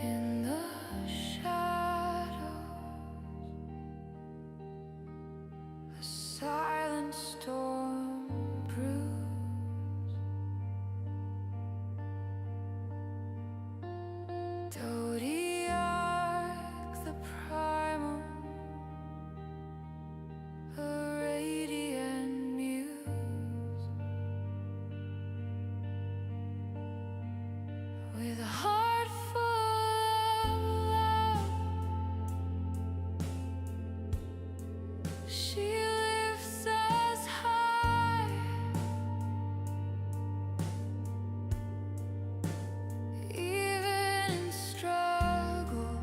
In the shadows, a silent storm brews. Dodiark, the primal, a radiant muse, with a heart full of love. She lifts us high, even in struggle.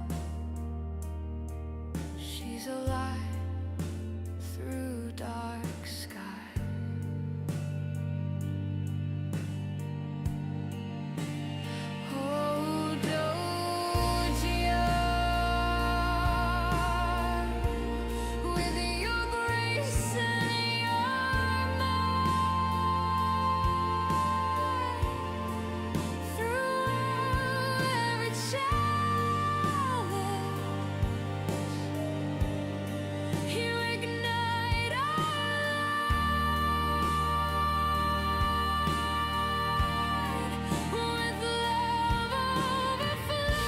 She's a light through dark sky. Oh, Dodiark, with your grace and your might, through every challenge, you ignite our light with love overflowing.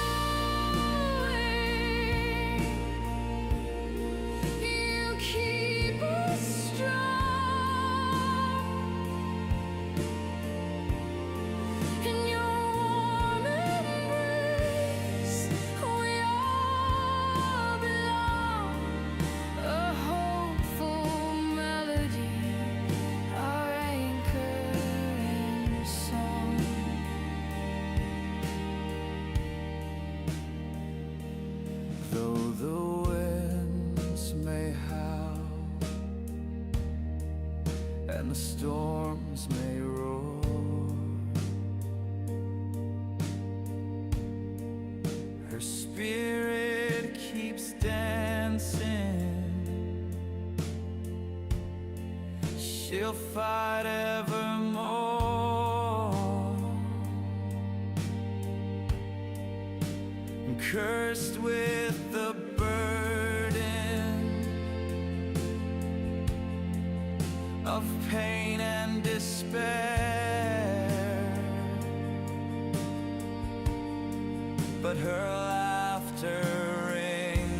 You keep us strong in your warm embrace. We all belong, a hopeful melody, our anchor in song. Though the winds may howl and the storms may roar, her spirit keeps dancing. She'll fight evermore. Cursed with the burden of pain and despair, but her laughter rings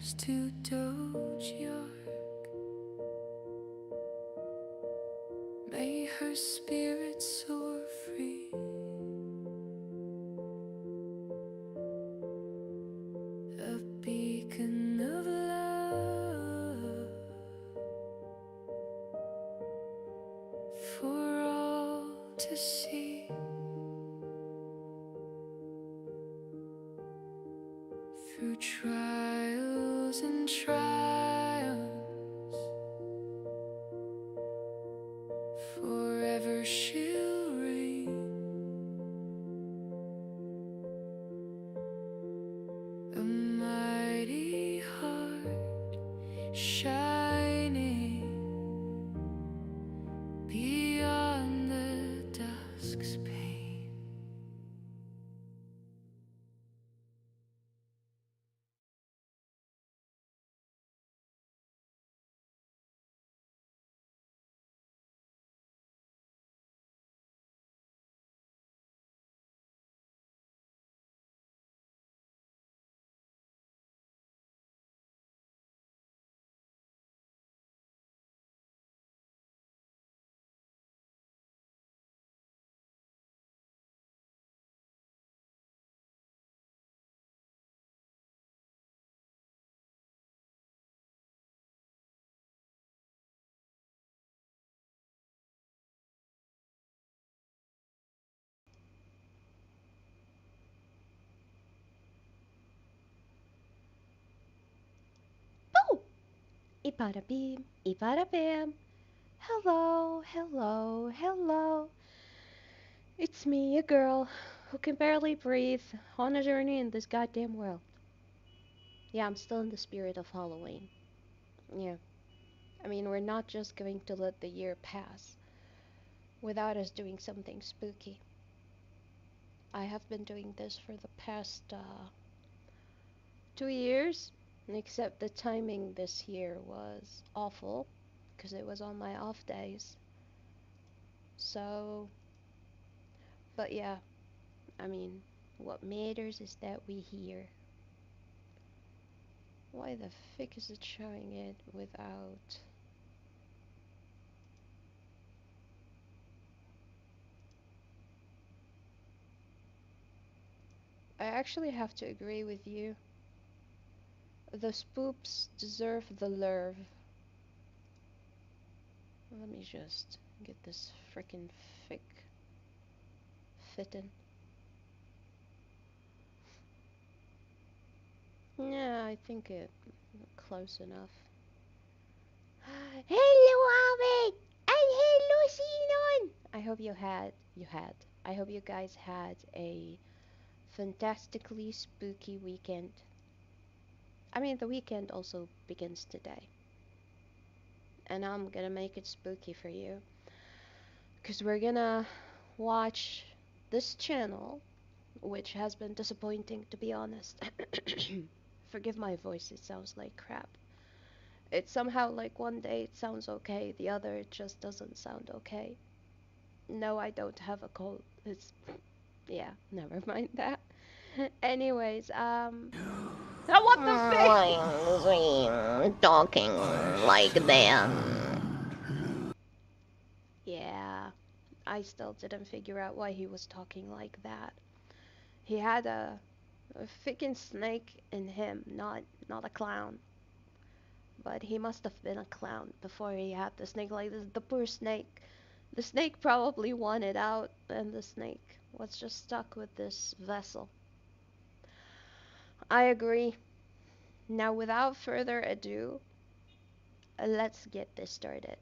to Dodiark. May her spirit soar free, a beacon of love for all to see. Through trials and triumphs, forever she'll reign, a mighty heart shining beyond the dusk's pain. Boo! Ipada beam, ipada bam. Hello, hello, hello. It's me, a girl who can barely breathe on a journey in this goddamn world. Yeah, I'm still in the spirit of Halloween. Yeah. I mean, we're not just going to let the year pass without us doing something spooky. I have been doing this for the past 2 years, except the timing this year was awful because it was on my off days. So, but yeah, I mean, what matters is that we here. Why the frick is it showing it without... I actually have to agree with you. The spoops deserve the love. Let me just get this frickin' fic fitting. Yeah, I think it close enough. Hello, Ahmed! And hello, Sinon! I hope I hope you guys had a fantastically spooky weekend. I mean, the weekend also begins today. And I'm gonna make it spooky for you. Because we're gonna watch this channel, which has been disappointing, to be honest. Forgive my voice, it sounds like crap. It's somehow like one day it sounds okay, the other it just doesn't sound okay. No, I don't have a cold. It's... yeah, never mind that. Anyways, what the Talking like that. Yeah, I still didn't figure out why he was talking like that. He had a freaking snake in him, not a clown. But he must have been a clown before he had the snake like this. The poor snake. The snake probably wanted out, and the snake was just stuck with this vessel. I agree. Now, without further ado, let's get this started.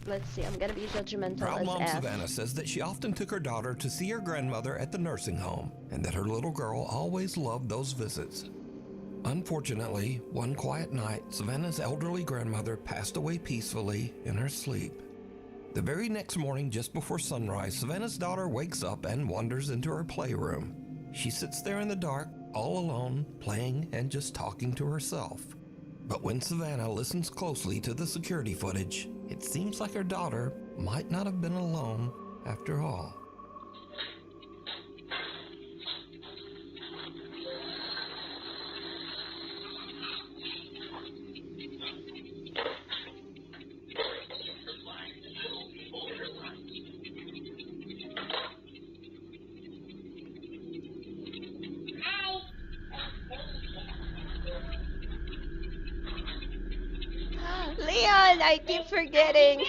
Let's see, I'm gonna be judgmental Proud as Mom F. Savannah says that she often took her daughter to see her grandmother at the nursing home, and that her little girl always loved those visits. Unfortunately, one quiet night, Savannah's elderly grandmother passed away peacefully in her sleep. The very next morning, just before sunrise, Savannah's daughter wakes up and wanders into her playroom. She sits there in the dark, all alone, playing and just talking to herself. But when Savannah listens closely to the security footage, it seems like her daughter might not have been alone after all. I keep forgetting.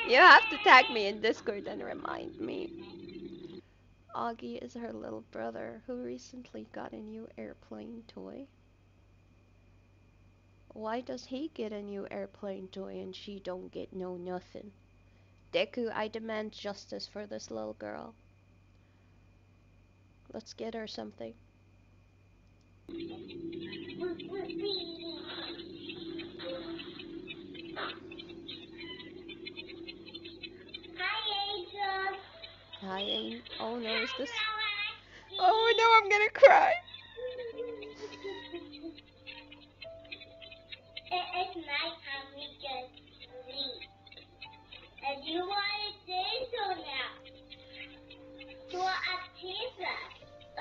You have to tag me in Discord and remind me. Augie is her little brother who recently got a new airplane toy. Why does he get a new airplane toy and she don't get no nothing? Deku, I demand justice for this little girl. Let's get her something. Hi, Angel. Oh no, is this? Oh no, I'm gonna cry. It's night time we can sleep. And you want to say so now. You want a pizza.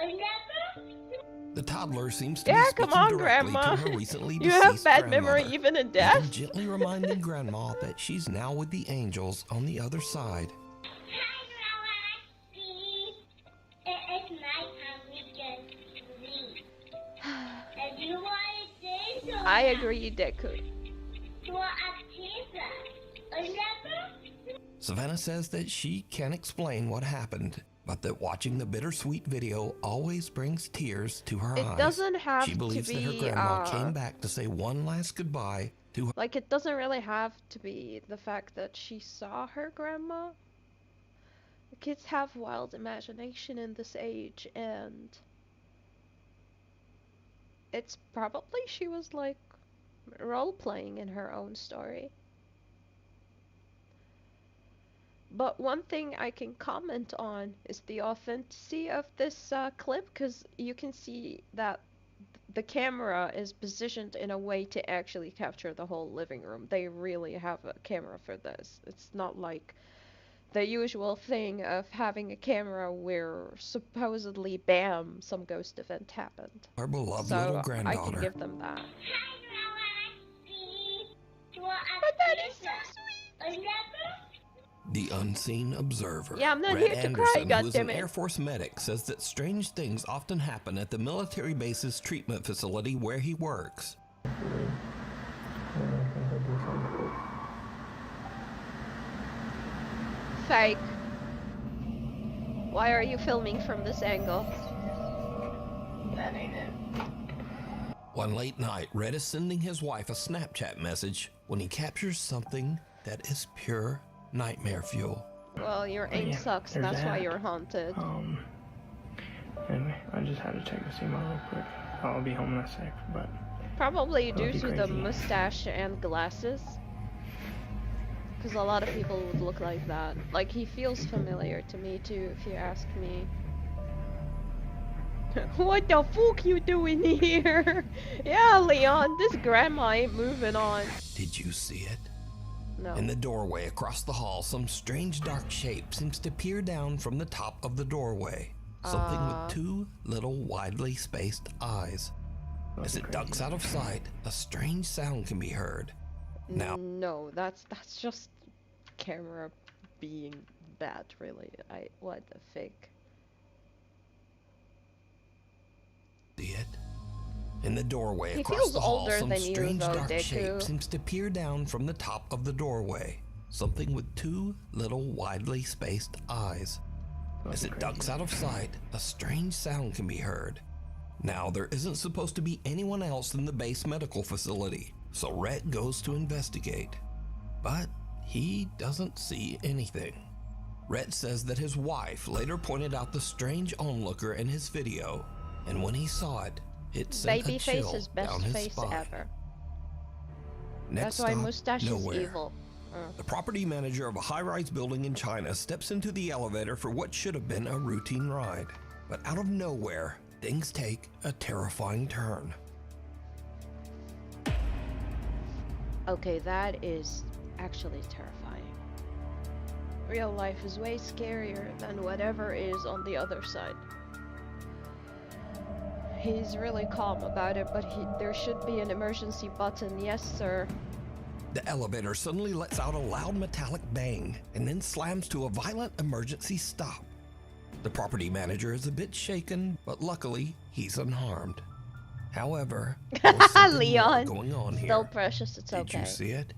Remember? The toddler seems to Yeah, be speaking come on, directly Grandma. to her recently You have deceased bad memory grandmother, even in even death. gently reminding Grandma that she's now with the angels on the other side. Hi, Grandma. Please. It's night time we can sleep. And you want to say so I now. agree, Deku. You want a pizza. Remember? Savannah says that she can't explain what happened, but that watching the bittersweet video always brings tears to her eyes. It doesn't have She believes to that her be, grandma came back to say one last goodbye to her. like, it doesn't really have to be the fact that she saw her grandma. The kids have wild imagination in this age, and it's probably she was, like, role-playing in her own story. But one thing I can comment on is the authenticity of this clip, because you can see that the camera is positioned in a way to actually capture the whole living room. They really have a camera for this. It's not like the usual thing of having a camera where supposedly, bam, some ghost event happened. Our beloved So little I granddaughter. can give them that. Hi, Grandma. Please. You want a But that is pizza. so sweet! Remember? The unseen observer. Yeah, I'm not Red here to Anderson, cry, who is an goddammit. Air Force medic, says that strange things often happen at the military base's treatment facility where he works. Fake. Why are you filming from this angle? One late night, Red is sending his wife a Snapchat message when he captures something that is pure nightmare fuel. Well, your aim yeah, sucks, there's that's why that. you're haunted. Anyway, I just had to check the SEMA real quick. I'll be home in a sec, but Probably That would due be to the crazy. mustache and glasses. Because a lot of people would look like that. Like, he feels familiar to me too, if you ask me. What the fuck you doing here? Yeah, Leon, this grandma ain't moving on. Did you see it? No. In the doorway across the hall, some strange dark shape seems to peer down from the top of the doorway. Something with two little widely spaced eyes. As it ducks out of sight, a strange sound can be heard. Now, No, that's just camera being bad, really. What the fig? see it? In the doorway He across feels the hall, older some than you, strange though, dark shape Deku. seems to peer down from the top of the doorway. Something with two little widely spaced eyes. As it ducks out of sight, a strange sound can be heard. Now, there isn't supposed to be anyone else in the base medical facility, so Rhett goes to investigate. But he doesn't see anything. Rhett says that his wife later pointed out the strange onlooker in his video, and when he saw it, it sent a Babyface chill is best down his face spine. ever. Next That's why stop, mustache nowhere. is evil. The property manager of a high-rise building in China steps into the elevator for what should have been a routine ride. But out of nowhere, things take a terrifying turn. Okay, that is actually terrifying. Real life is way scarier than whatever is on the other side. He's really calm about it, but there should be an emergency button. Yes, sir. The elevator suddenly lets out a loud metallic bang and then slams to a violent emergency stop. The property manager is a bit shaken, but luckily he's unharmed. However, there was something more Leon, going on here. Still precious, it's Did okay. you see it?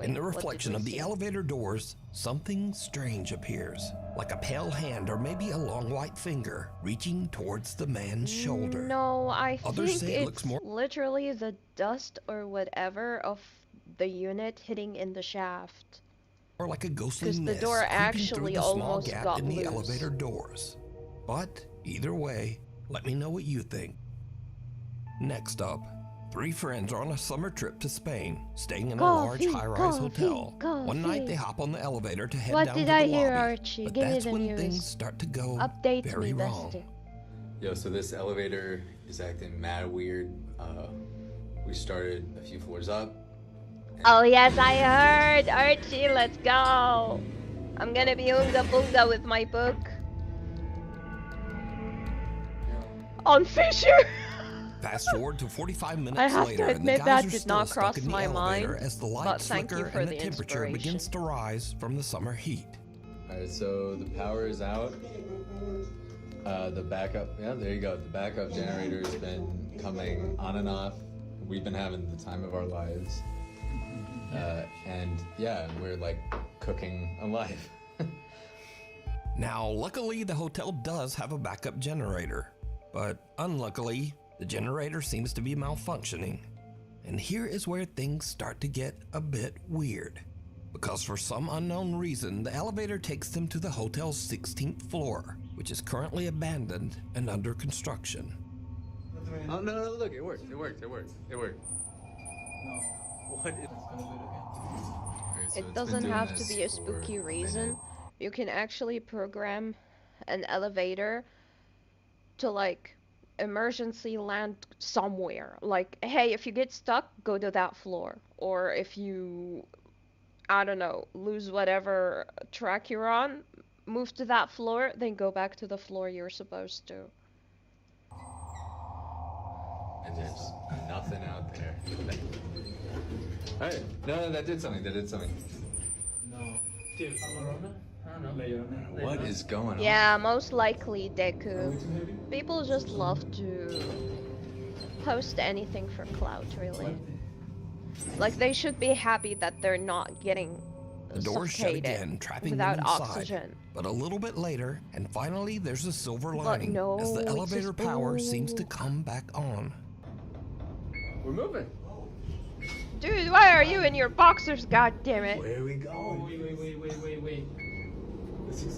In the what did reflection we of the see? elevator doors, something strange appears, like a pale hand or maybe a long white finger reaching towards the man's shoulder. No, I Others think say it looks it's more literally the dust or whatever of the unit hitting in the shaft. like a ghostly 'Cause the mist door creeping actually through the small almost gap got in the loose. elevator doors. But either way, let me know what you think. Next up, 3 friends are on a summer trip to Spain, staying in a large Coffee, high-rise coffee, hotel. One night coffee. they hop on the elevator to head What down did to I the hear, lobby. Archie? But Give me that's the when news. things start to go Update very me, wrong. bestie. Yo, so this elevator is acting mad weird. We started a few floors up. Oh yes, I heard! Archie, let's go! I'm gonna be Oonga Boonga with my book. On Fisher! Fast forward to 45 minutes I have later, to and the admit guys that are did still not stuck cross in the my elevator mind, as the but lights thank you flicker for and the the temperature begins inspiration. to rise from the summer heat. Alright, so the power is out. The backup, yeah, there you go. The backup generator has been coming on and off. We've been having the time of our lives. And yeah, we're like cooking alive. Now, luckily, the hotel does have a backup generator, but unluckily, the generator seems to be malfunctioning. And here is where things start to get a bit weird, because for some unknown reason, the elevator takes them to the hotel's 16th floor, which is currently abandoned and under construction. Oh, no, look, it worked. No. What is... It doesn't have to be a spooky reason. You can actually program an elevator to like emergency land somewhere. Like, hey, if you get stuck, go to that floor. Or if you, I don't know, lose whatever track you're on, move to that floor, then go back to the floor you're supposed to. And there's nothing out there. Hey, no, that did something. No. Dude, I don't know. What is going on? Yeah, most likely Deku. People just love to post anything for clout, really. Like, they should be happy that they're not getting The doors shut suffocated again, trapping without them inside. oxygen. But a little bit later, and finally there's a silver But lining no, as the it's elevator just- power seems to oh. come back on. We're moving. Dude, why are you in your boxers, goddammit? Where are we going? Wait.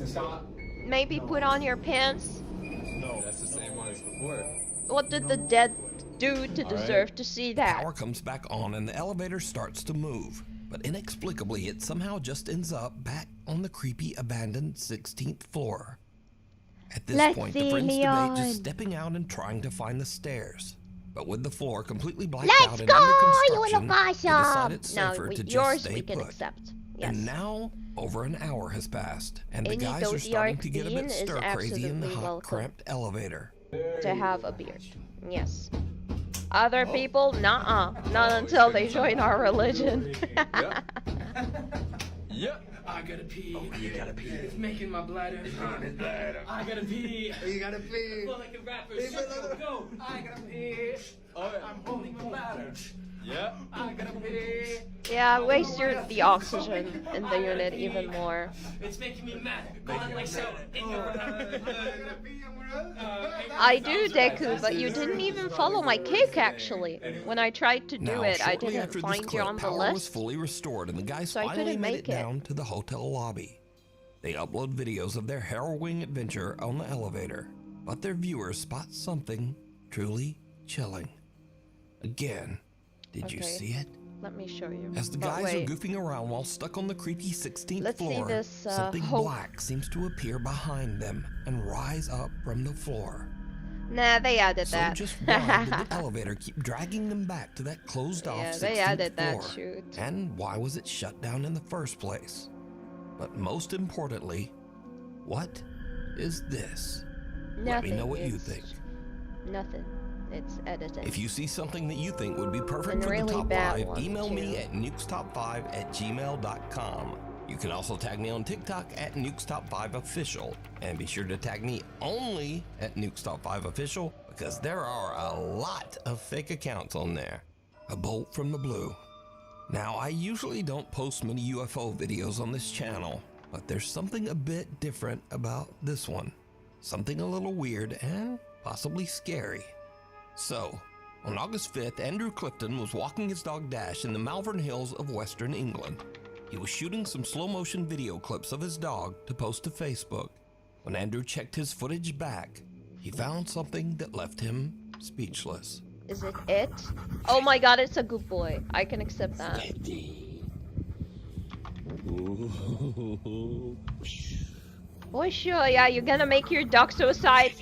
Stop. Maybe put on your pants? No, that's the same one as before. What did the dead do to All right. deserve to see that? Power comes back on and the elevator starts to move. But inexplicably, it somehow just ends up back on the creepy abandoned 16th floor. At this Let's point, see, the friends Leon. debate just stepping out and trying to find the stairs. But with the floor completely blacked Let's out and go, under you construction, little they decide it's No, safer to yours just stay we can put. accept. Yes. And now, over an hour has passed, and the Any guys are starting Dodiark to get a bean bit is stir-crazy in the absolutely hot, welcome. cramped elevator. To have a beard. Yes. Other people, nuh-uh. Not until they join our religion. Yep. I gotta pee. You gotta pee. It's making my bladder. I gotta pee. You gotta pee. I feel like a rapper. So go. I gotta pee. I'm holding my bladder. Yep. I gotta pee. Yeah, waste the oxygen in the unit even more. It's making me mad. Going like so. I do, Deku, but you didn't even follow my kick, actually. When I tried to do Now, it, I shortly didn't after this find you clip, on the power was list. fully restored, and the guys So I finally couldn't made make it it. down to the hotel lobby. They upload videos of their harrowing adventure on the elevator, but their viewers spot something truly chilling. Again, did you Okay. see it? Let me show you. As the But guys wait. are goofing around while stuck on the creepy 16th Let's see floor, this, something hope. black seems to appear behind them and rise up from the floor. Nah, they added So that. just why did the elevator keep dragging them back to that closed-off Yeah, 16th they added that, floor? shoot. And why was it shut down in the first place? But most importantly, what is this? Let me know what you it's think. Nothing. It's editing. If you see something that you think would be perfect And for really the top bad 5, one, email me too. at nukestop5@gmail.com. You can also tag me on TikTok at nukestop5official, and be sure to tag me only at nukestop5official because there are a lot of fake accounts on there. A bolt from the blue. Now, I usually don't post many UFO videos on this channel, but there's something a bit different about this one. Something a little weird and possibly scary. So, on August 5th, Andrew Clifton was walking his dog Dash in the Malvern Hills of Western England. He was shooting some slow-motion video clips of his dog to post to Facebook. When Andrew checked his footage back, he found something that left him speechless. Is it it? Oh my god, it's a good boy. I can accept that. Oh sure, yeah, you're gonna make your dog suicide.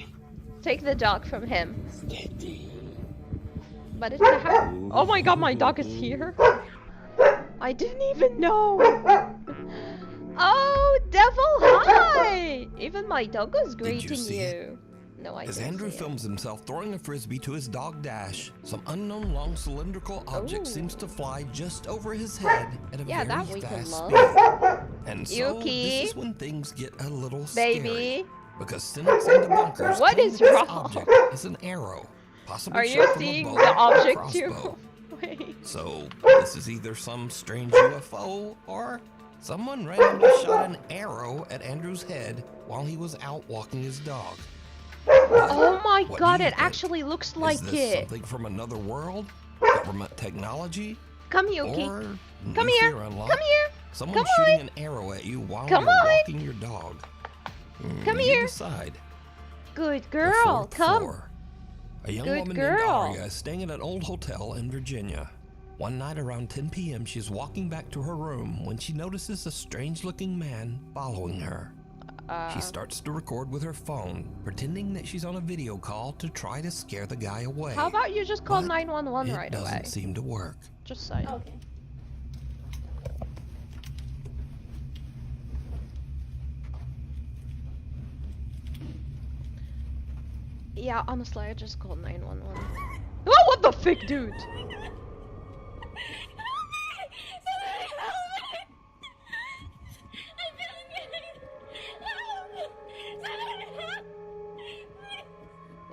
Take the dog from him. But it's a house. Oh my god, my dog is here. I didn't even know. Oh, devil, hi! Even my dog was greeting you. No, I As didn't Andrew see it. films himself throwing a frisbee to his dog Dash, some unknown long cylindrical object Ooh. seems to fly just over his head at a Yeah, that very we can fast love. speed. And so Yuki. this is when things get a little scary. Baby, Because cynics and debunkers What claim is this wrong? object is an arrow, possibly are you shot from a seeing bow the or object crossbow. too? Wait. So this is either some strange UFO or someone randomly shot an arrow at Andrew's head while he was out walking his dog. Oh my What god, do you it think? actually looks like Is this it. something from another world? Government technology? Come, Yuki. Or Come here. nuclear unlock? Come here. Someone Come shooting on. an arrow at you while Come you're on. walking your dog. Come You here. decide. Good The girl, fourth come. floor. A young Good woman girl. named Aria is staying at an old hotel in Virginia. One night around 10 p.m., she's walking back to her room when she notices a strange-looking man following her. She starts to record with her phone, pretending that she's on a video call to try to scare the guy away. How about you just call But 911 it right doesn't away? seem to work. Just saying. Okay. Yeah, honestly, I just called 911. Oh, what the fuck, dude?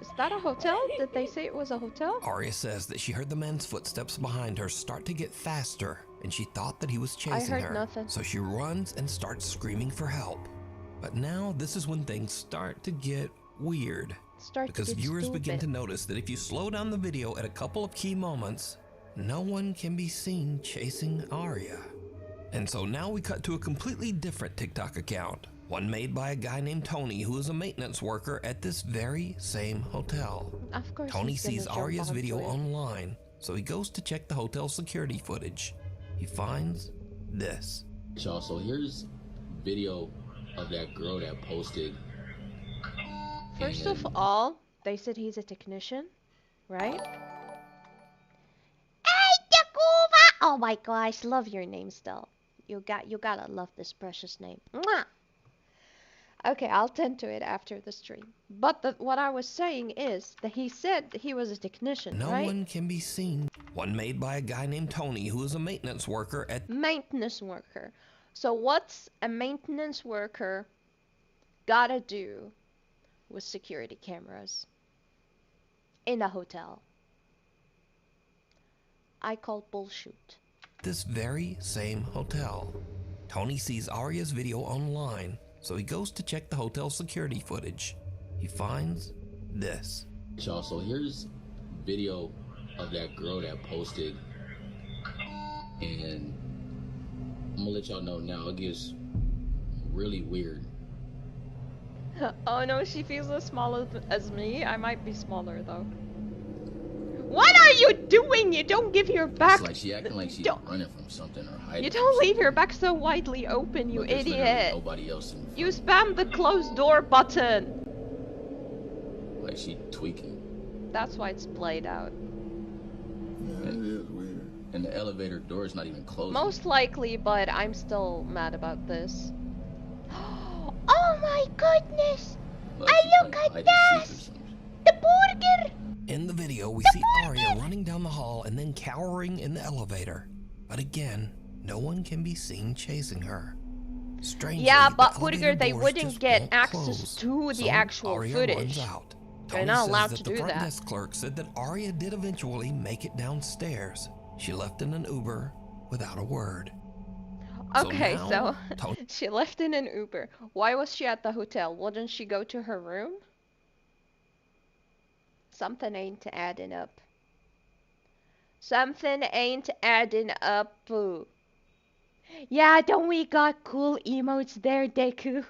Is that a hotel? Did they say it was a hotel? Aria says that she heard the man's footsteps behind her start to get faster, and she thought that he was chasing heard her. nothing. So she runs and starts screaming for help. But now this is when things start to get weird. Start Because to get viewers begin to stupid. notice that if you slow down the video at a couple of key moments, no one can be seen chasing Aria. And so now we cut to a completely different TikTok account, one made by a guy named Tony who is a maintenance worker at this very same hotel. Of course. Tony he's gonna sees jump Aria's onto video it. online, so he goes to check the hotel security footage. He finds this. Y'all, so here's video of that girl that posted. First and of all, they said he's a technician, right? Hey, Takuba! Oh my gosh, love your name still. You gotta love this precious name. Mwah! Okay, I'll tend to it after the stream. But what I was saying is that he said that he was a technician, No right? one can be seen. One made by a guy named Tony who is a maintenance worker at Maintenance worker. So what's a maintenance worker gotta do with security cameras in a hotel? I call bullshit. this very same hotel. Tony sees Aria's video online, so he goes to check the hotel security footage. He finds this. y'all, so here's video of that girl that posted, and I'm gonna let y'all know now. It gets really weird. Oh no, she feels as small as me. I might be smaller though. What are you doing? You don't give your back. It's like she acting like she's Don't- running from something or hiding. You from don't leave something, your back so widely open, you but there's literally idiot. Nobody else in You spam the close door button. like she tweaking. That's why it's played out. Yeah, it is weird. And the elevator door is not even closing. Most likely, but I'm still mad about this. Oh my goodness! Like I she look playing at hide and seek or this! something. The burger! In the video, we see Aria running down the hall and then cowering in the elevator. But again, no one can be seen chasing her. Strangely, Yeah, the but elevator Burger, they doors wouldn't just get won't access close, to the so actual Aria footage. runs out. They're Tony not says allowed that to the do front that. desk clerk said that Aria did eventually make it downstairs. She left in an Uber without a word. Okay, now, so Tony she left in an Uber. Why was she at the hotel? Wouldn't she go to her room? Something ain't adding up. Something ain't adding up. Boo. Yeah, don't we got cool emotes there, Deku?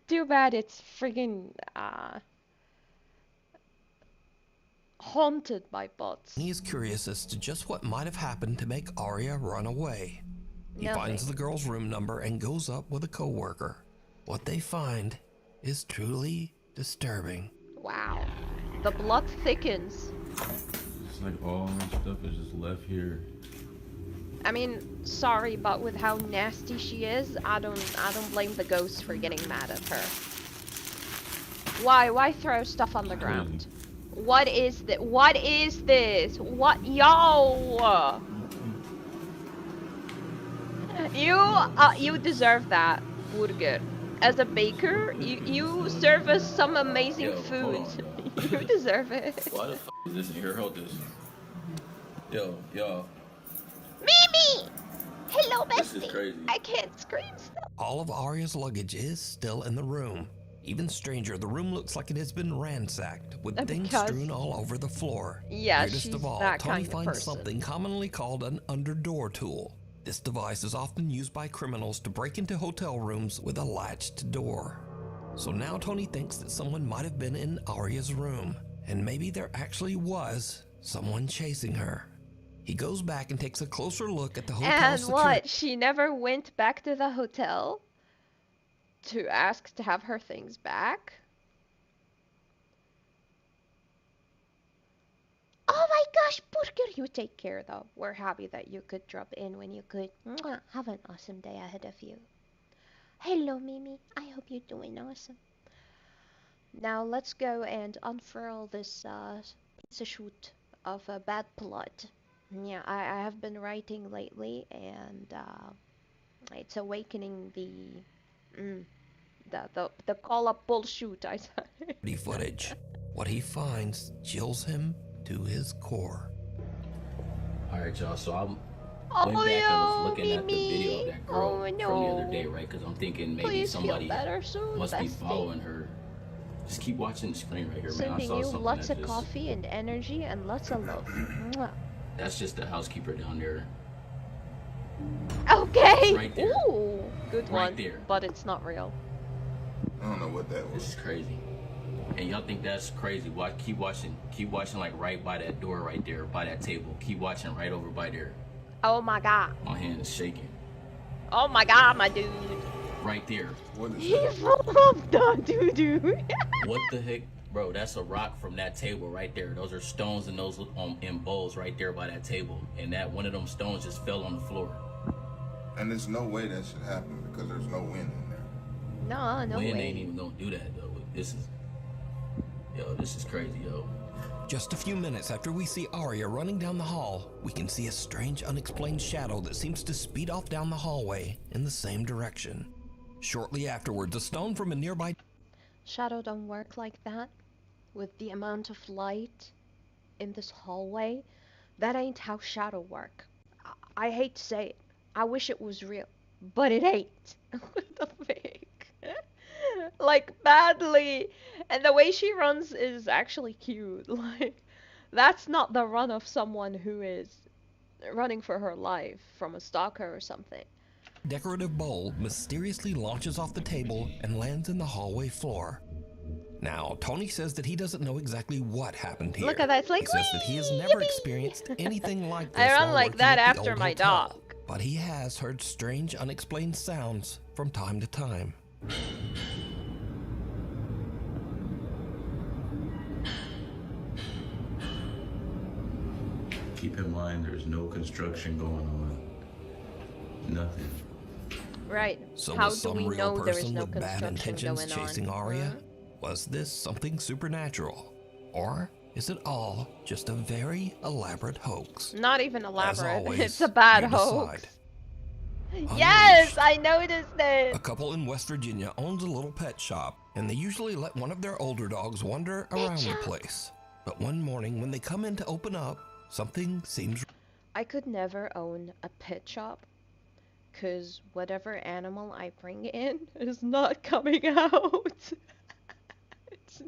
Too bad it's friggin' haunted by bots. is curious as to just what might have happened to make Arya run away. He finds the girl's room number and goes up with a coworker. What they find is truly disturbing. Wow. The blood thickens. It's like all my stuff is just left here. I mean, sorry, but with how nasty she is, I don't blame the ghost for getting mad at her. Why throw stuff on the ground? What is this? What is this? What? Yo! You deserve that, Burger. As a baker, you serve us some amazing food. You deserve it. Why the f is this in here? Hold this. Yo. Mimi! Hello, bestie. This is crazy. I can't scream still. All of Arya's luggage is still in the room. Even stranger, the room looks like it has been ransacked, with things strewn all over the floor. Yeah, Weirdest she's of all, that Tony kind of finds person. something commonly called an underdoor tool. This device is often used by criminals to break into hotel rooms with a latched door. So now Tony thinks that someone might have been in Arya's room, and maybe there actually was someone chasing her. He goes back and takes a closer look at the hotel And security. what? She never went back to the hotel to ask to have her things back? Oh my gosh, Burger, you take care though. We're happy that you could drop in when you could. Mwah. Have an awesome day ahead of you. Hello, Mimi. I hope you're doing awesome. Now let's go and unfurl this piece of shoot of a bad plot. Yeah, I have been writing lately, and it's awakening the call up bullshit I said. Footage. What he finds chills him to his core. Alright, y'all, so I went back and was looking at the video of that girl from the other day, right? Because I'm thinking maybe Please somebody feel better soon, must be bestie. following her. Just keep watching the screen right here, man. I Sending saw you something lots that of just, coffee and energy and lots of love. Mwah. that's just the housekeeper down there. Okay. Right there. Ooh, good Right one. there. But it's not real. I don't know what that This was. is crazy. And y'all think that's crazy. Keep watching like right by that door right there, by that table. Keep watching right over by there. Oh my god. My hand is shaking. Oh my god, my dude. Right there. What is He's that? full of the doo-doo. What the heck? Bro, that's a rock from that table right there. Those are stones and those in bowls right there by that table. And that one of them stones just fell on the floor. And there's no way that should happen because there's no wind in there. No Wind way. ain't even gonna do that though. This is crazy, yo. Just a few minutes after we see Arya running down the hall, we can see a strange unexplained shadow that seems to speed off down the hallway in the same direction. Shortly afterwards, a stone from a nearby Shadow don't work like that. With the amount of light in this hallway, that ain't how shadow work. I hate to say it. I wish it was real, but it ain't. What the fake? Like badly. And the way she runs is actually cute. Like that's not the run of someone who is running for her life from a stalker or something. decorative bowl mysteriously launches off the table and lands in the hallway floor. Now, Tony says that he doesn't know exactly what happened here. Look at that, it's like, he says that he has never experienced anything like this. I run while like working that at the after old my hotel. dog. But he has heard strange, unexplained sounds from time to time. Keep in mind, there's no construction going on. Nothing. Right. So How was do some we real know there is person no with bad construction intentions going chasing on? Arya? Was this something supernatural? Or is it all just a very elaborate hoax? Not even elaborate. always, It's a bad you hoax. decide. Yes, I noticed this. A couple in West Virginia owns a little pet shop, and they usually let one of their older dogs wander around the place. But one morning, when they come in to open up, something seems... I could never own a pet shop, cause whatever animal I bring in is not coming out. It's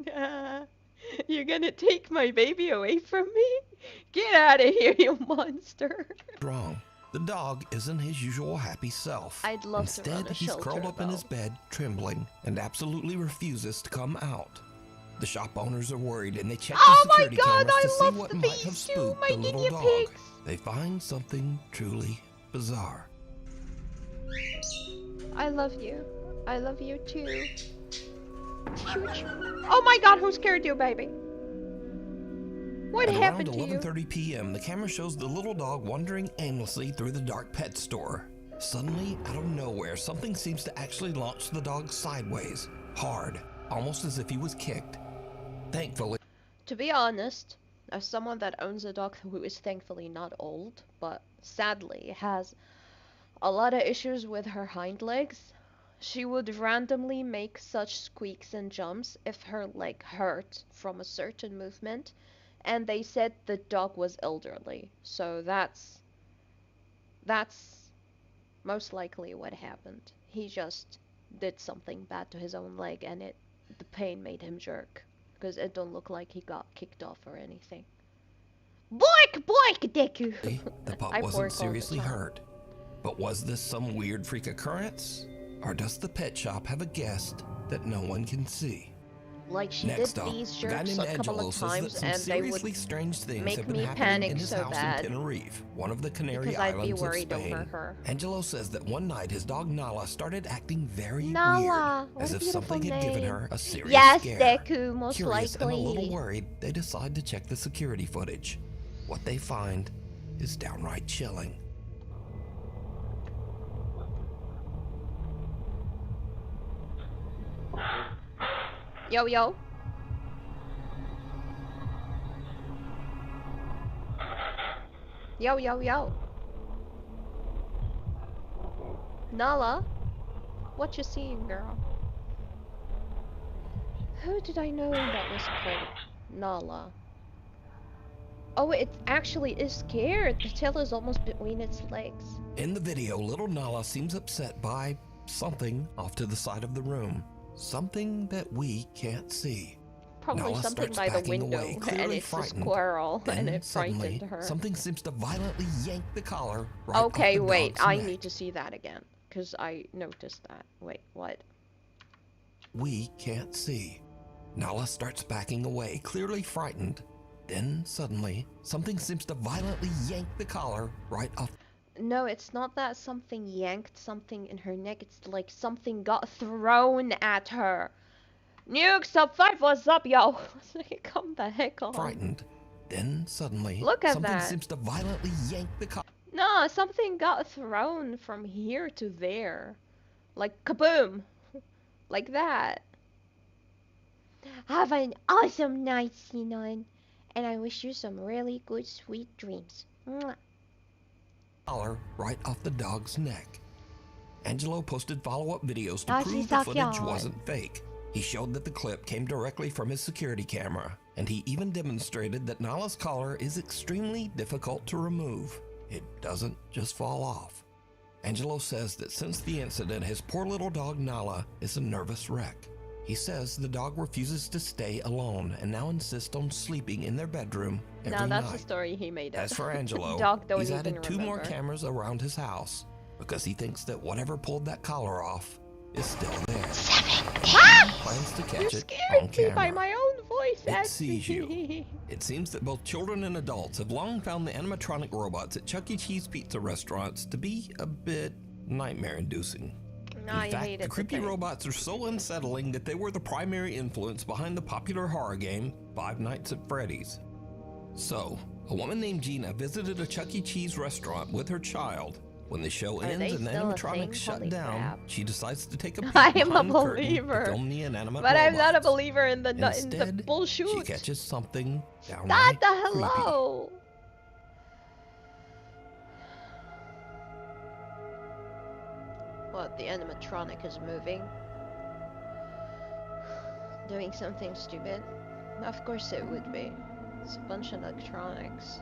you're gonna take my baby away from me? Get out of here, you monster! Wrong. The dog isn't his usual happy self. I'd love to Instead, run a he's curled shelter, up in his though. bed, trembling, and absolutely refuses to come out. The shop owners are worried and they check Oh the my security god, cameras to I see love what might these have two, spooked my the little guinea dog. pigs! They find something truly bizarre. I love you. I love you too. Oh my god, who scared you, baby? What At happened around to you? 11:30 p.m., the camera shows the little dog wandering aimlessly through the dark pet store. Suddenly, out of nowhere, something seems to actually launch the dog sideways, hard, almost as if he was kicked. Thankfully, To be honest, as someone that owns a dog who is thankfully not old, but sadly has a lot of issues with her hind legs, she would randomly make such squeaks and jumps if her leg hurt from a certain movement, and they said the dog was elderly, so that's most likely what happened. He just did something bad to his own leg, and the pain made him jerk, because it don't look like he got kicked off or anything. Boink boink, Deku! the pup I wasn't bark all the seriously time. hurt. But was this some weird freak occurrence? Or does the pet shop have a guest that no one can see? Like she Next did up, these a guy jerks named a couple Angelo of says that times, some and they seriously would strange things make have been me happening panic in his so house bad in Tenerife, one of the Canary because I'd be Islands of worried over Spain. her. Angelo says that one night his dog Nala started acting very Nala, weird, what as a if beautiful something had given name. her a serious Yes, scare. Deku, most Curious and a little likely. worried, they decide to check the security footage. What they find is downright chilling. Yo, yo. Yo, yo, yo. Nala, what you seeing, girl? Who did I know that was called Nala? Oh, it actually is scared. The tail is almost between its legs. In the video, little Nala seems upset by something off to the side of the room. Something that we can't see. Probably Nala something starts by the backing window, away, and clearly it's a frightened. squirrel, and Then it suddenly, frightened her. something seems to violently yank the collar right off Okay, the wait, dog's I neck. need to see that again, because I noticed that. Wait, what? We can't see. Nala starts backing away, clearly frightened. Then suddenly, something seems to violently yank the collar right off. No, it's not that something yanked something in her neck, it's like something got thrown at her. Nuke, sub 5, what's up, yo? Come the heck on. Frightened. Then suddenly, Look at something that. seems to violently yank the collar. No, something got thrown from here to there. Like kaboom. Like that. Have an awesome night, Sinon. And I wish you some really good, sweet dreams. Mwah. Collar right off the dog's neck. Angelo posted follow-up videos to Ah, prove she's the so footage cute. wasn't fake. He showed that the clip came directly from his security camera, and he even demonstrated that Nala's collar is extremely difficult to remove. It doesn't just fall off. Angelo says that since the incident, his poor little dog Nala is a nervous wreck. He says the dog refuses to stay alone and now insists on sleeping in their bedroom every No, that's night. the story he made up. As for Angelo, Dog don't he's even added 2 more remember. cameras around his house because he thinks that whatever pulled that collar off is still there. Ah! He plans to catch You it on scared me camera. by my own voice. It That's sees you. It seems that both children and adults have long found the animatronic robots at Chuck E. Cheese pizza restaurants to be a bit nightmare-inducing. No, In fact, the creepy robots are so unsettling that they were the primary influence behind the popular horror game Five Nights at Freddy's. So, a woman named Gina visited a Chuck E. Cheese restaurant with her child. When the show Are ends they and the still a animatronics thing? shut Holy down, crap. she decides to take a peek I am a behind the curtain believer. to film the inanimate But I'm not a robots. believer in the Instead, bullshit. she catches something downright Not the creepy. hello. What, the animatronic is moving? Doing something stupid? Of course it would be. It's a bunch of electronics.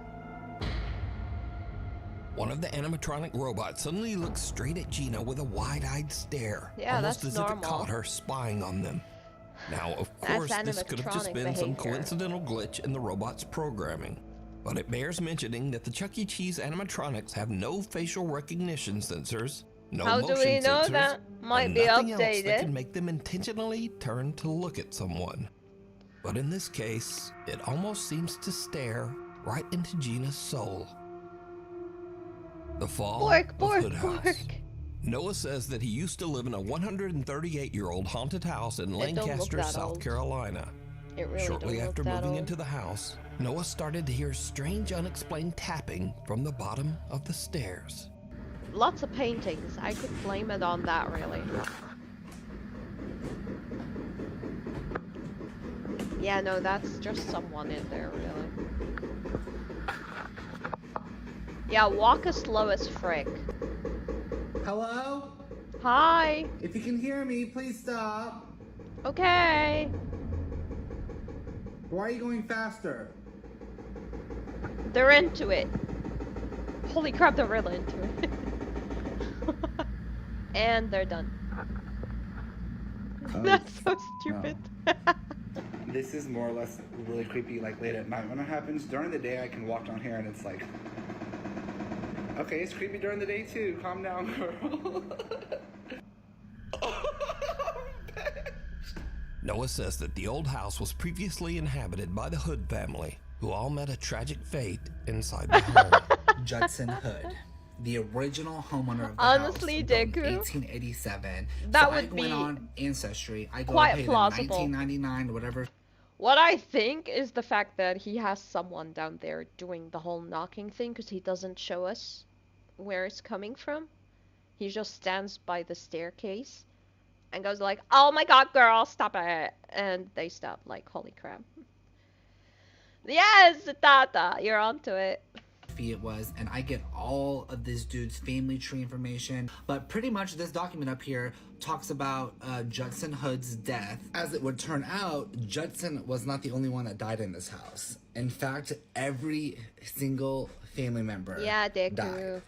One of the animatronic robots suddenly looks straight at Gina with a wide-eyed stare, Yeah, almost that's as if it normal. caught her spying on them. Now, of That's course, this could have just animatronic been some behavior. coincidental glitch in the robot's programming. But it bears mentioning that the Chuck E. Cheese animatronics have no facial recognition sensors, no How do motion we know sensors, that? Might and be nothing else that updated. can make them intentionally turn to look at someone. But in this case, it almost seems to stare right into Gina's soul. The fall Bork, of bork, Hood House. bork. Noah says that he used to live in a 138-year-old haunted house in It don't look Lancaster, that South old. Carolina. It really Shortly don't after look that moving old. into the house, Noah started to hear strange, unexplained tapping from the bottom of the stairs. Lots of paintings. I could blame it on that, really. Yeah, no, that's just someone in there, really. Yeah, walk as slow as frick. Hello? Hi. If you can hear me, please stop. Okay. Why are you going faster? They're into it. Holy crap, they're really into it. And they're done. That's so stupid. This is more or less really creepy, like late at night when it happens. During the day, I can walk down here and it's like, okay, it's creepy during the day too. Calm down, girl. Noah says that the old house was previously inhabited by the Hood family, who all met a tragic fate inside the home. Judson Hood, the original homeowner of the Honestly, house, built in Deku, 1887. that so would I be went on Ancestry. I go quite and paid plausible. $19.99 whatever. What I think is the fact that he has someone down there doing the whole knocking thing, because he doesn't show us where it's coming from. He just stands by the staircase and goes like, "Oh my god, girl, stop it!" And they stop, like, holy crap. Yes, Tata, you're onto it. It was, and I get all of this dude's family tree information, but pretty much this document up here talks about Judson Hood's death. As it would turn out, Judson was not the only one that died in this house. In fact, every single family member died.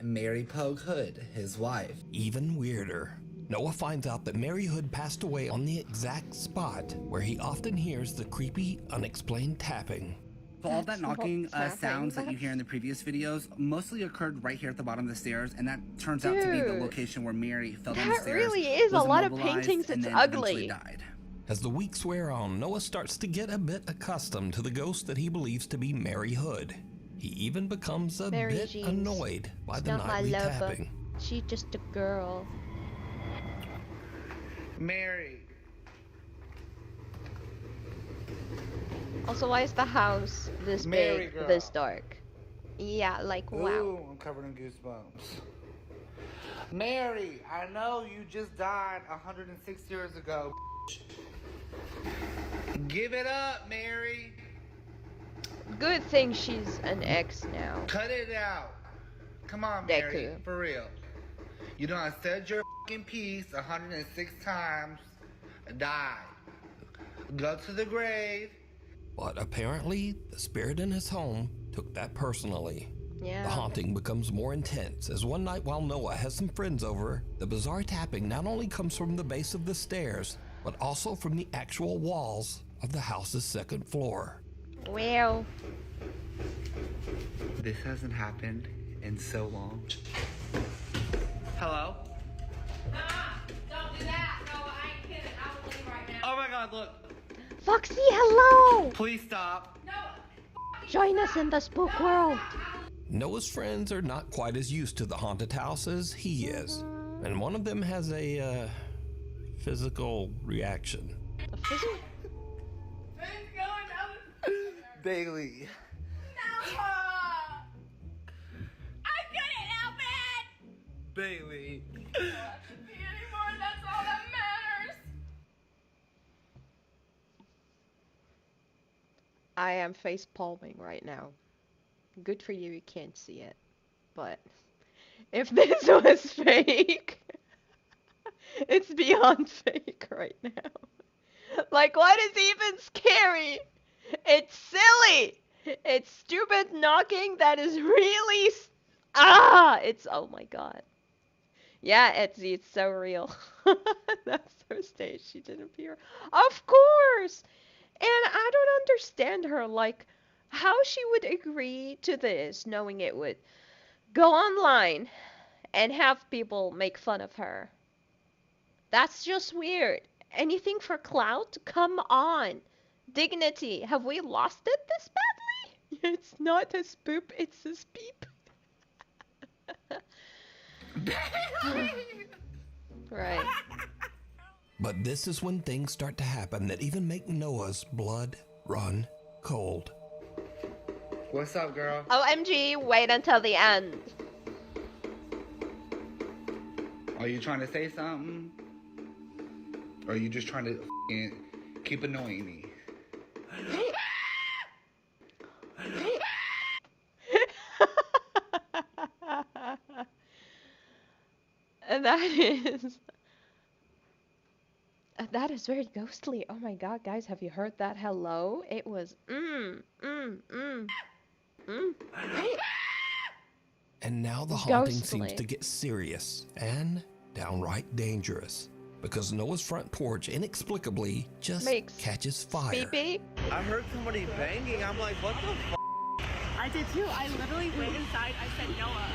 Mary Pogue Hood, his wife. Even weirder, Noah finds out that Mary Hood passed away on the exact spot where he often hears the creepy, unexplained tapping. So all that knocking sounds that you hear in the previous videos mostly occurred right here at the bottom of the stairs, and that turns out to be the location where Mary fell down the stairs. That really is a was lot of immobilized, paintings. and It's then ugly. eventually died. As the weeks wear on, Noah starts to get a bit accustomed to the ghost that he believes to be Mary Hood. He even becomes a Mary bit Jeans. annoyed by She's the not my nightly lover. tapping. She's just a girl. Mary. Also, why is the house this Mary big, girl. this dark? Yeah, like, wow. Ooh, I'm covered in goosebumps. Mary, I know you just died 106 years ago. Give it up, Mary. Good thing she's an ex now. Cut it out. Come on, Mary, Deku. for real. You done said your fucking piece 106 times. Die. Go to the grave. But apparently, the spirit in his home took that personally. Yeah. The haunting becomes more intense as one night while Noah has some friends over, the bizarre tapping not only comes from the base of the stairs, but also from the actual walls of the house's second floor. Well. This hasn't happened in so long. Hello? Don't do that. No, I ain't kidding. I will leave right now. Oh my god, look. Foxy, hello! Please stop. Join us in the spook world. Noah's friends are not quite as used to the haunted house as he is, and one of them has a physical reaction. A physical? Bailey. I couldn't help it. Bailey. Be anymore. That's all that matters. I am face palming right now. Good for you can't see it. But if this was fake, it's beyond fake right now. Like, what is even scary? It's silly. It's stupid knocking that is really It's, oh my god. Yeah, Etsy, it's so real. That's her stage. She didn't appear. Of course! And I don't understand her, like, how she would agree to this, knowing it would go online and have people make fun of her. That's just weird. Anything for clout? Come on. Dignity. Have we lost it this badly? It's not a spoop, it's a speep. Right. But this is when things start to happen that even make Noah's blood run cold. What's up, girl? OMG, wait until the end. Are you trying to say something? Or are you just trying to keep annoying me? And that is very ghostly. Oh my god, guys, have you heard that hello? It was And now the haunting Ghostly. seems to get serious and downright dangerous because Noah's front porch inexplicably just catches fire. Beepy. I heard somebody banging. I'm like, what the f? I did too. I literally went inside. I said, Noah.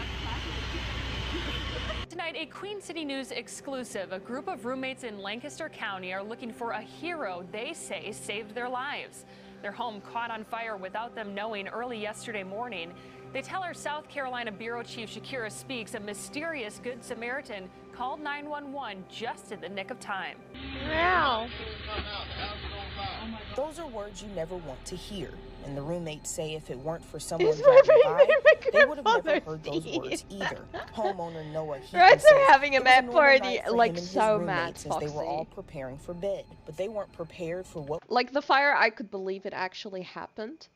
Tonight, a Queen City News exclusive. A group of roommates in Lancaster County are looking for a hero they say saved their lives. Their home caught on fire without them knowing early yesterday morning. They tell our South Carolina Bureau Chief Shakira Speaks a mysterious Good Samaritan called 911 just in the nick of time. Wow. Those are words you never want to hear. And the roommates say if it weren't for someone driving by, they would have never heard those words either. Homeowner Noah Right, says they're having a it was mad normal party, night for like him and his so roommates mad, as they were all Foxy. preparing for bed, but they weren't prepared for what. Like the fire, I could believe it actually happened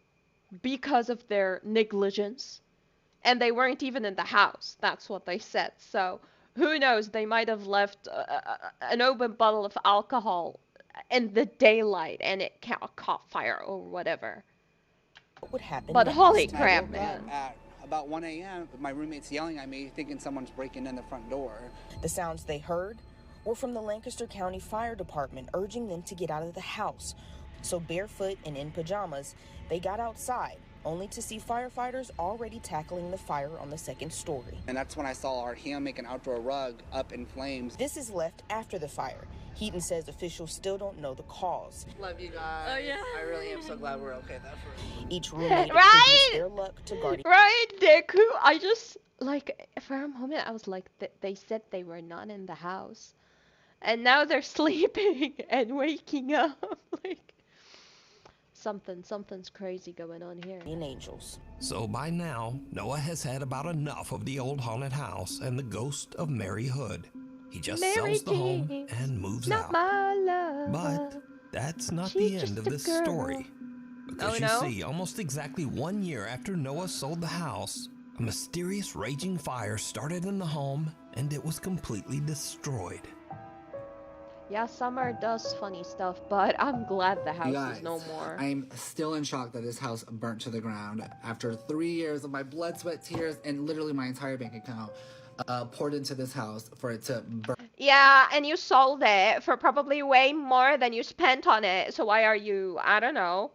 because of their negligence. And they weren't even in the house. That's what they said. So who knows? They might have left an open bottle of alcohol in the daylight and it caught fire or whatever. What would happen? But next. holy crap, man. At about 1 a.m., my roommate's yelling at me, thinking someone's breaking in the front door. The sounds they heard were from the Lancaster County Fire Department urging them to get out of the house. So barefoot and in pajamas, they got outside, only to see firefighters already tackling the fire on the second story. And that's when I saw our hammock and outdoor rug up in flames. This is left after the fire. Heaton says officials still don't know the cause. Love you guys. Oh, yeah. I really am so glad we're okay that for Each roommate Right? attributes their luck to guardian. Right, Deku? I just, like, for a moment, I was like, they said they were not in the house. And now they're sleeping and waking up. Like, something's crazy going on here. Angels. So by now, Noah has had about enough of the old haunted house and the ghost of Mary Hood. He just Mary sells the home Jane's and moves not out. my love. But that's not She's the end just of a this girl. story. Because Oh, you no? see, almost exactly 1 year after Noah sold the house, a mysterious raging fire started in the home and it was completely destroyed. Yeah, Summer does funny stuff, but I'm glad the house guys, is no more. I'm still in shock that this house burnt to the ground after 3 years of my blood, sweat, tears, and literally my entire bank account poured into this house for it to burn. Yeah, and you sold it for probably way more than you spent on it. So why are you, I don't know,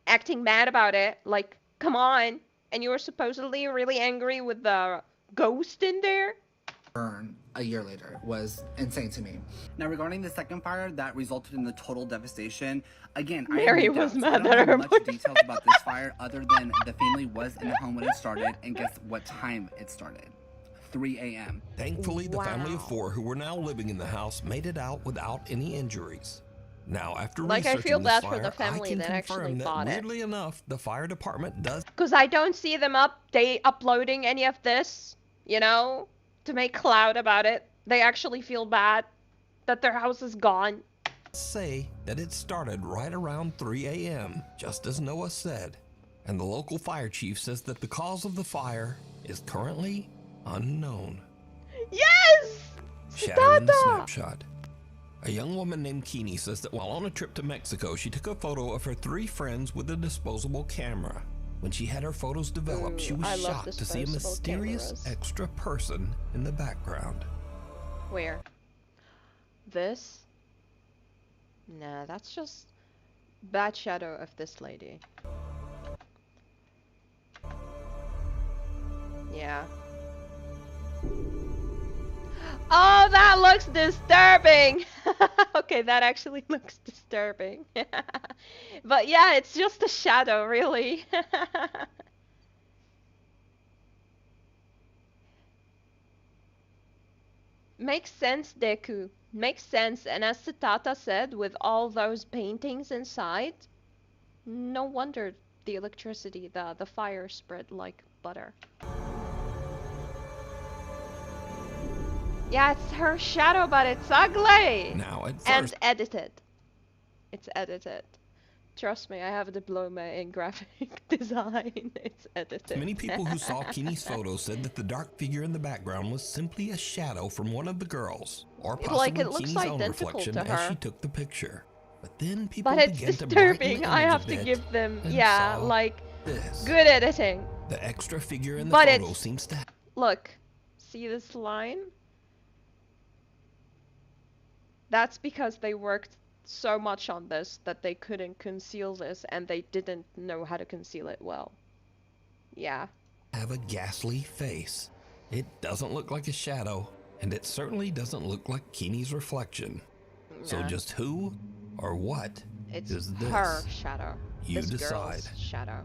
acting mad about it? Like, come on. And you were supposedly really angry with the ghost in there? Burn a year later was insane to me. Now, regarding the second fire that resulted in the total devastation, again, Mary I have no was doubts. mad I at don't her have much details about this fire other than the family was in the home when it started, and guess what time it started? 3 a.m. Thankfully, the family of 4 who were now living in the house made it out without any injuries. Now, after Like, I researching feel this bad fire, for the family I can that confirm actually that bought it. weirdly enough, the fire department does Because I don't see them uploading any of this, you know, to make cloud about it. They actually feel bad that their house is gone. say that it started right around 3 a.m., just as Noah said. And the local fire chief says that the cause of the fire is currently unknown. Yes! Shadow in the Dada! snapshot. A young woman named Keeney says that while on a trip to Mexico, she took a photo of her 3 friends with a disposable camera. When she had her photos developed, she was I love shocked to see a disposable mysterious cameras. extra person in the background. Where? This? Nah, that's just bad shadow of this lady. Yeah. Oh, that looks disturbing! Okay, that actually looks disturbing. But yeah, it's just a shadow, really. Makes sense, Deku. Makes sense, and as Tata said, with all those paintings inside, no wonder the electricity, the fire spread like butter. Yeah, it's her shadow, but it's ugly! Now, at And first, edited. It's edited. Trust me, I have a diploma in graphic design. It's edited. many people who saw Kini's photo said that the dark figure in the background was simply a shadow from one of the girls, or possibly Like, it looks Kini's own identical reflection to as her. she took the picture. But then people But it's began to brighten the disturbing. image I have a to bit give them, and yeah, saw like, this. good editing. The extra figure in the But photo it's, seems to look, see this line? That's because they worked so much on this that they couldn't conceal this, and they didn't know how to conceal it well. Yeah. have a ghastly face. It doesn't look like a shadow, and it certainly doesn't look like Kini's reflection. So Nah. just who or what It's is this? her shadow. You This decide. girl's shadow.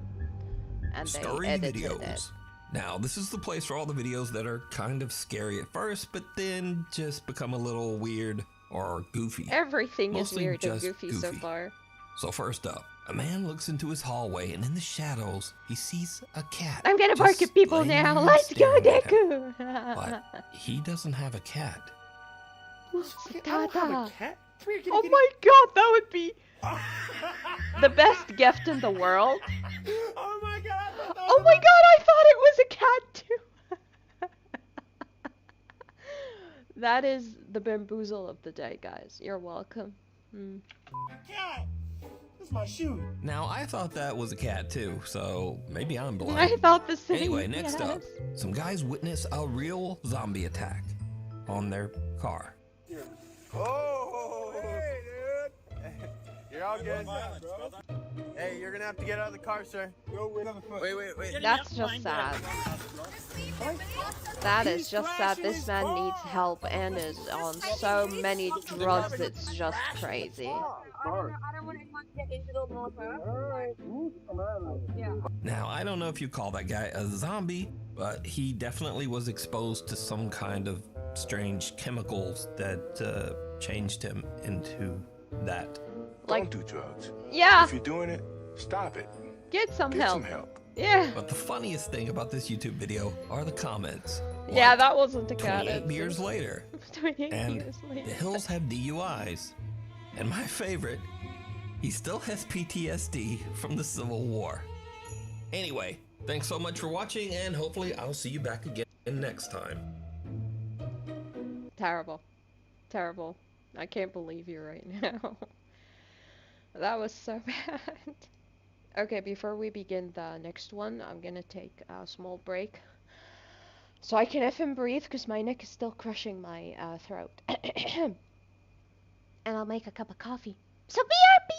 And they Story edited videos. it. Now, this is the place for all the videos that are kind of scary at first, but then just become a little weird or goofy. Everything is Mostly weird and just goofy so far. So first up, a man looks into his hallway, and in the shadows, he sees a cat. I'm gonna bark just at people laying now. there Let's go, staring at him. Deku! But he doesn't have a cat. Tata. Oh my god, that would be the best gift in the world. Oh my god! Oh my god, I thought it was a cat too. That is the bamboozle of the day, guys. You're welcome. Cat! That's my shoe. Now, I thought that was a cat too, so maybe I'm blind. I thought the same. Anyway, next up, yes. some guys witness a real zombie attack on their car. Oh! Hey, dude! You're all good. Hey, you're gonna have to get out of the car, sir. Wait. That's just sad. That is just sad. This man needs help and is on so many drugs, it's just crazy. Now, I don't know if you call that guy a zombie, but he definitely was exposed to some kind of strange chemicals that changed him into that. Like, don't do drugs. Yeah. If you're doing it, stop it. Get some Get help. some help. Yeah. But the funniest thing about this YouTube video are the comments. Yeah, that wasn't a cat. 28 years later. 28 And years later. the Hills have DUIs. And my favorite, he still has PTSD from the Civil War. Anyway, thanks so much for watching, and hopefully I'll see you back again next time. Terrible. Terrible. I can't believe you right now. That was so bad. Okay, before we begin the next one, I'm gonna take a small break. So I can effing breathe, because my neck is still crushing my throat. And I'll make a cup of coffee. So BRB!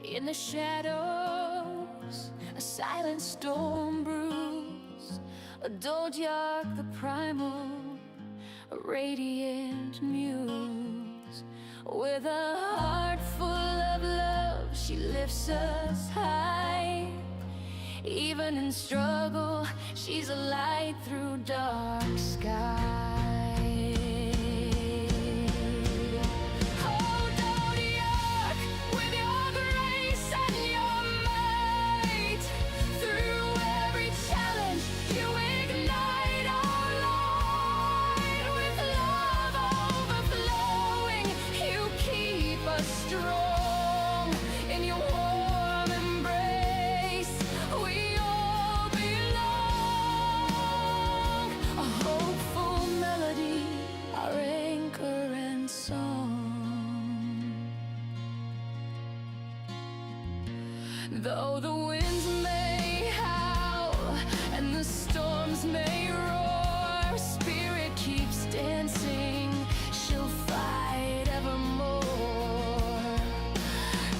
In the shadows, a silent storm brews, a Dodiark the primal, a radiant muse, With a heart full of love, she lifts us high. Even in struggle, she's a light through dark skies. Oh, Dodiark, with your grace and your might, through every challenge, you ignite our light. With love overflowing, you keep us strong. In your warm embrace, we all belong. A hopeful melody, our anchor and song. Though the winds may howl and the storms may roar, spirit keeps dancing, she'll fight evermore.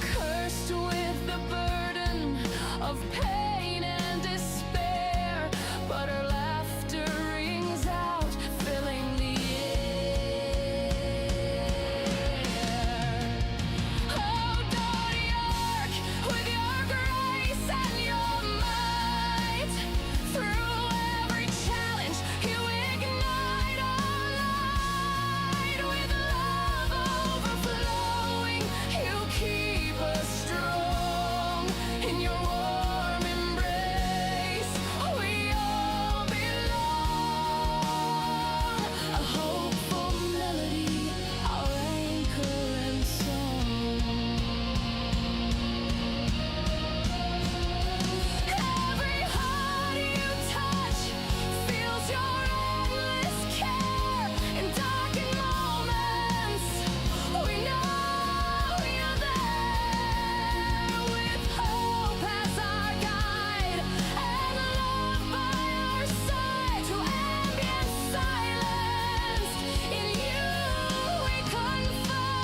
Cursed with the burden of pain and despair, but her laughter rings out, filling the air. Oh, Dodiark, with your grace and your might, through every challenge, you ignite our light. With love overflowing, you keep us strong. In your warm embrace, we all belong. A hopeful melody, our anchor and song. Every heart you touch feels your endless care. In darkened moments, we know you're there. With hope as our guide and love by our side, to ambient silence, in you we confide.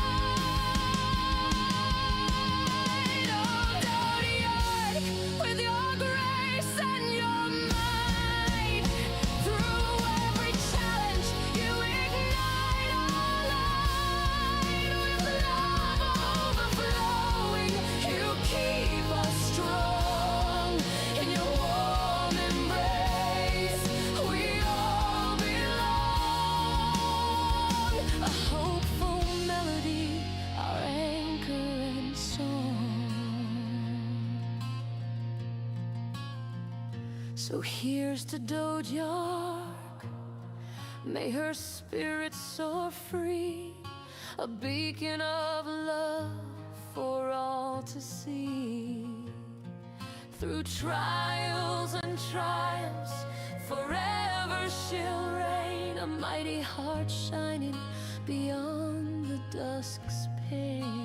Oh, Dodiark, with your grace and your might, through every challenge, you ignite our light. With love overflowing, you keep us strong. In your warm embrace, we all belong. A hopeful melody, our anchor and song. So here's to Dodiark, may her spirit soar free, a beacon of love for all to see. Through trials and triumphs, forever she'll reign, a mighty heart shining beyond the dusk's pain.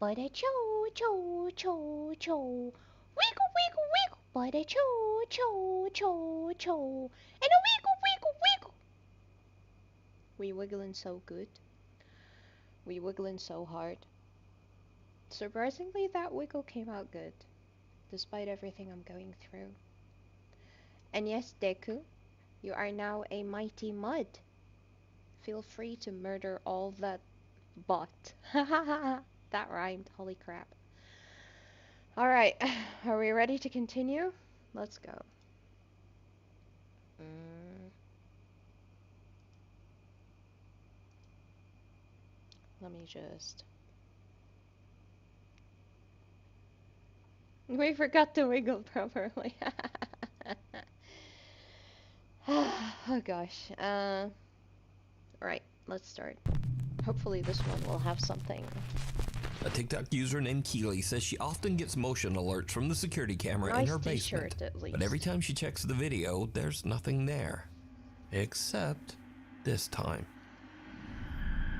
but a cho cho cho cho. Wiggle wiggle wiggle, but a cho cho cho cho. And a wiggle wiggle wiggle. We wiggling so good. We wiggling so hard. Surprisingly, that wiggle came out good, despite everything I'm going through. And yes, Deku, you are now a mighty mud. Feel free to murder all that bot. That rhymed, holy crap. Alright, are we ready to continue? Let's go. Let me just... We forgot to wiggle properly. Oh gosh. Alright, let's start. Hopefully this one will have something. A TikTok user named Keely says she often gets motion alerts from the security camera in her basement. But every time she checks the video, there's nothing there. Except this time.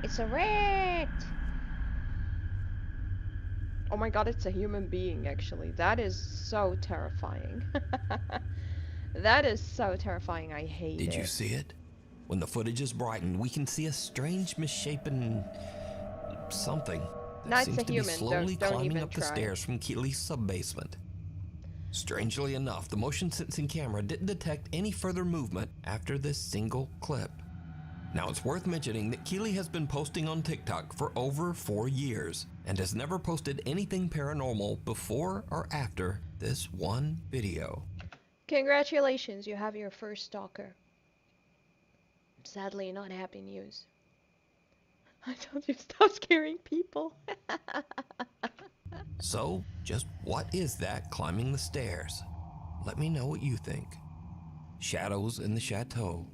It's a rat! Oh my god, it's a human being, actually. That is so terrifying. That is so terrifying, I hate it. Did you see it? When the footage is brightened, we can see a strange misshapen something that seems to be slowly climbing up the stairs from Keely's sub-basement. Strangely enough, the motion sensing camera didn't detect any further movement after this single clip. Now it's worth mentioning that Keely has been posting on TikTok for over 4 years and has never posted anything paranormal before or after this one video. Congratulations, you have your first stalker. Sadly, not happy news. I told you, stop scaring people. So, just what is that climbing the stairs? Let me know what you think. Shadows in the Chateau.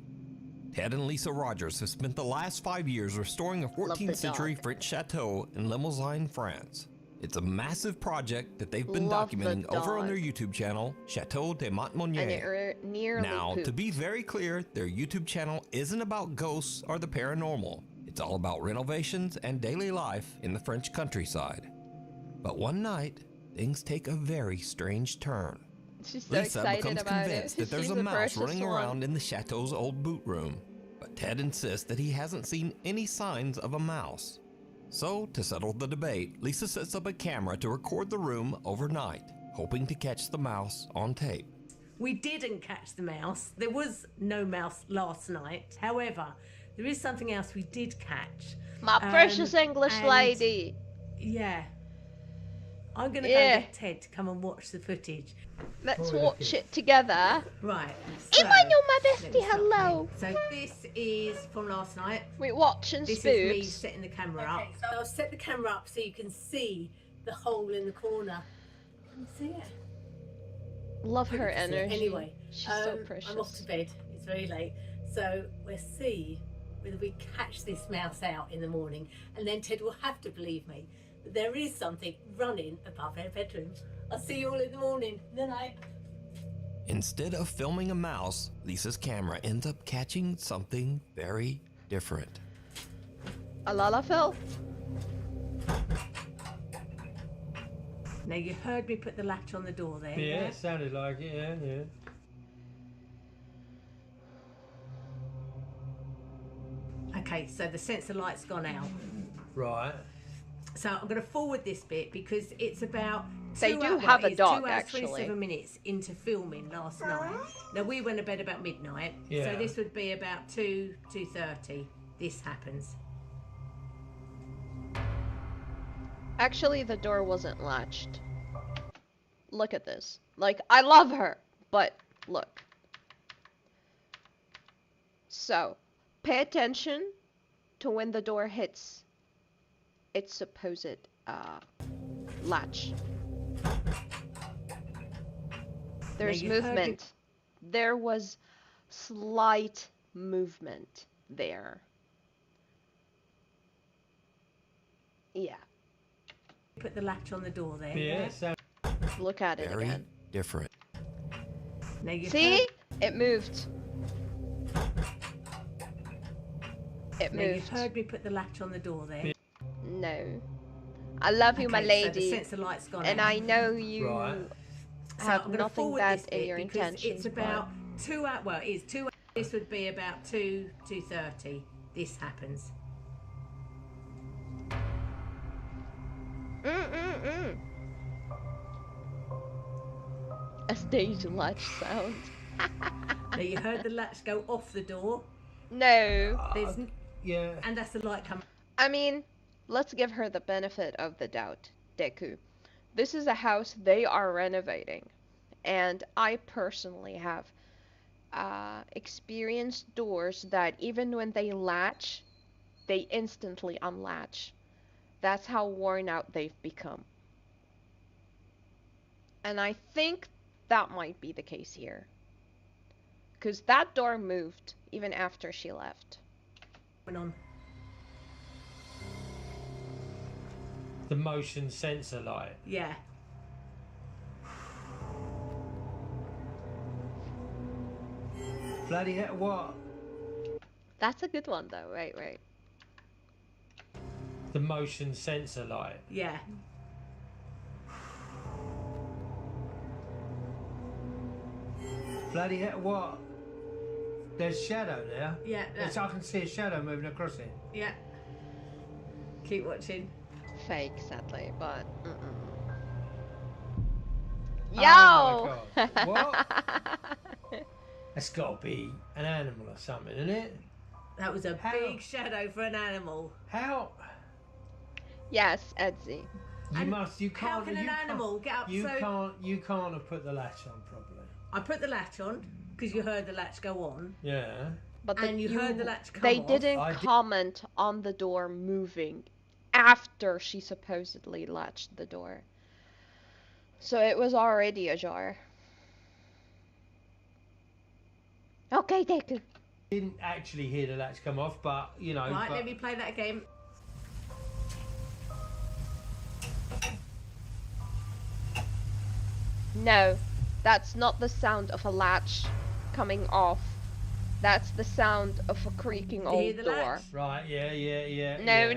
Ted and Lisa Rogers have spent the last 5 years restoring a 14th century French chateau in Limousin, France. It's a massive project that they've been documenting over on their YouTube channel, Chateau de Montmonier. Now, to be very clear, their YouTube channel isn't about ghosts or the paranormal. It's all about renovations and daily life in the French countryside. But one night, things take a very strange turn. Lisa becomes convinced that there's a mouse running around in the chateau's old boot room. But Ted insists that he hasn't seen any signs of a mouse. So, to settle the debate, Lisa sets up a camera to record the room overnight, hoping to catch the mouse on tape. We didn't catch the mouse. There was no mouse last night. However, there is something else we did catch. My precious English lady. Yeah. I'm going to go get Ted to come and watch the footage. Let's watch it together. Right. So, Emmanuel, my bestie, hello. So this is from last night. We're watching This Spooks. is me setting the camera up. So I'll set the camera up so you can see the hole in the corner. Can you see it? Love her energy. Anyway, she's so precious. I'm off to bed. It's very late. So we'll see whether we catch this mouse out in the morning. And then Ted will have to believe me. There is something running above our bedroom. I'll see you all in the morning. Good night. Instead of filming a mouse, Lisa's camera ends up catching something very different. A lalafell? Now you heard me put the latch on the door there. Yeah, it sounded like it, yeah. Okay, so the sensor light's gone out. Right. So I'm going to forward this bit because it's about They do have a dog, 2 hours, actually. 27 minutes into filming last night. Now we went to bed about midnight, Yeah. so this would be about 2:30. This happens. Actually, the door wasn't latched. Look at this. Like, I love her, but look. So, pay attention to when the door hits its supposed latch. There's you heard movement. There was slight movement there. Yeah. Put the latch on the door there. Yeah, so Look at it Very again. different. Now you See? heard, It moved. It now you moved. heard me put the latch on the door there. No. I love you, my Okay, lady. So the sensor light's gone And out. I know you have I'm gonna nothing forward bad this in bit your because intentions. it's about 2 hours. Well, it is 2 hours. This would be about 2:30. This happens. A stage latch sound. Now you heard the latch go off the door. No. Yeah. And that's the light coming. I mean, let's give her the benefit of the doubt, Deku. This is a house they are renovating. And I personally have experienced doors that even when they latch, they instantly unlatch. That's how worn out they've become. And I think that might be the case here. Because that door moved even after she left. On. The motion sensor light. Yeah. Bloody hell, what? That's a good one though, right. The motion sensor light. Yeah. Bloody hell, what? There's shadow there. Yeah. Yes, I can see a shadow moving across it. Yeah. Keep watching. Fake, sadly, but. Oh Yo! my God. What? That's got to be an animal or something, isn't it? That was a big shadow for an animal. How? Yes, Edsy. You can't. How can an animal get up? You can't have put the latch on properly. I put the latch on because you heard the latch go on. Yeah. But and you heard the latch come They off. didn't comment on the door moving after she supposedly latched the door. So it was already ajar. Okay, Deku. Didn't actually hear the latch come off, but you know. Right, but let me play that again. No, that's not the sound of a latch coming off. That's the sound of a creaking You old hear the door. latch? Right, yeah. No.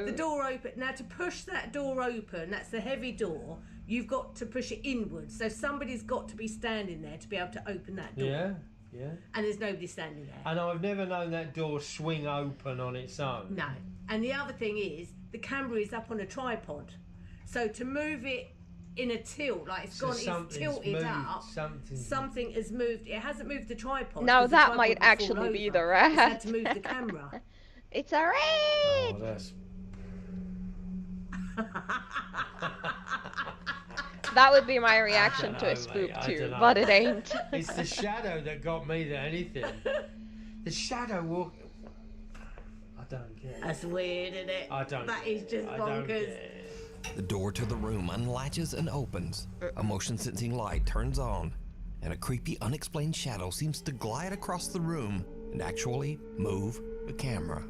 The door open. Now to push that door open, that's the heavy door, you've got to push it inwards. So somebody's got to be standing there to be able to open that door. Yeah. And there's nobody standing there. And I've never known that door swing open on its own. No. And the other thing is, the camera is up on a tripod. So to move it in a tilt, like it's tilted up, something has moved. It hasn't moved the tripod. Now 'cause the that tripod might would fall actually be over. the rat. It's had to move the camera. It's a rat! Oh, that's... That would be my reaction to a spook too, but it ain't. It's the shadow that got me than anything. The shadow walk. I don't get it. That's weird, isn't it? I don't. That is just I don't get bonkers. it. The door to the room unlatches and opens. A motion sensing light turns on, and a creepy, unexplained shadow seems to glide across the room and actually move the camera.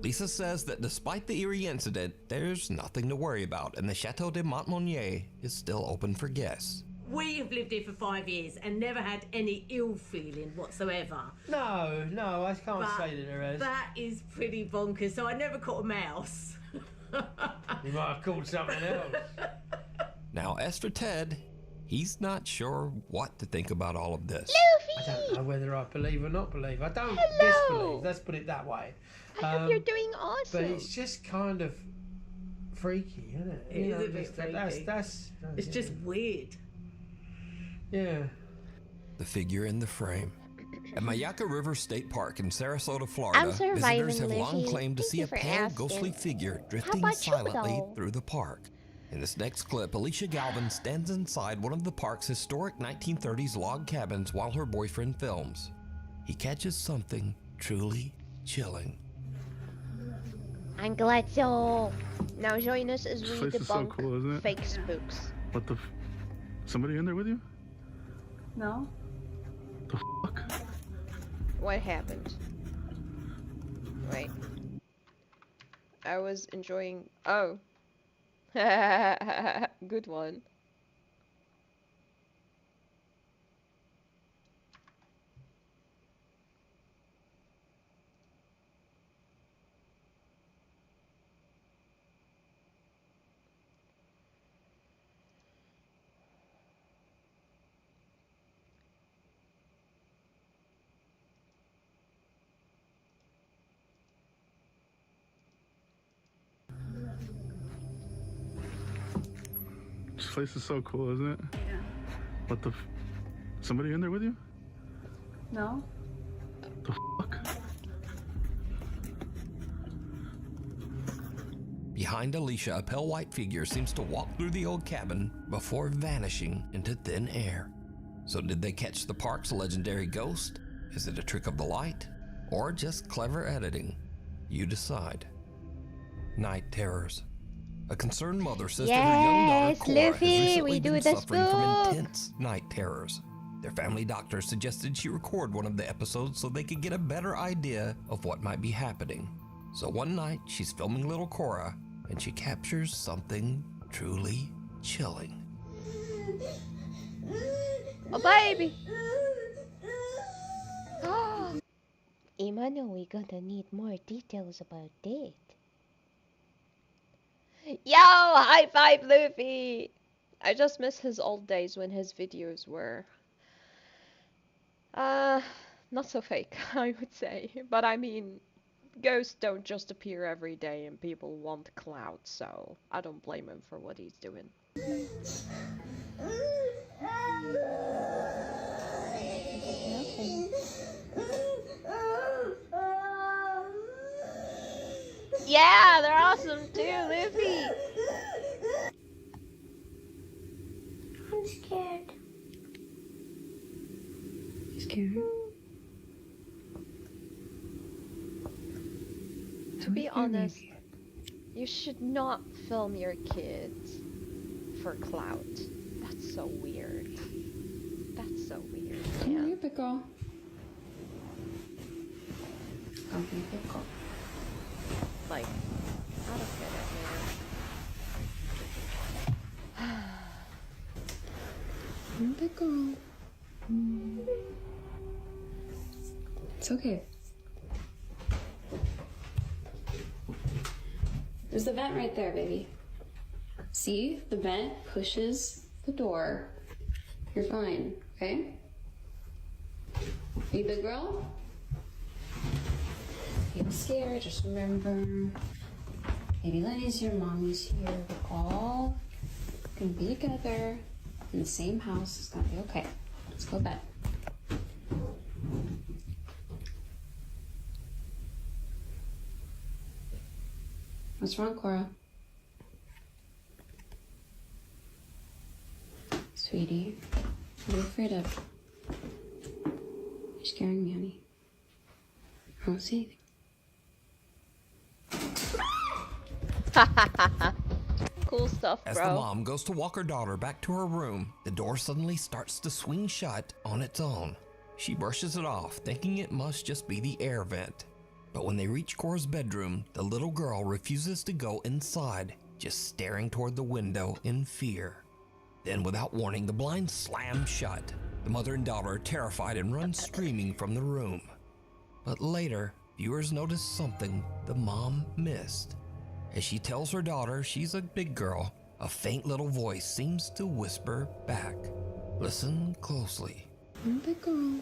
Lisa says that despite the eerie incident, there's nothing to worry about, and the Chateau de Montmonier is still open for guests. We have lived here for 5 years and never had any ill feeling whatsoever. No, I can't say that there is. That is pretty bonkers. So I never caught a mouse. You might have called something else. Now, as for Ted, he's not sure what to think about all of this. I don't know whether I believe or not believe. I don't Hello. disbelieve. Let's put it that way. I hope you're doing awesome. But it's just kind of freaky, isn't it? It is a bit freaky. It's just weird. Yeah. The figure in the frame. At Mayaka River State Park in Sarasota, I'm Florida, surviving, visitors have long Lizzie. claimed to Thank see you a for pale, asking. ghostly figure drifting about you, silently though? through the park. In this next clip, Alicia Galvin stands inside one of the park's historic 1930s log cabins while her boyfriend films. He catches something truly chilling. I'm glad so. Now join us as we This place is so debunk cool, isn't it? fake spooks. What the somebody in there with you? No. The fuck? What happened? Wait. I was enjoying. Oh. Good one. place is so cool, isn't it? Yeah. What the somebody in there with you? No? The fuck? Behind Alicia, a pale white figure seems to walk through the old cabin before vanishing into thin air. So did they catch the park's legendary ghost? Is it a trick of the light? Or just clever editing? You decide. Night terrors. A concerned mother says that her young daughter Cora has recently been suffering from intense night terrors. Their family doctor suggested she record one of the episodes so they could get a better idea of what might be happening. So one night, she's filming little Cora, and she captures something truly chilling. A baby! Emmanuel, we're gonna need more details about that. Yo! High five, Luffy! I just miss his old days when his videos were... not so fake, I would say. But I mean, ghosts don't just appear every day and people want clout, so I don't blame him for what he's doing. Yeah, they're awesome too, Luffy! I'm scared. Scared? To be honest, you should not film your kids for clout. That's so weird. That's so weird, Come man. here, big girl. Come here, big girl. Like, I don't get it, man. Come, big girl. It's okay. There's the vent right there, baby. See? The vent pushes the door. You're fine, okay? You big girl? Feel scared, just remember. Baby Lenny's here, mommy's here. We're all gonna be together in the same house. It's gonna be okay. Let's go to bed. What's wrong, Cora? Sweetie, what are you afraid of? You're scaring me, honey. I don't see anything. Cool stuff, bro. As the mom goes to walk her daughter back to her room, the door suddenly starts to swing shut on its own. She brushes it off, thinking it must just be the air vent. But when they reach Cora's bedroom, the little girl refuses to go inside, just staring toward the window in fear. Then, without warning, the blinds slam shut. The mother and daughter are terrified and run screaming from the room. But later, viewers notice something the mom missed. As she tells her daughter she's a big girl, a faint little voice seems to whisper back. Listen closely. I'm a big girl.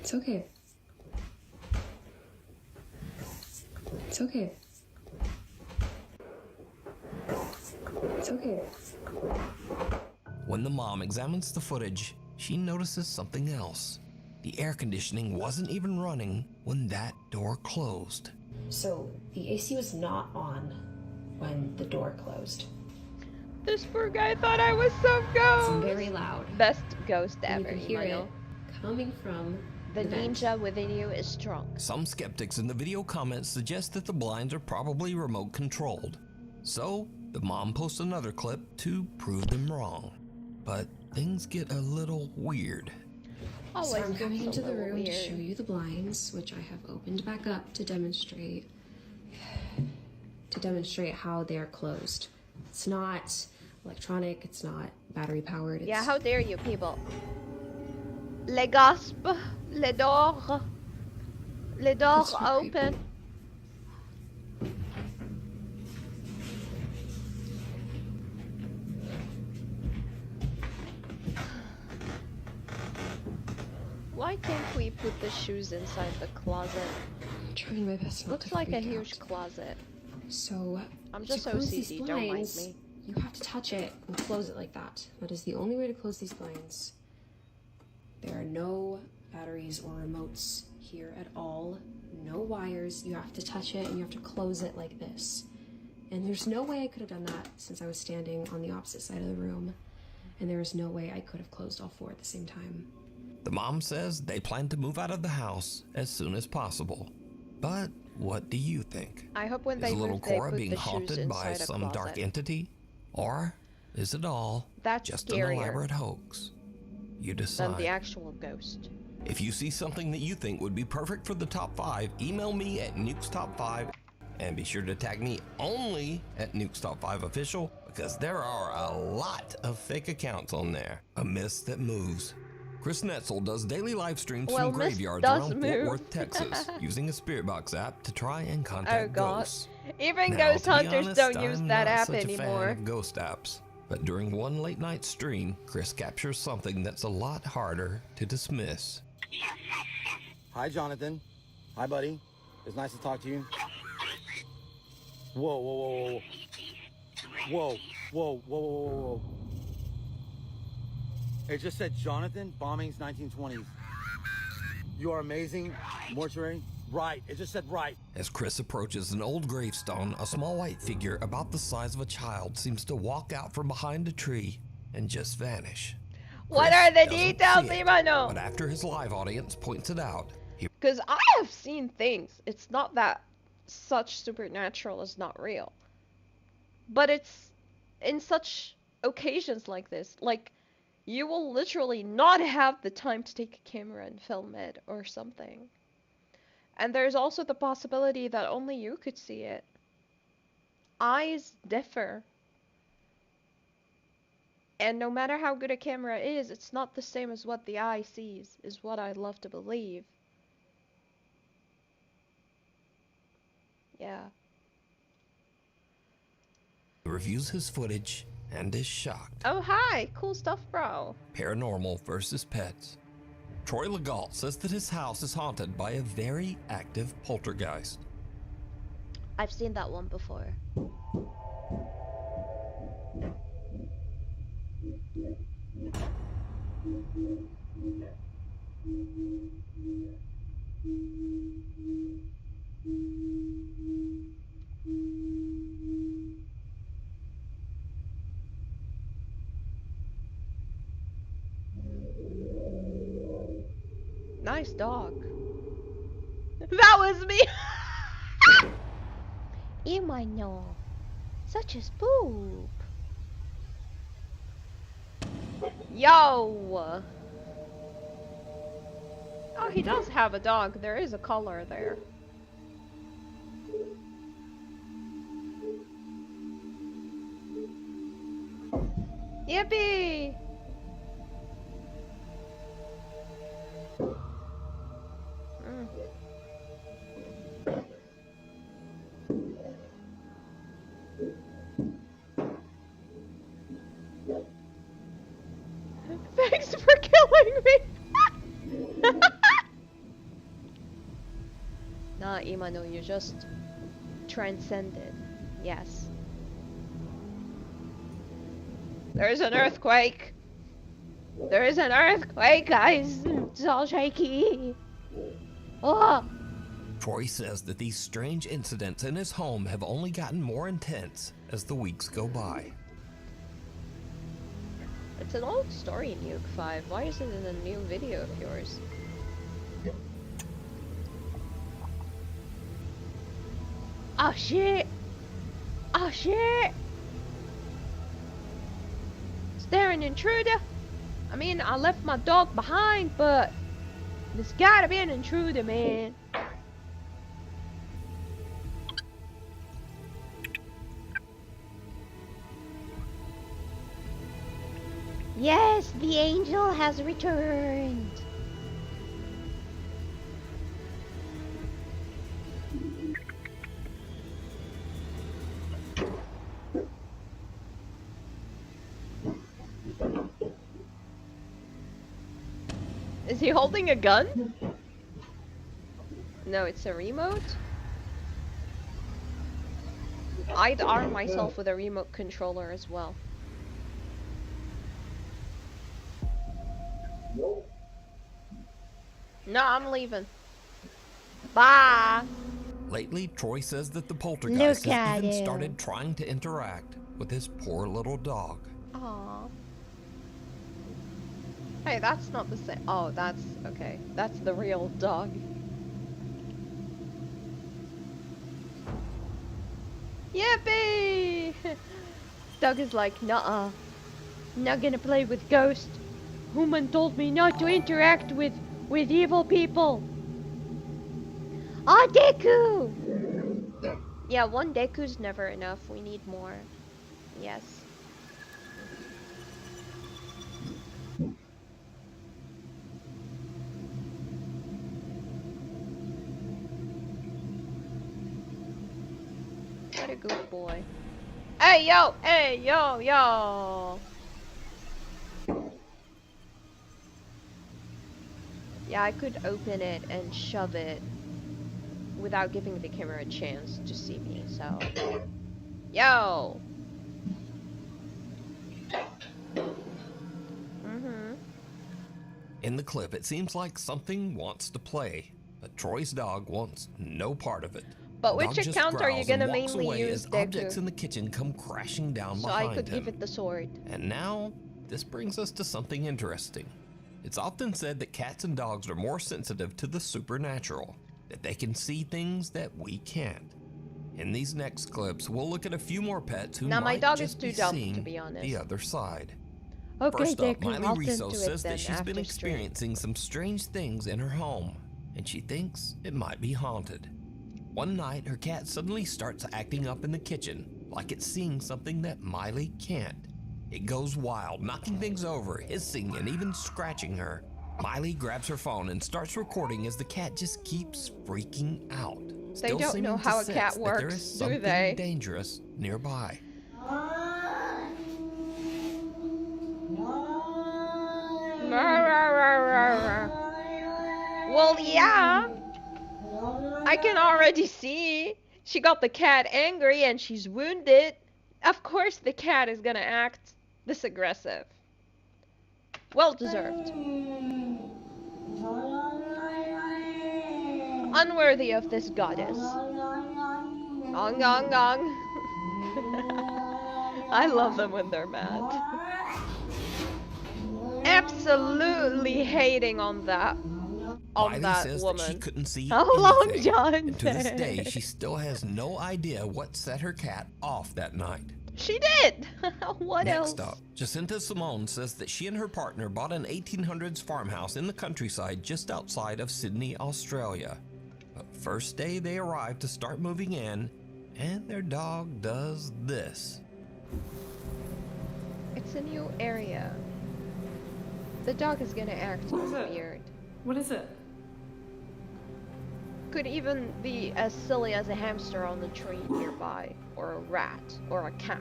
It's okay. It's okay. It's okay. When the mom examines the footage, she notices something else. The air conditioning wasn't even running when that door closed. So, the AC was not on when the door closed. This poor guy thought I was some ghost! It's very loud. Best ghost And ever, you can hear Emmanuel. it coming from The vent. ninja within you is strong. Some skeptics in the video comments suggest that the blinds are probably remote controlled. So, the mom posts another clip to prove them wrong. But things get a little weird. So I'm Always coming gets into a the little room to weird. show you the blinds, which I have opened back up to demonstrate how they are closed. It's not electronic, it's not battery powered. Yeah, how dare you people? Les gaspes, les doors open. Why can't we put the shoes inside the closet? I'm trying my best not Looks to like a freak huge out. closet. So I'm just to close these OCD, don't mind blinds, me. you have to touch it and close it like that. That is the only way to close these blinds. There are no batteries or remotes here at all. No wires. You have to touch it and you have to close it like this. And there's no way I could have done that since I was standing on the opposite side of the room. And there is no way I could have closed all four at the same time. The mom says they plan to move out of the house as soon as possible. But what do you think? I hope when Is they little move, they Cora put being the shoes haunted by inside a some closet. dark entity? Or is it all That's just scarier an elaborate hoax? You than decide. the actual ghost. If you see something that you think would be perfect for the top 5, email me at Nuke's Top 5 and be sure to tag me only at Nuke's Top 5 Official because there are a lot of fake accounts on there. A mist that moves. Chris Netzel does daily live streams Well, from mist graveyards does around move. Fort Worth, Texas, using a Spirit Box app to try and contact Oh god. ghosts. Even Now, ghost to be hunters honest, don't use I'm that not app such a anymore. fan of ghost apps. But during one late night stream, Chris captures something that's a lot harder to dismiss. Hi, Jonathan. Hi, buddy. It's nice to talk to you. Whoa, whoa, whoa, whoa. Whoa, whoa, whoa, whoa, whoa, whoa. It just said Jonathan, bombings 1920s. You are amazing. Mortuary. Right. It just said right. As Chris approaches an old gravestone, a small white figure about the size of a child seems to walk out from behind a tree and just vanish. What Chris are the doesn't details, see it, Imano? But after his live audience points it out, he Because I have seen things. It's not that such supernatural is not real. But it's in such occasions like this. Like, you will literally not have the time to take a camera and film it or something. And there's also the possibility that only you could see it. Eyes differ. And no matter how good a camera is, it's not the same as what the eye sees, is what I love to believe. Yeah. reviews his footage and is shocked. Oh, hi. Cool stuff, bro. Paranormal versus pets. Troy Legault says that his house is haunted by a very active poltergeist. I've seen that one before. Nice dog. That was me! Imano. Such a spook. Yo! Oh, he does have a dog. There is a collar there. Yippee! Thanks for killing me! Nah, Imano, you just transcended. Yes. There's an earthquake! There is an earthquake, guys! It's all shaky! Oh! Troy says that these strange incidents in his home have only gotten more intense as the weeks go by. It's an old story, Nuke 5. Why is it in a new video of yours? Oh shit! Oh shit! Is there an intruder? I mean, I left my dog behind, but there's gotta be an intruder, man. Yes, the angel has returned. Is he holding a gun? No, it's a remote. I'd arm myself with a remote controller as well. No, I'm leaving. Bye. Lately, Troy says that the poltergeist Look has at even him. started trying to interact with his poor little dog. Aww. Hey, that's not the same. Oh, that's okay. That's the real dog. Yippee! Dog is like, nuh-uh. Not gonna play with ghosts. Human told me not to interact with evil people. Oh, Deku! Yeah, one Deku's never enough. We need more. Yes. What a good boy. Hey, yo! Hey, yo, yo! Yeah, I could open it and shove it without giving the camera a chance to see me, so... Yo! In the clip, it seems like something wants to play, but Troy's dog wants no part of it. But The which dog just account are you growls and gonna walks mainly away use, as objects Deku? in the kitchen come crashing down So behind I could him. give it the sword. And now, this brings us to something interesting. It's often said that cats and dogs are more sensitive to the supernatural, that they can see things that we can't. In these next clips, we'll look at a few more pets who Now, my might dog just is too be dumb, seeing to be honest. the other side. Okay, First up, Deku, Miley I'll Riso tend to it says then that she's been after stream. experiencing some strange things in her home, and she thinks it might be haunted. One night, her cat suddenly starts acting up in the kitchen, like it's seeing something that Miley can't. It goes wild, knocking things over, hissing, and even scratching her. Miley grabs her phone and starts recording as the cat just keeps freaking out. They don't seeming know to how a sense cat that there works, is do something they? dangerous nearby. Well, yeah. I can already see. She got the cat angry and she's wounded. Of course the cat is gonna act this aggressive. Well deserved. Unworthy of this goddess. Ong ong ong. I love them when they're mad. Absolutely hating on that. Miley that says woman. that she couldn't see How long, anything, John? and to this day, she still has no idea what set her cat off that night. She did! What Next else? up, Jacinta Simone says that she and her partner bought an 1800s farmhouse in the countryside just outside of Sydney, Australia. But first day they arrived to start moving in, and their dog does this. It's a new area. The dog is gonna act weird. What is it? Could even be as silly as a hamster on the tree nearby, or a rat, or a cat.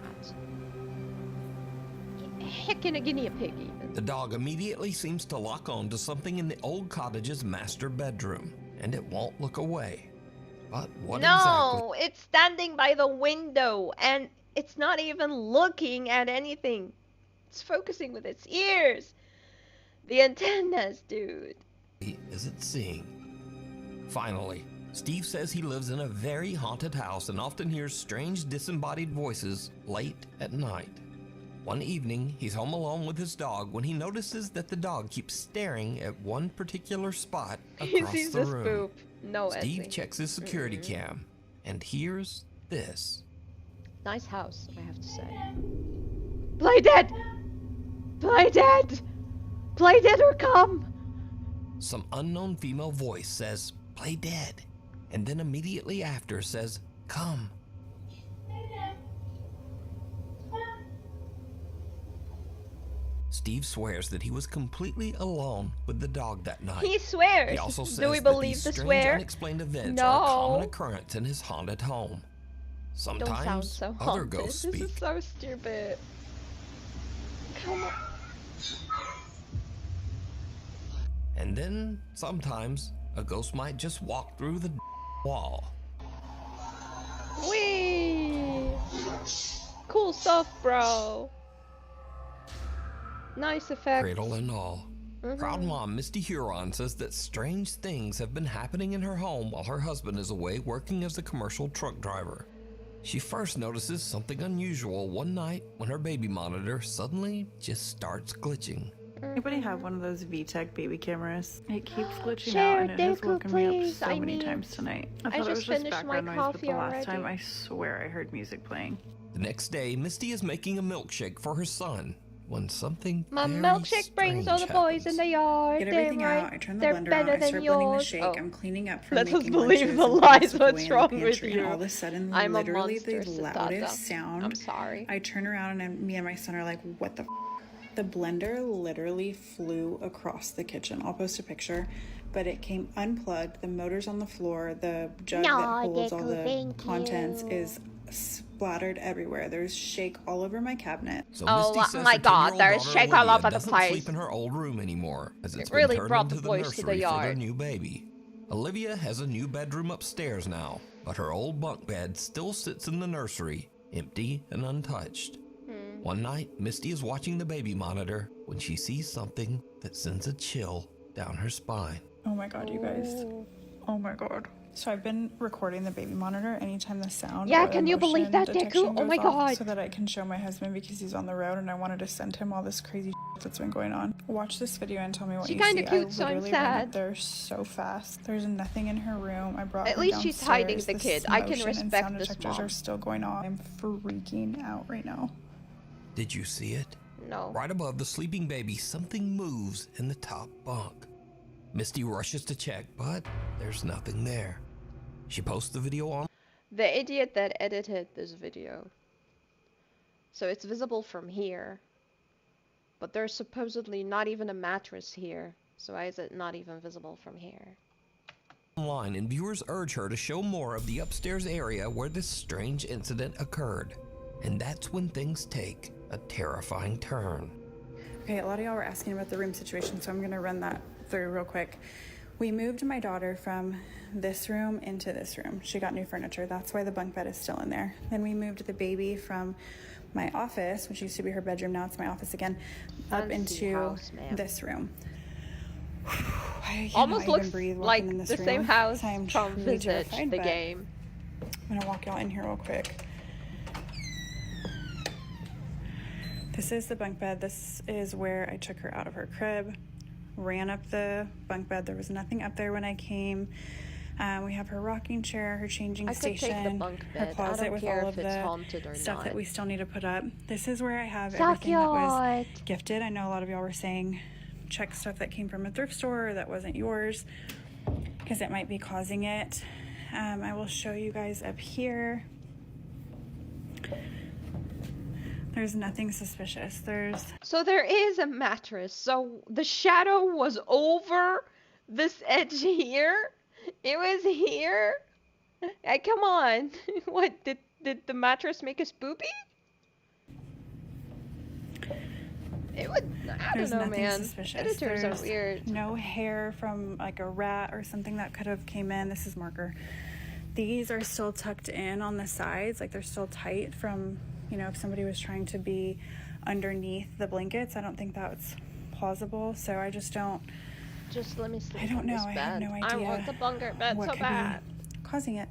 Heck, and a guinea pig even. The dog immediately seems to lock on to something in the old cottage's master bedroom, and it won't look away. But what No, it's standing by the window, and it's not even looking at anything. It's focusing with its ears. The antennas, dude. exactly is it seeing? Finally, Steve says he lives in a very haunted house and often hears strange disembodied voices late at night. One evening, he's home alone with his dog when he notices that the dog keeps staring at one particular spot He across sees the this room. poop. No, Steve Essie. checks his security cam and hears this. Nice house, I have to say. Play dead! Play dead! Play dead or come! Some unknown female voice says, "Play dead," and then immediately after says, "Come." Steve swears that he was completely alone with the dog that night. He swears. He also says Do we that believe these the strange swear? unexplained events are a common No. occurrence in his haunted home. Don't sound Sometimes so other haunted. ghosts This speak. is so stupid. Come on. And then, sometimes, a ghost might just walk through the wall. Whee! Cool stuff, bro. Nice effects. Cradle and all. Proud mom Misty Huron says that strange things have been happening in her home while her husband is away working as a commercial truck driver. She first notices something unusual one night when her baby monitor suddenly just starts glitching. Anybody have one of those VTech baby cameras? It keeps glitching Share, out and it has Deku, woken me up please. so many times tonight. I thought it was just just finished background my noise, but coffee the last already. time I swear I heard music playing. The next day, Misty is making a milkshake for her son when something My very milkshake brings all the boys in the yard. Get Damn everything right. out. I turn the They're blender better out. I than start blending the yours. shake. Oh. I'm cleaning up from Let us making believe lunches the and lies. putting stuff What's away in the wrong with pantry, you? And all of a sudden, I'm a literally monster, the Satata. loudest sound. I'm sorry. I turn around and me and my son are like, what the f? The blender literally flew across the kitchen. I'll post a picture, but it came unplugged. The motor's on the floor. The jug that holds all the contents is splattered everywhere. There's shake all over my cabinet. So Oh Misty says my her God, 10-year-old there's daughter shake all Olivia over the doesn't place. sleep in her old room anymore, as it's It been really turned brought into the the boys to the nursery for their yard. new baby. Olivia has a new bedroom upstairs now, but her old bunk bed still sits in the nursery, empty and untouched. One night, Misty is watching the baby monitor when she sees something that sends a chill down her spine. Oh my God, you guys. Oh my God. So I've been recording the baby monitor anytime the sound Yeah, or the can you believe motion that, detection Deku? Oh goes my off God. so that I can show my husband because he's on the road and I wanted to send him all this crazy that's been going on. Watch this video and tell me what She you see. kinda cute, so I'm I literally ran sad. up there so fast. There's nothing in her room. I brought At her least she's hiding downstairs. the kid. I can motion and respect sound this detectors mom. are still going on. I'm freaking out right now. Did you see it? No. Right above the sleeping baby, something moves in the top bunk. Misty rushes to check, but there's nothing there. She posts the video on. The idiot that edited this video. So it's visible from here. But there's supposedly not even a mattress here. So why is it not even visible from here? Online, and viewers urge her to show more of the upstairs area where this strange incident occurred. And that's when things take a terrifying turn. Okay, a lot of y'all were asking about the room situation, so I'm gonna run that through real quick. We moved my daughter from this room into this room. She got new furniture. That's why the bunk bed is still in there. Then we moved the baby from my office, which used to be her bedroom, now it's my office again, up into house, ma'am. this room. I Almost cannot even looks breathe like walking in this the same room. house I'm from truly Visage, terrified, the but game. I'm gonna walk y'all in here real quick. This is the bunk bed. This is where I took her out of her crib, ran up the bunk bed. There was nothing up there when I came. We have her rocking chair, her changing I could take the station, bunk her bed. I closet don't with care all if of it's the haunted or stuff not. that we still need to put up. This is where I have So everything that was cute. gifted. I know a lot of y'all were saying check stuff that came from a thrift store or that wasn't yours because it might be causing it. I will show you guys up here. There's nothing suspicious. So there is a mattress. So the shadow was over this edge here. It was here. Hey, come on. What did the mattress make us poopy? It would. I There's don't know, nothing man. suspicious. Editors There's are weird. no hair from like a rat or something that could have came in. This is marker. These are still tucked in on the sides, like they're still tight from, you know, if somebody was trying to be underneath the blankets. I don't think that's plausible. So I just don't. Just let me sleep. I don't on know. This I bed. have no idea. I want the bunker bed what so could bad. be causing it.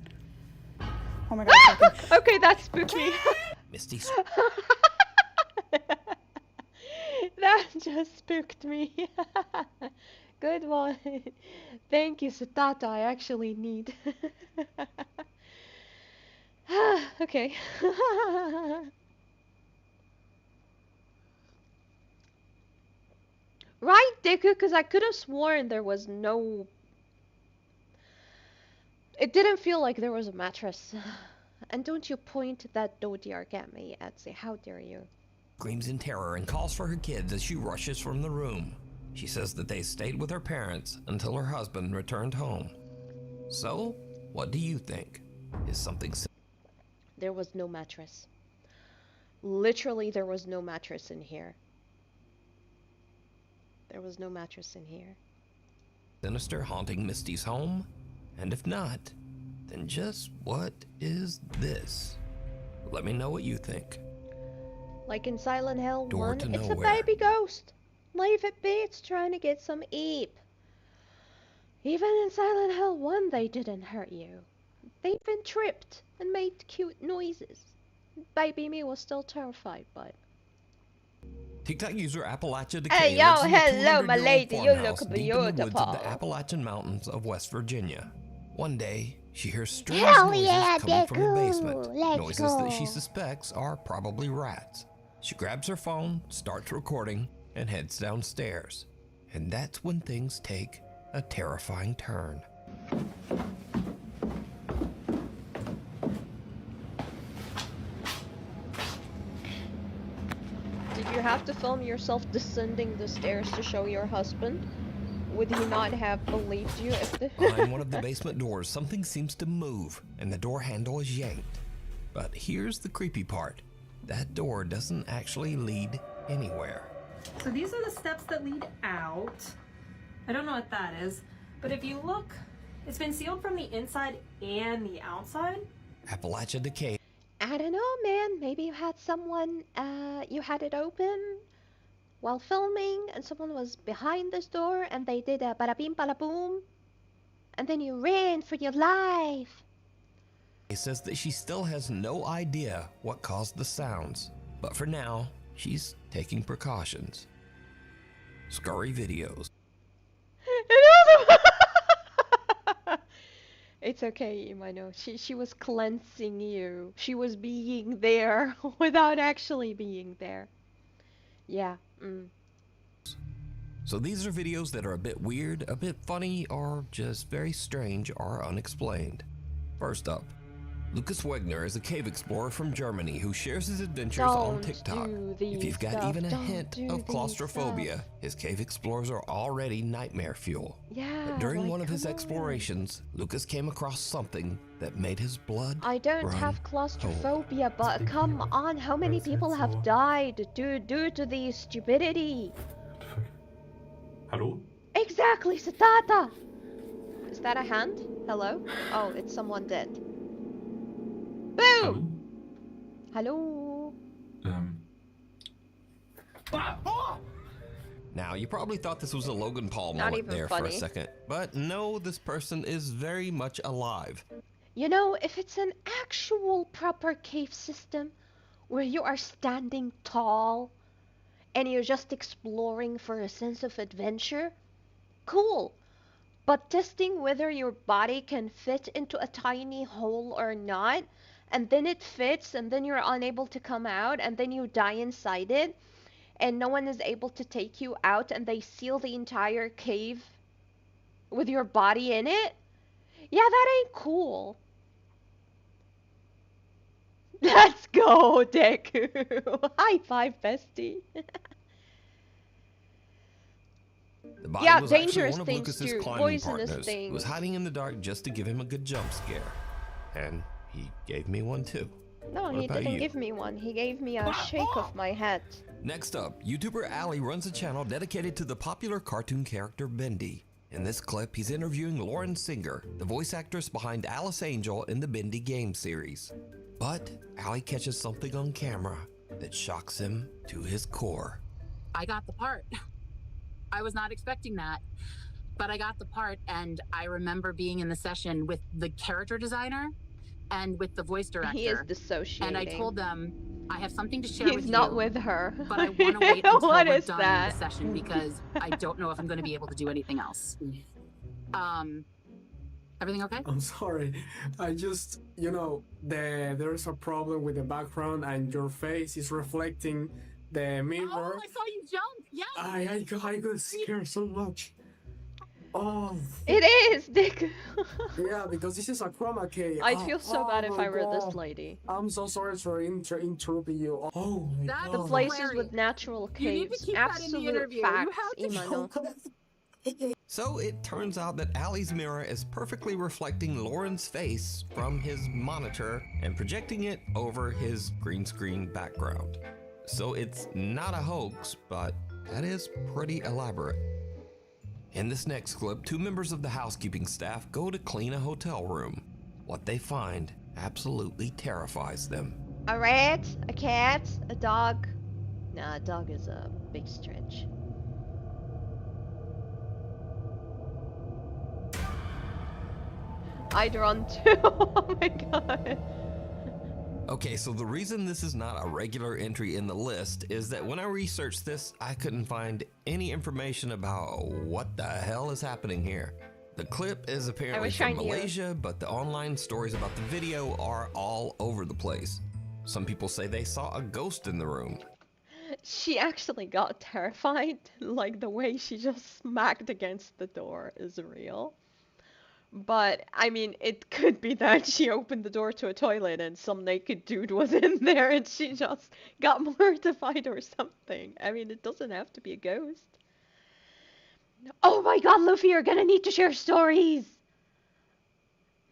Oh my god. Okay, that spooked me. Misty. That just spooked me. Good one. Thank you, Satata. I actually need. Okay. Right, Deku? Because I could have sworn there was no. It didn't feel like there was a mattress. And don't you point that Dodiark at me, Etsy. How dare you? Screams in terror and calls for her kids as she rushes from the room. She says that they stayed with her parents until her husband returned home. So, what do you think? Is something... There was no mattress. Literally, there was no mattress in here. There was no mattress in here. sinister haunting Misty's home? And if not, then just what is this? Let me know what you think. Like in Silent Hill Door 1, to it's nowhere. a baby ghost. Leave it be, it's trying to get some eep. Even in Silent Hill 1, they didn't hurt you. They even tripped and made cute noises. Baby me was still terrified, but... TikTok user Appalachia Decay Hey, yo, lives in the hello, my 200-year-old lady, you farmhouse look deep in the woods of the beautiful. Appalachian Mountains of West Virginia. One day, she hears strange Hell noises yeah, coming from the Deku, basement. let's Noises that she go. suspects are probably rats. She grabs her phone, starts recording, and heads downstairs. And that's when things take a terrifying turn. Did you have to film yourself descending the stairs to show your husband? Would he not have believed you if the... Behind one of the basement doors, something seems to move, and the door handle is yanked. But here's the creepy part. That door doesn't actually lead anywhere. So these are the steps that lead out. I don't know what that is, but if you look, it's been sealed from the inside and the outside. Appalachia Decay. I don't know, man. Maybe you had someone, you had it open while filming and someone was behind this door and they did a bada bing bada boom and then you ran for your life. He says that she still has no idea what caused the sounds, but for now, she's taking precautions. Scurry videos. It's okay, Imano. She was cleansing you. She was being there without actually being there. Yeah. So these are videos that are a bit weird, a bit funny, or just very strange or unexplained. First up, Lucas Wegner is a cave explorer from Germany who shares his adventures on TikTok. If you've got even a hint of claustrophobia, his cave explorers are already nightmare fuel. Yeah. But during one of his explorations, Lucas came across something that made his blood I don't run have claustrophobia, but come on, how many people have died due to the stupidity? Hello? Exactly, Satata! Is that a hand? Hello? Oh, it's someone dead. Boom! Hello? Now, you probably thought this was a Logan Paul Not moment even there for a funny. second, but no, this person is very much alive. You know, if it's an actual proper cave system where you are standing tall and you're just exploring for a sense of adventure, cool. But testing whether your body can fit into a tiny hole or not, and then it fits and then you're unable to come out and then you die inside it and no one is able to take you out and they seal the entire cave with your body in it? Yeah, that ain't cool. Let's go, Deku. High five, bestie. The body Yeah, was actually dangerous one of things Lucas's do, climbing poisonous partners. He was things. hiding in the dark just to give him a good jump scare. And he gave me one too. No, What he about didn't you? give me one. He gave me a shake of my head. Next up, YouTuber Ali runs a channel dedicated to the popular cartoon character Bendy. In this clip, he's interviewing Lauren Singer, the voice actress behind Alice Angel in the Bendy game series. But Ali catches something on camera that shocks him to his core. I got the part. I was not expecting that, but I got the part, and I remember being in the session with the character designer and with the voice director. He is dissociating. And I told them, I have something to share He's with you. not with her. But I want to wait until What we're is done that? with the session because I don't know if I'm going to be able to do anything else. Everything okay? I'm sorry. I just, you know, there's a problem with the background and your face is reflecting the mirror. Oh, I saw you jump. Yes. I got scared so much. Oh. It is, Dick. Yeah, because this is a chroma key. I'd feel so bad if my I were this God. lady. I'm so sorry for interrupting you. Oh my That's The God. places with natural You need to caves. keep that in the Absolute interview. You facts, have to Imano. So it turns out that Ali's mirror is perfectly reflecting Lauren's face from his monitor and projecting it over his green screen background. So it's not a hoax, but that is pretty elaborate. In this next clip, two members of the housekeeping staff go to clean a hotel room. What they find absolutely terrifies them. A rat, a cat, a dog. Nah, a dog is a big stretch. I'd run too. Oh my god. Okay, so the reason this is not a regular entry in the list is that when I researched this, I couldn't find any information about what the hell is happening here. The clip is apparently from Malaysia, but the online stories about the video are all over the place. Some people say they saw a ghost in the room. She actually got terrified. Like the way she just smacked against the door is real. But, I mean, it could be that she opened the door to a toilet and some naked dude was in there and she just got mortified or something. I mean, it doesn't have to be a ghost. Oh my god, Luffy, you're gonna need to share stories!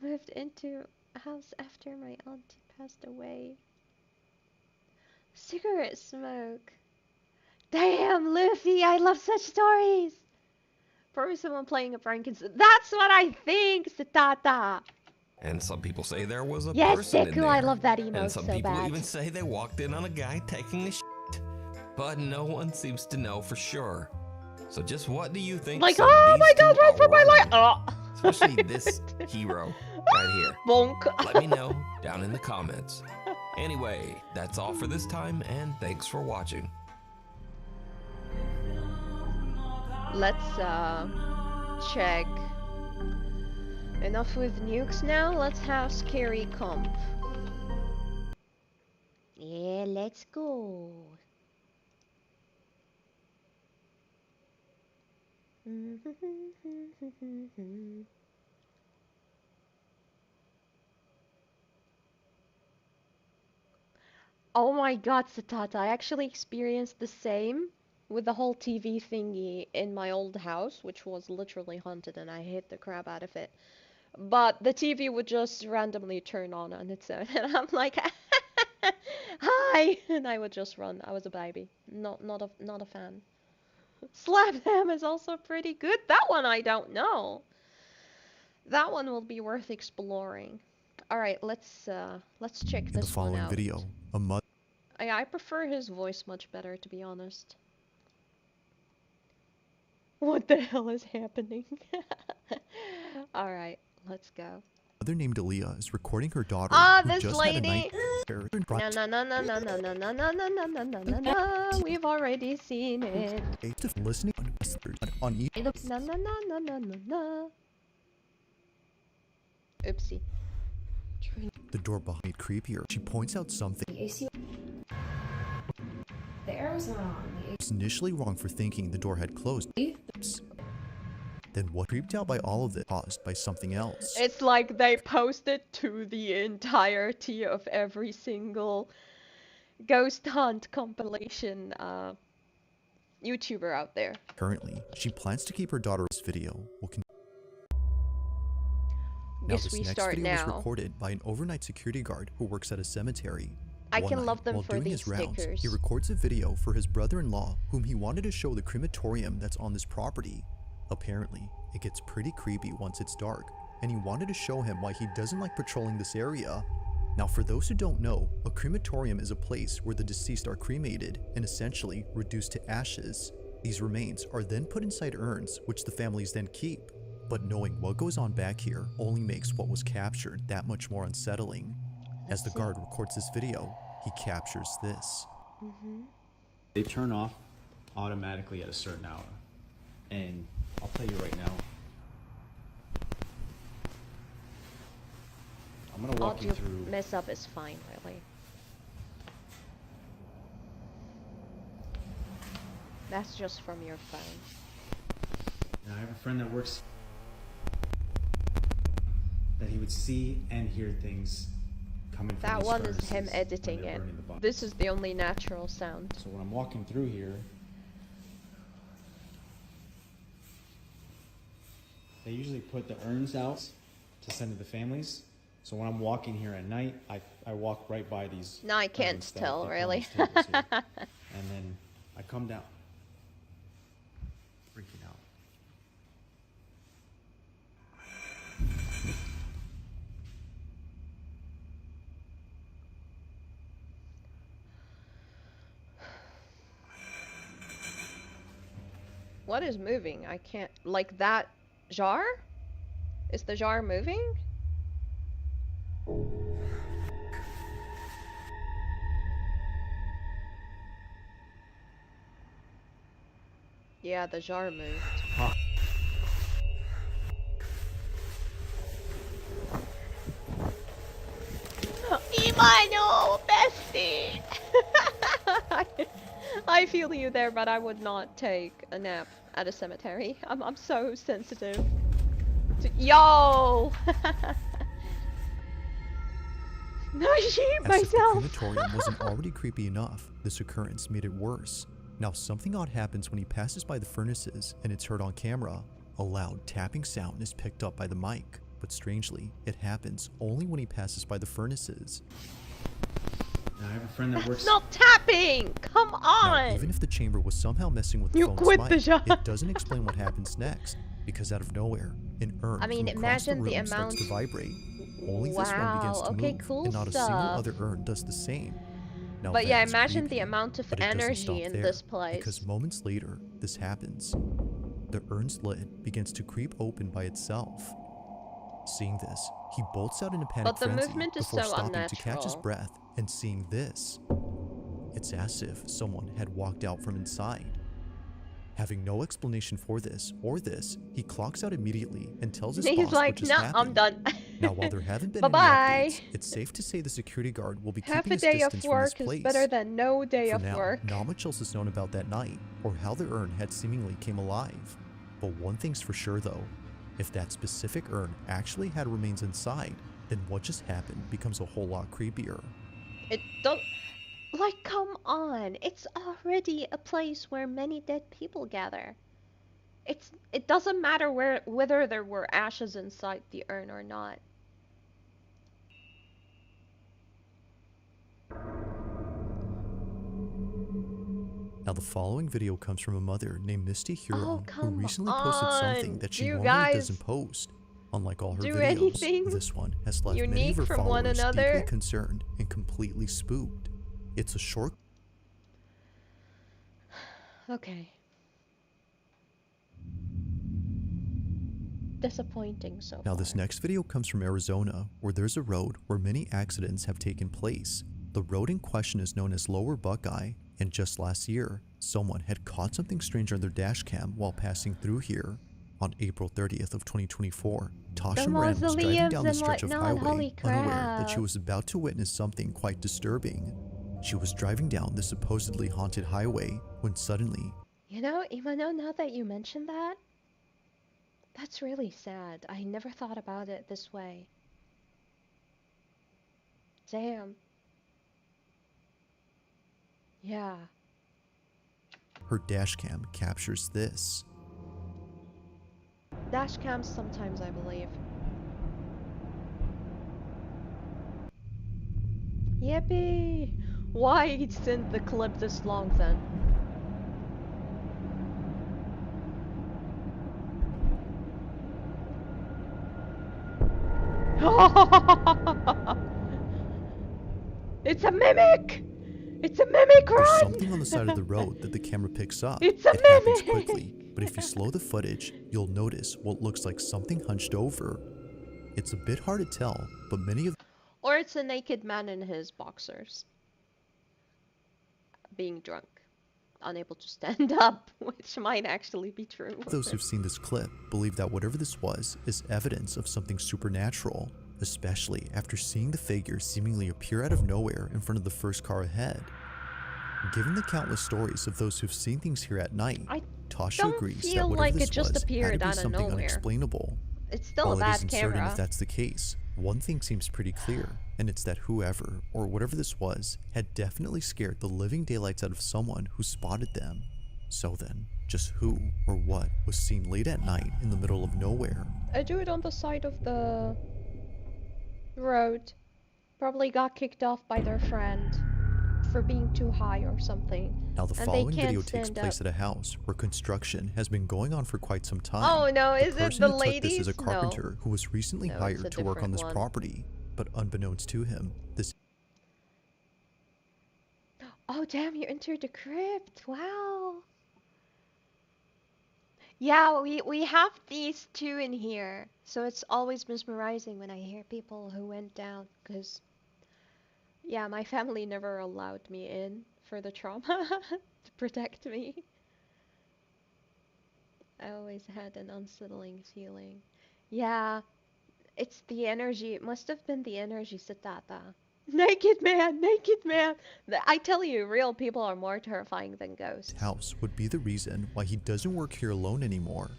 Moved into a house after my auntie passed away. Cigarette smoke. Damn, Luffy, I love such stories! Probably someone playing a Frankenstein. That's what I think, Satata! And some people say there was a Yes, person in Deku, there. I love that emote And some so people bad. even say they walked in on a guy taking a shit. But no one seems to know for sure. So just what do you think? Like, some of oh these my god, two run are for my life! wanting? Especially this hero right here. Bonk. Let me know down in the comments. Anyway, that's all for this time, and thanks for watching. Let's check. Enough with nukes now, let's have scary comp. Yeah, let's go. Oh my god, Satata, I actually experienced the same with the whole TV thingy in my old house, which was literally haunted and I hate the crap out of it. But the TV would just randomly turn on its own and I'm like, hi! And I would just run. I was a baby. Not a fan. Slap them is also pretty good. That one I don't know. That one will be worth exploring. Alright, let's check In the this one following out. video, a mother. I prefer his voice much better, to be honest. What the hell is happening? Alright, let's go. Mother named Aaliyah is recording her daughter Ah, who this just lady! had a No, no, no, no, no, no, no, no, no, no, no, no, no, no, no. We've already seen it. listening on each. No, no, no, no, no, no, no. Oopsie. The door behind made creepier. She points out something. The arrow's not on. It's initially wrong for thinking the door had closed. Then what? Creeped out by all of this, caused by something else. It's like they posted to the entirety of every single ghost hunt compilation YouTuber out there. Currently, she plans to keep her daughter's video. Guess This we next start video was now. recorded by an overnight security guard who works at a cemetery. I One can night, love them while for doing these his rounds, stickers. he records a video for his brother-in-law, whom he wanted to show the crematorium that's on this property. Apparently, it gets pretty creepy once it's dark, and he wanted to show him why he doesn't like patrolling this area. Now, for those who don't know, a crematorium is a place where the deceased are cremated and essentially reduced to ashes. These remains are then put inside urns, which the families then keep. But knowing what goes on back here only makes what was captured that much more unsettling. As the guard records this video, he captures this. They turn off automatically at a certain hour. And I'll tell you right now, I'm gonna walk you through. Mess up is fine, really. That's just from your phone. And I have a friend that works that he would see and hear things coming from That these one is furnaces him when editing they're it. burning the bodies. This is the only natural sound. So when I'm walking through here, they usually put the urns out to send to the families. So when I'm walking here at night, I walk right by these. No, I can't urns that tell, they put on really. these tables here. And then I come down. Freaking out. What is moving? I can't... Like that jar? Is the jar moving? Yeah, the jar moved. Emmanuel, bestie! I feel you there, but I would not take a nap at a cemetery. I'm so sensitive. Yo! No, I sheep As if the myself! crematorium wasn't already creepy enough, this occurrence made it worse. Now something odd happens when he passes by the furnaces and it's heard on camera. A loud tapping sound is picked up by the mic, but strangely, it happens only when he passes by the furnaces. I have a friend that works. Not tapping! Come on! Now, even if the chamber was somehow messing with the You phone's quit the mic, job. it doesn't explain what happens next, because out of nowhere, an urn I mean, from across the imagine the room starts amount- to vibrate. Only this one begins to okay, move, cool and not a single stuff. other urn does the same. Now But yeah, that's imagine creepy, the amount of but it doesn't energy stop in there, this place. Because moments later, this happens. The urn's lid begins to creep open by itself. Seeing this, he bolts out in a panic But the frenzy movement is before so stopping to catch his unnatural. breath and seeing this. It's as if someone had walked out from inside. Having no explanation for this or this, he clocks out immediately and tells his He's boss like, what just no, happened. I'm done. Now, while there haven't been Bye-bye. any updates, it's safe to say the security guard will be Half keeping a his day distance of from this work is place. better than no day For of now, work. not much else is known about that night or how the urn had seemingly came alive. But one thing's for sure though, if that specific urn actually had remains inside, then what just happened becomes a whole lot creepier. It don't... Like, come on. It's already a place where many dead people gather. It doesn't matter whether there were ashes inside the urn or not. Now the following video comes from a mother named Misty Huron who come recently posted something on. that Do she you normally guys doesn't post. Unlike all her do videos, anything this one has left many unique of her from one followers another? deeply concerned and completely spooked. It's a short Okay. Disappointing so Now far. this next video comes from Arizona, where there's a road where many accidents have taken place. The road in question is known as Lower Buckeye, and just last year, someone had caught something strange on their dash cam while passing through here. On April 30th of 2024, Tasha Moran was driving down the stretch of highway, unaware that she was about to witness something quite disturbing. She was driving down the supposedly haunted highway when suddenly, You know, Imano, now that you mention that, that's really sad. I never thought about it this way. Damn. Yeah. her dash cam captures this. Dash cams sometimes, I believe. Yippee! Why isn't the clip this long then? It's a mimic! It's a mimic, There's run! something on the side of the road that the camera picks up. It's a It happens mimic! quickly, but if you slow the footage, you'll notice what looks like something hunched over. It's a bit hard to tell, but many of Or it's a naked man in his boxers. Being drunk. Unable to stand up, which might actually be true. those who've seen this clip believe that whatever this was is evidence of something supernatural, especially after seeing the figure seemingly appear out of nowhere in front of the first car ahead. Given the countless stories of those who've seen things here at night, Tasha don't agrees that feel whatever like this it just was appeared had to be out of something nowhere. unexplainable. It's still While a bad it isn't certain camera. if that's the case, one thing seems pretty clear, and it's that whoever, or whatever this was, had definitely scared the living daylights out of someone who spotted them. So then, just who or what was seen late at night in the middle of nowhere? I do it on the side of the road. Probably got kicked off by their friend for being too high or something. Now the And following they can't video takes stand place up. at a house where construction has been going on for quite some time. Oh no, is it person the who took this is a ladies? No. carpenter who was recently No, it's a hired to work on different this one. property, but unbeknownst to him, this Oh damn, you entered the crypt. Wow. Yeah, we have these two in here, so it's always mesmerizing when I hear people who went down, because yeah, my family never allowed me in for the trauma to protect me. I always had an unsettling feeling. Yeah, it's the energy. It must have been the energy sa tata. Naked man, naked man. I tell you, real people are more terrifying than ghosts. House would be the reason why he doesn't work here alone anymore.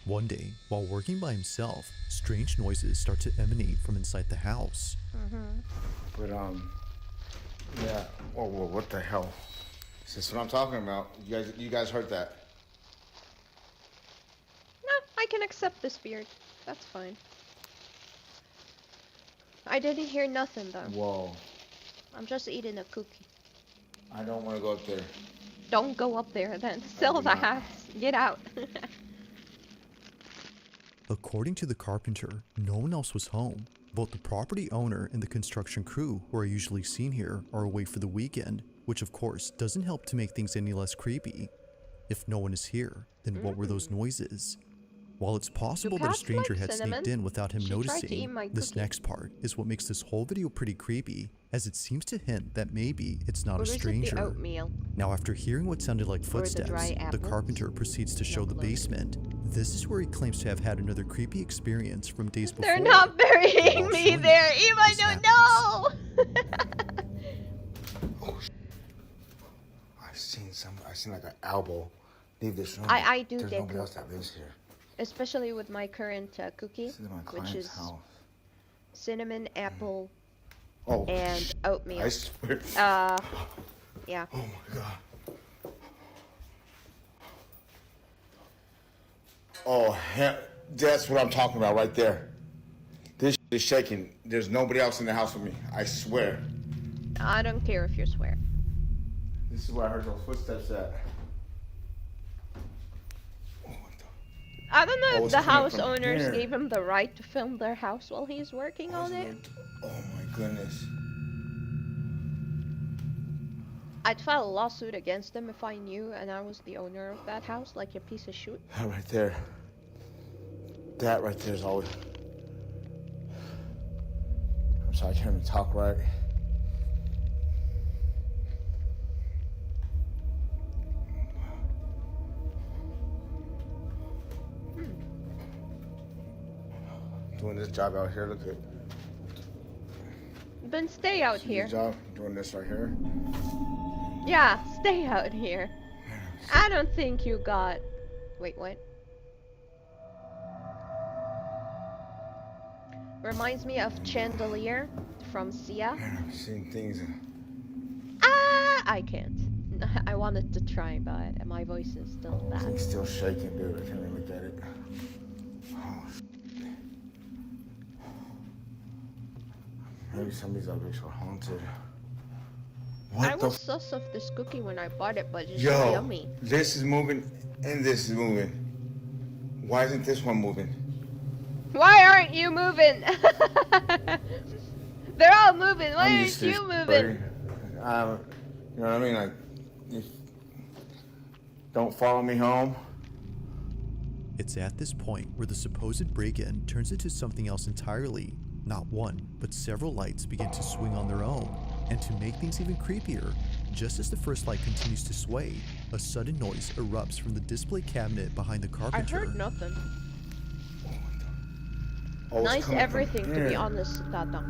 One day, while working by himself, strange noises start to emanate from inside the house. But yeah. Whoa, what the hell? This is what I'm talking about. You guys heard that? No, I can accept this beard. That's fine. I didn't hear nothing though. Whoa. I'm just eating a cookie. I don't want to go up there. Don't go up there then. Sell the house. Get out. According to the carpenter, no one else was home. Both the property owner and the construction crew who are usually seen here are away for the weekend, which of course doesn't help to make things any less creepy. If no one is here, then what were those noises? While it's possible that a stranger had sneaked in without him noticing, this next part is what makes this whole video pretty creepy, as it seems to hint that maybe it's not a stranger. Now, after hearing what sounded like footsteps, the carpenter proceeds to show the basement. This is where he claims to have had another creepy experience from days before. They're not burying me there, even no! I've seen like an elbow leave this room. I do There's get nobody else that lives here. Especially with my current cookie, which is cinnamon, apple, and oatmeal. I swear. Yeah. Oh my god. Oh, hell, that's what I'm talking about right there. This shit is shaking. There's nobody else in the house with me. I swear. I don't care if you swear. This is where I heard those footsteps at. I don't know if the house from owners here. gave him the right to film their house while he's working on it. Oh my goodness. I'd file a lawsuit against them if I knew and I was the owner of that house, like a piece of shit. That right there. That right there is always... I'm sorry, I can't even talk right. Doing this job out here, look at... Then stay out See here. this job? Doing this right here. Yeah, stay out here. I don't think you got... Wait, what? Reminds me of Chandelier from Sia. I've seen things... I can't. I wanted to try, but my voice is still bad. Things still shaking, dude. I can't even look at it. Oh, maybe some of these objects were haunted. What I the was sus of this cookie when I bought it, but it's Yo, yummy. this is moving and this is moving. Why isn't this one moving? Why aren't you moving? They're all moving. Why I'm aren't used to you this, moving? buddy. You know what I mean? Like, just don't follow me home. It's at this point where the supposed break-in turns into something else entirely. Not one, but several lights begin to swing on their own. And to make things even creepier, just as the first light continues to sway, a sudden noise erupts from the display cabinet behind the I carpenter. heard nothing. Oh, it's Nice coming from everything, to be here. honest, Tata.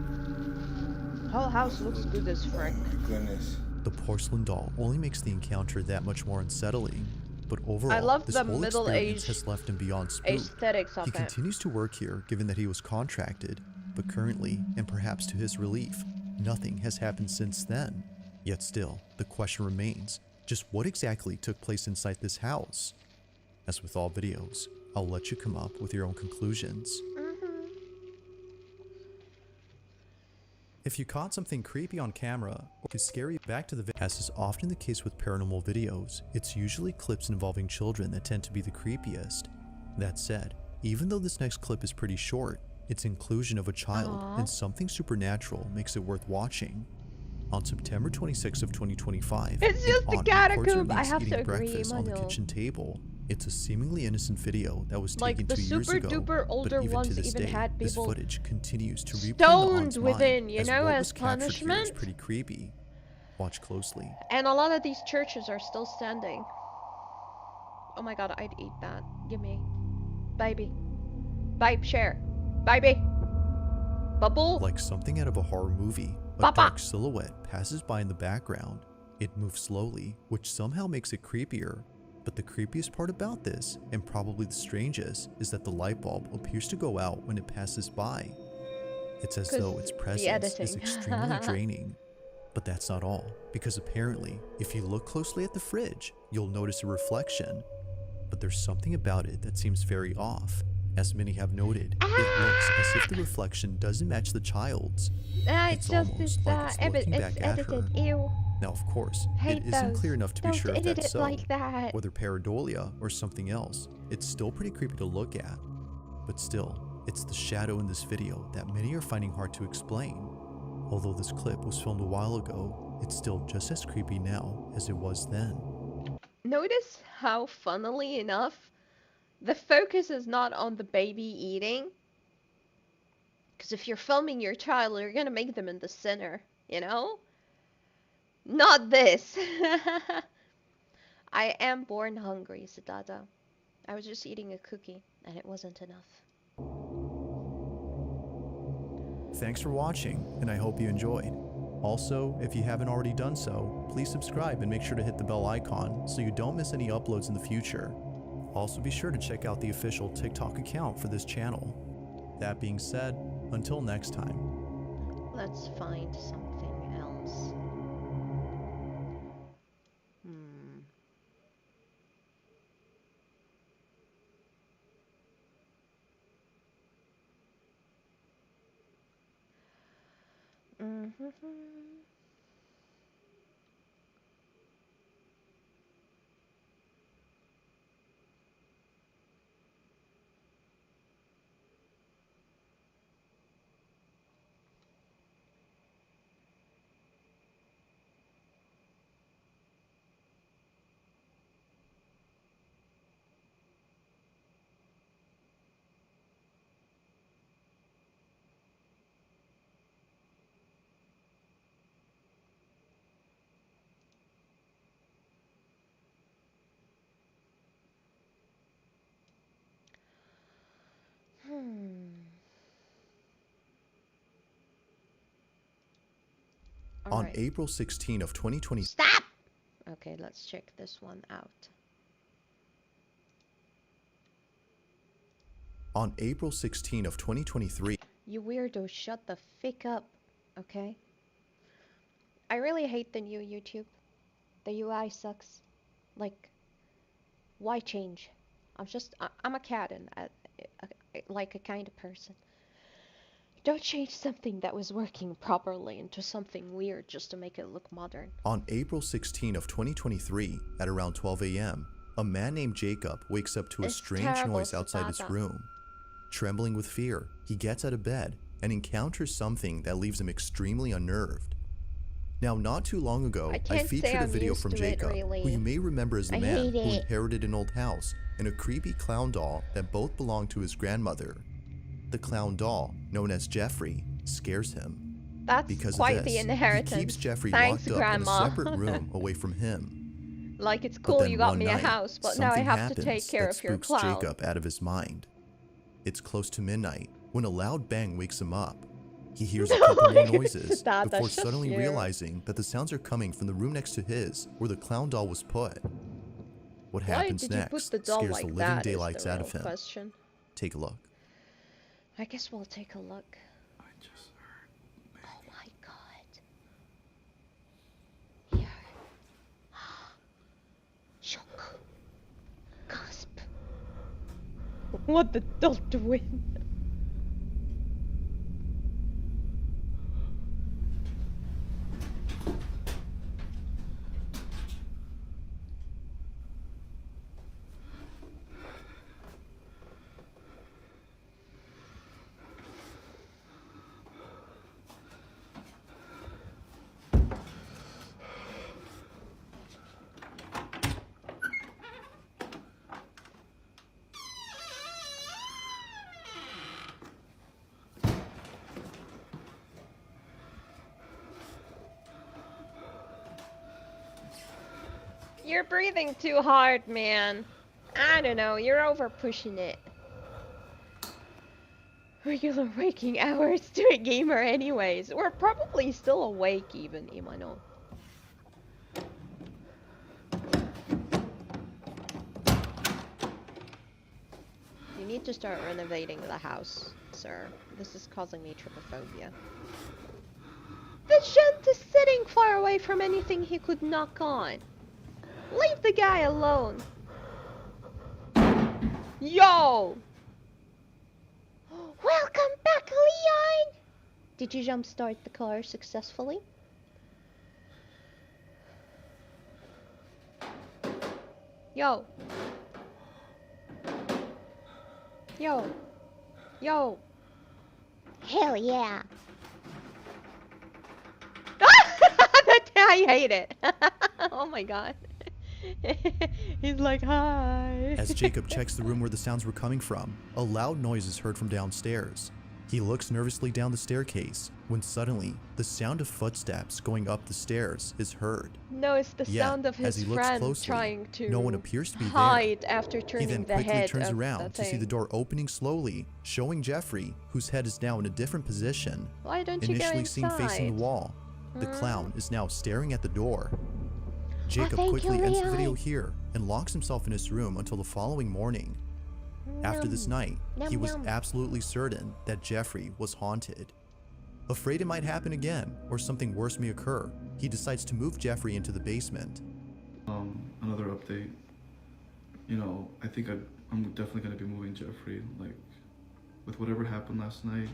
Whole house looks good as frick. Goodness. The porcelain doll only makes the encounter that much more unsettling. But overall, love this the whole experience middle-aged has left him beyond spooked. aesthetics of He it. continues to work here given that he was contracted, but currently, and perhaps to his relief, nothing has happened since then. Yet still, the question remains, just what exactly took place inside this house? As with all videos, I'll let you come up with your own conclusions. If you caught something creepy on camera or could scare you back to the video, as is often the case with paranormal videos, it's usually clips involving children that tend to be the creepiest. That said, even though this next clip is pretty short, its inclusion of a child and something supernatural makes it worth watching. On September 26 of 2025, It's just an a aunt catacomb. records her I niece have to eating agree, breakfast on the Manuel. kitchen table. It's a seemingly innocent video that was Like taken the 2 years super ago, duper older but even ones to this even day, had this people footage continues to replay in the stoned aunt's within, mind, you as know, what as was captured here is punishment. pretty creepy. Watch closely. And a lot of these churches are still standing. Oh my god, I'd eat that. Give me. Baby. Babe, share. Baby. Bubble. Like something out of a horror movie, a Papa. dark silhouette passes by in the background. It moves slowly, which somehow makes it creepier. But the creepiest part about this, and probably the strangest, is that the light bulb appears to go out when it passes by. It's as though its presence is extremely draining. But that's not all, because apparently, if you look closely at the fridge, you'll notice a reflection. But there's something about it that seems very off. As many have noted, it looks as if the reflection doesn't match the child's. It's just almost like it's looking back at her. Ew. Now, of course, Hate it isn't those. clear enough to be Don't sure if edit that's it so. like that. Whether pareidolia or something else, it's still pretty creepy to look at. But still, it's the shadow in this video that many are finding hard to explain. Although this clip was filmed a while ago, it's still just as creepy now as it was then. Notice how, funnily enough, the focus is not on the baby eating. Because if you're filming your child, you're gonna make them in the center, you know? Not this! I am born hungry, Sadada. I was just eating a cookie, and it wasn't enough. Thanks for watching, and I hope you enjoyed. Also, if you haven't already done so, please subscribe and make sure to hit the bell icon so you don't miss any uploads in the future. Also be sure to check out the official TikTok account for this channel. That being said, until next time. Let's find something else. On April 16 of 2020. Stop! Okay, let's check this one out. On April 16 of 2023. You weirdo, shut the fick up, okay? I really hate the new YouTube. The UI sucks. Like, why change? I'm a cat and like a kind of person. Don't change something that was working properly into something weird just to make it look modern. On April 16 of 2023, at around 12 a.m., a man named Jacob wakes up to a strange noise outside his room. Trembling with fear, he gets out of bed and encounters something that leaves him extremely unnerved. Now, not too long ago, I featured a video from Jacob, who you may remember as the man who inherited an old house and a creepy clown doll that both belonged to his grandmother. The clown doll, known as Jeffrey, scares him. That's because quite of this, the inheritance. He keeps Jeffrey Thanks, locked up Grandma. in a separate room away from him. Like, it's But cool then you got one me a night, house, but now I something have to take happens care that of your spooks clown. Jacob out of his mind. It's close to midnight when a loud bang wakes him up. He hears a couple more noises Dad, before that's just suddenly you. realizing that the sounds are coming from the room next to his, where the clown doll was put. What Why happens did you put next the doll scares like the living that is the daylights out real of him. question. Take a look. I guess we'll take a look. Oh my god. Here. Shock. Gasp. What the doll doing? You're breathing too hard, man. I don't know, you're over pushing it. Regular waking hours to a gamer anyways. We're probably still awake even, Imano. You need to start renovating the house, sir. This is causing me trypophobia. The gent is sitting far away from anything he could knock on. Leave the guy alone. Yo! Welcome back, Leon! Did you jumpstart the car successfully? Yo! Yo! Yo! Hell yeah! I hate it! Oh my god. He's like, hi. As Jacob checks the room where the sounds were coming from, a loud noise is heard from downstairs. He looks nervously down the staircase when suddenly the sound of footsteps going up the stairs is heard. No, it's the sound of his friend closely, trying to no one appears to be hide there. after turning he then the quickly head turns of around to see the door opening slowly, showing Jeffrey, whose head is now in a different position. Why don't you go Initially seen facing inside? the wall, the clown is now staring at the door. Jacob thank quickly you, ends the Leon. video here and locks himself in his room until the following morning. After this night, he was absolutely certain that Jeffrey was haunted. Afraid it might happen again or something worse may occur, he decides to move Jeffrey into the basement. Another update. You know, I think I'm definitely gonna be moving Jeffrey. Like, with whatever happened last night,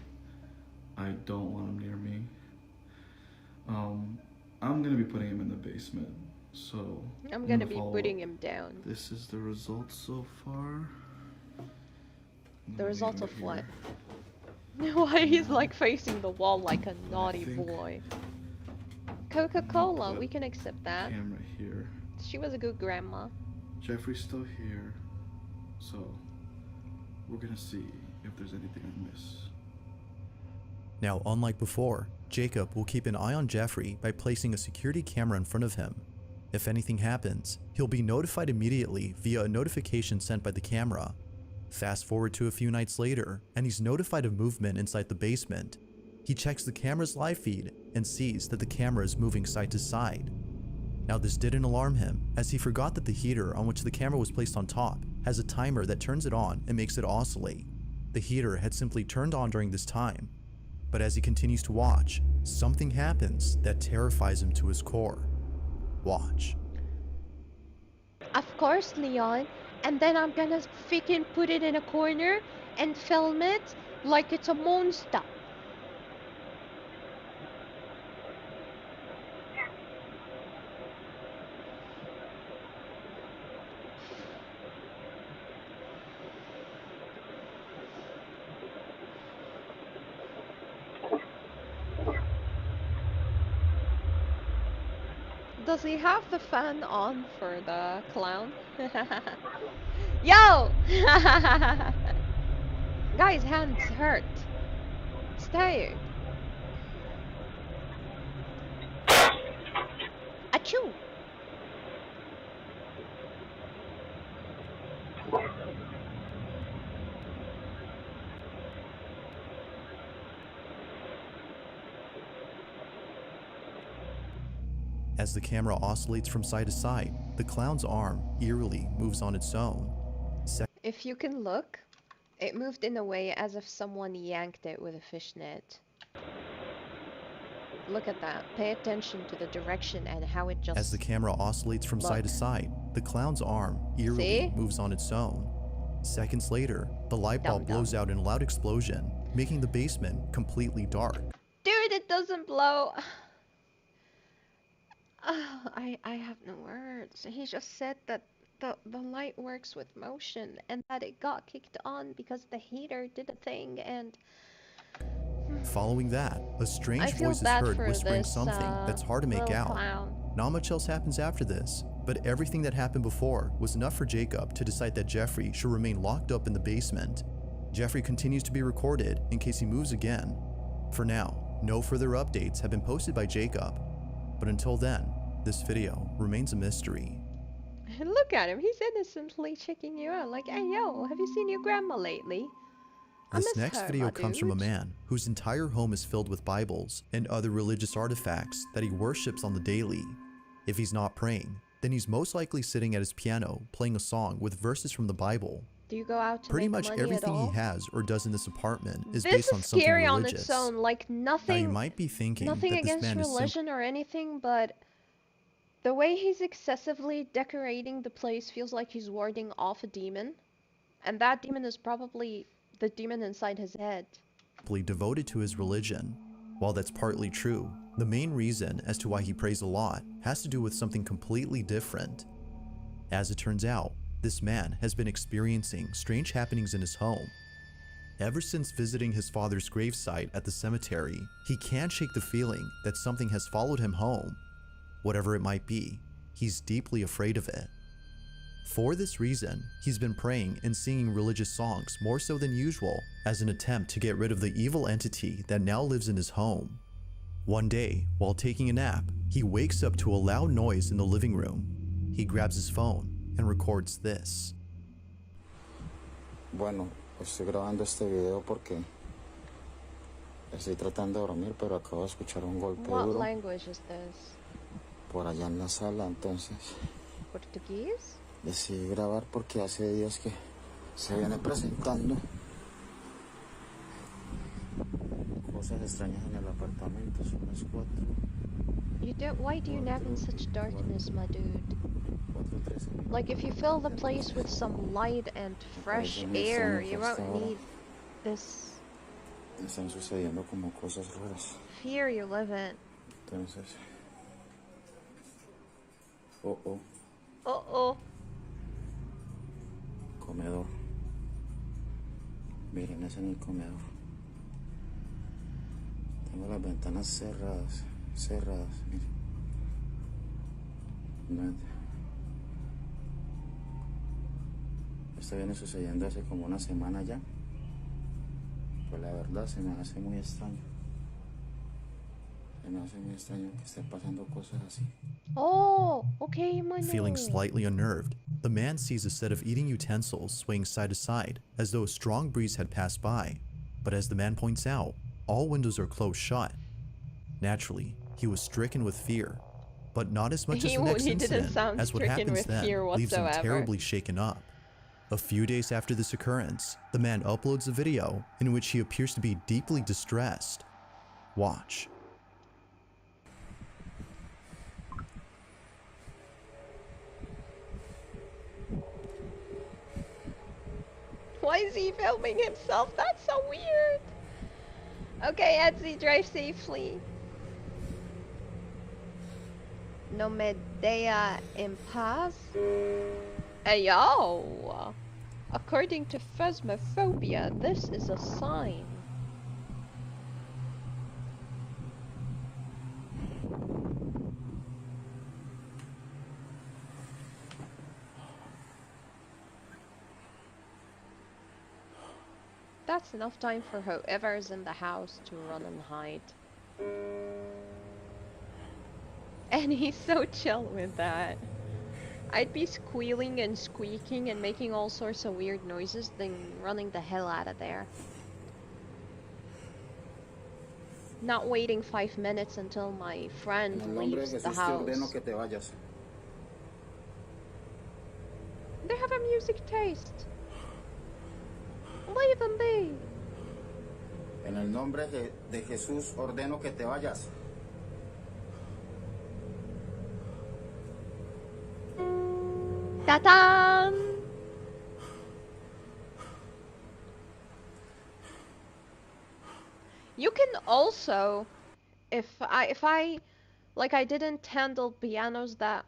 I don't want him near me. I'm gonna be putting him in the basement. So I'm gonna be putting him down. This is the results so far. The result of what? Why he's like facing the wall like a naughty boy. Coca-Cola, we can accept that. Camera here. She was a good grandma. Jeffrey's still here, so we're gonna see if there's anything I miss. Now, unlike before, Jacob will keep an eye on Jeffrey by placing a security camera in front of him. If anything happens, he'll be notified immediately via a notification sent by the camera. Fast forward to a few nights later, and he's notified of movement inside the basement. He checks the camera's live feed and sees that the camera is moving side to side. Now, this didn't alarm him, as he forgot that the heater on which the camera was placed on top has a timer that turns it on and makes it oscillate. The heater had simply turned on during this time. But as he continues to watch, something happens that terrifies him to his core. Watch. Of course, Leon. And then I'm gonna freaking put it in a corner and film it like it's a monster. Does he have the fan on for the clown? Yo! Guy's hands hurt. It's tired. Achoo! As the camera oscillates from side to side, the clown's arm eerily moves on its own. If you can look, it moved in a way as if someone yanked it with a fishnet. Look at that. Pay attention to the direction and how it just... As the camera oscillates from side to side, the clown's arm eerily moves on its own. Seconds later, the light bulb blows out in a loud explosion, making the basement completely dark. Dude, it doesn't blow. I have no words. He just said that the light works with motion and that it got kicked on because the heater did a thing and... Following that, a strange voice is heard whispering something that's hard to make out. Clown. Not much else happens after this, but everything that happened before was enough for Jacob to decide that Jeffrey should remain locked up in the basement. Jeffrey continues to be recorded in case he moves again. For now, no further updates have been posted by Jacob, but until then, this video remains a mystery. Look at him. He's innocently checking you out. Like, hey, yo, have you seen your grandma lately? I This miss next her, video my comes from a dude. man whose entire home is filled with Bibles and other religious artifacts that he worships on the daily. If he's not praying, then he's most likely sitting at his piano playing a song with verses from the Bible. Do you go out to Pretty make much money at everything all? he has or does in this apartment is This based is on something scary on religious. its own. Like, Now you nothing might be thinking nothing that this against man is religion or anything, but the way he's excessively decorating the place feels like he's warding off a demon. And that demon is probably the demon inside his head. simply devoted to his religion. While that's partly true, the main reason as to why he prays a lot has to do with something completely different. As it turns out, this man has been experiencing strange happenings in his home. Ever since visiting his father's gravesite at the cemetery, he can't shake the feeling that something has followed him home. Whatever it might be, he's deeply afraid of it. For this reason, he's been praying and singing religious songs more so than usual as an attempt to get rid of the evil entity that now lives in his home. One day, while taking a nap, he wakes up to a loud noise in the living room. He grabs his phone and records this. Bueno, estoy grabando este video porque estoy tratando de dormir, pero acabo de escuchar un golpe What duro language is this? por allá en la sala, entonces Portuguese? decidí grabar porque hace días que se viene presentando cosas extrañas en el apartamento, son las 4. Why do you nap in such darkness, my dude? 4:13. Like, if you fill the place with some light and fresh air, you won't need this Están sucediendo como cosas raras. fear you live in. Entonces, oh, Uh-oh. comedor. Miren, es en el comedor. Tengo las ventanas cerradas, miren. Nada. Esto viene sucediendo hace como una semana ya. Pues la verdad se me hace muy extraño. Se me hace muy extraño que estén pasando cosas así. Oh, okay, my Feeling nose. slightly unnerved, the man sees a set of eating utensils swaying side to side as though a strong breeze had passed by. But as the man points out, all windows are closed shut. Naturally, he was stricken with fear, but not as much as the next He didn't incident, sound as what stricken happens with then fear leaves him whatsoever. terribly shaken up. A few days after this occurrence, the man uploads a video in which he appears to be deeply distressed. Watch. Why is he filming himself? That's so weird. Okay, Etsy, drive safely. No me dea en paz. Hey, yo. According to Phasmophobia, this is a sign. That's enough time for whoever's in the house to run and hide. And he's so chill with that. I'd be squealing and squeaking and making all sorts of weird noises, then running the hell out of there. Not waiting 5 minutes until my friend En el nombre de leaves the Jesús te ordeno house. que te vayas. They have a music taste. Leave them be. En el nombre de Jesús ordeno que te vayas. Ta-da! You can also, if I like, I didn't handle pianos that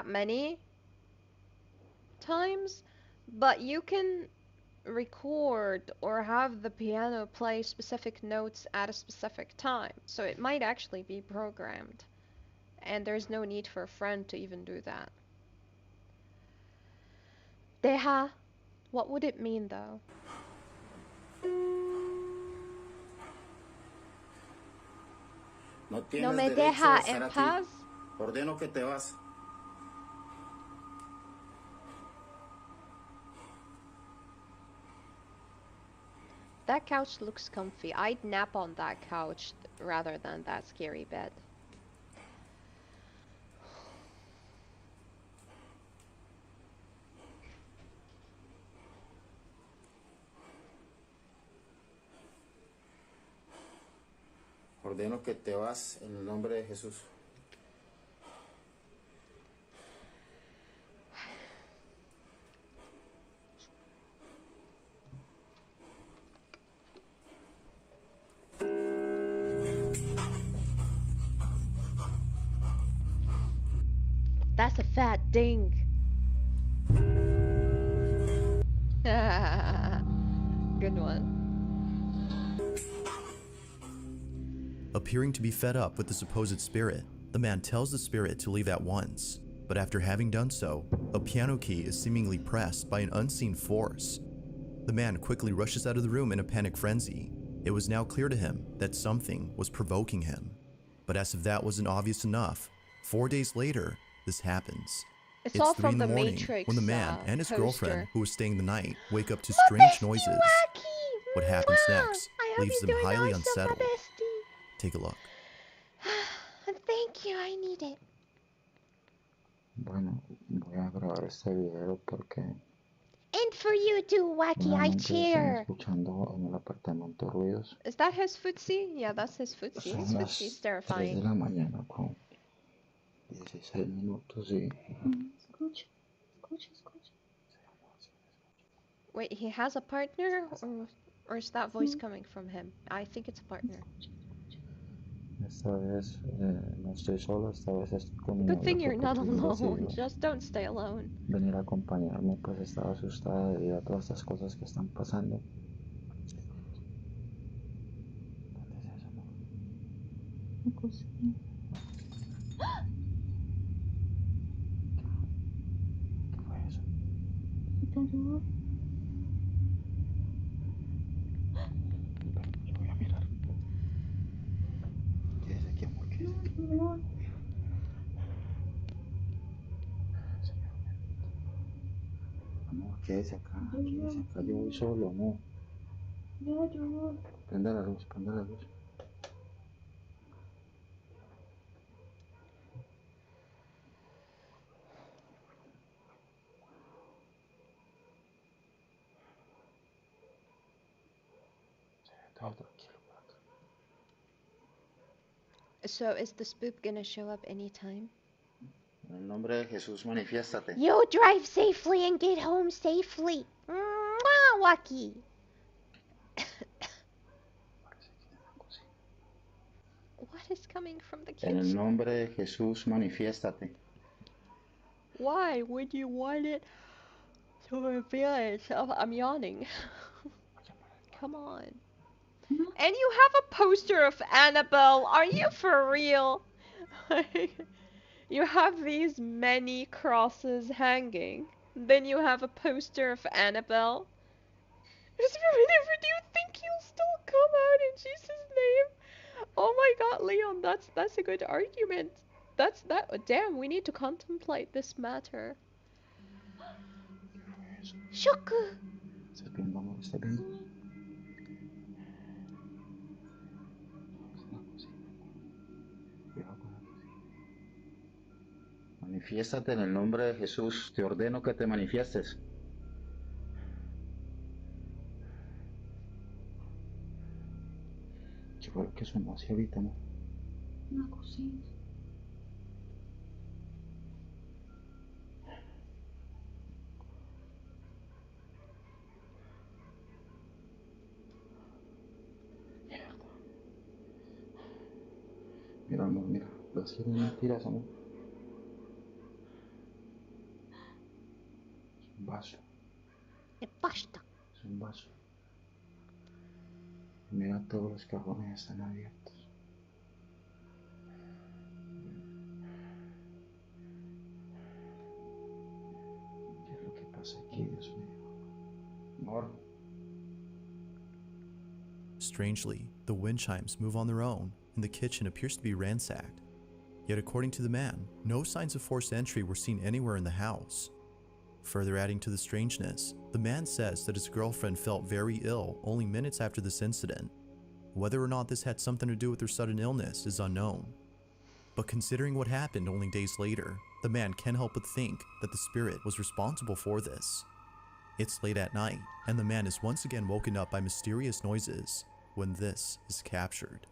many times, but you can record or have the piano play specific notes at a specific time, so it might actually be programmed, and there's no need for a friend to even do that. Deja, what would it mean though? No No tienes me derecho deja de estar en aquí. paz. Ordeno que te vas. That couch looks comfy. I'd nap on that couch rather than that scary bed. Ordeno que te vas en el nombre de Jesús. That's a fat ding. Good one. Appearing to be fed up with the supposed spirit, the man tells the spirit to leave at once. But after having done so, a piano key is seemingly pressed by an unseen force. The man quickly rushes out of the room in a panic frenzy. It was now clear to him that something was provoking him. But as if that wasn't obvious enough, 4 days later, this happens. It's all 3 from in the the morning Matrix, when the man and his poster. girlfriend, who was staying the night, wake up to strange noises. What happens next leaves them highly unsettled. Take a look. Thank you, I need it. Bueno, voy a grabar este video porque And for you too, Wacky, I nuevamente están cheer. escuchando en el apartamento ruidos. Is that his footsie? Yeah, that's his footsie. His Son footsie is las 3 de terrifying. la mañana con 16 minutos y Escucha, escucha, escucha. Wait, he has a partner? Or is that voice coming from him? I think it's a partner. esta vez no estoy solo, esta vez estoy con mi Good novia thing you're porque not Trin alone. decidió Just don't stay alone. venir a acompañarme, pues estaba asustada debido a todas estas cosas que están pasando. ¿Dónde es eso, amor? La cocina. ¿Qué fue eso? ¿Qué te ayudó? Yo voy a mirar. Quédese aquí, amor, quédese aquí. No. Amor, quédese acá, yo voy solo, amor. Ya, yo. Prenda la luz, prenda la luz. Todo tranquilo por acá. So is the spook gonna show up anytime? En el nombre de Jesús, manifiéstate. You drive safely and get home safely. Mwah, Wacky. What is coming from the En el kitchen? nombre de Jesús, manifiéstate. Why would you want it to reveal itself? I'm yawning. Come on. And you have a poster of Annabelle. Are you for real? You have these many crosses hanging. Then you have a poster of Annabelle. Whenever do you think he'll still come out in Jesus' name? Oh my god, Leon, that's a good argument. Damn, we need to contemplate this matter. Shoku! ¿Estás viendo, amor? ¿Estás viendo? Es la cocina. Cuidado con la cocina. Manifiéstate en el nombre de Jesús. Te ordeno que te manifiestes. ¿Qué fue lo que sonó hacia ahorita, amor? Una cocina. Mira, amor, mira. Las quiero mentiras, amor. Es un vaso. Basta. Es un vaso. Mira, todos los cajones están abiertos. ¿Qué es lo que pasa aquí, Dios mío? Amor. Strangely, the wind chimes move on their own, and the kitchen appears to be ransacked. Yet according to the man, no signs of forced entry were seen anywhere in the house. Further adding to the strangeness, the man says that his girlfriend felt very ill only minutes after this incident. Whether or not this had something to do with her sudden illness is unknown. But considering what happened only days later, the man can't help but think that the spirit was responsible for this. It's late at night, and the man is once again woken up by mysterious noises when this is captured.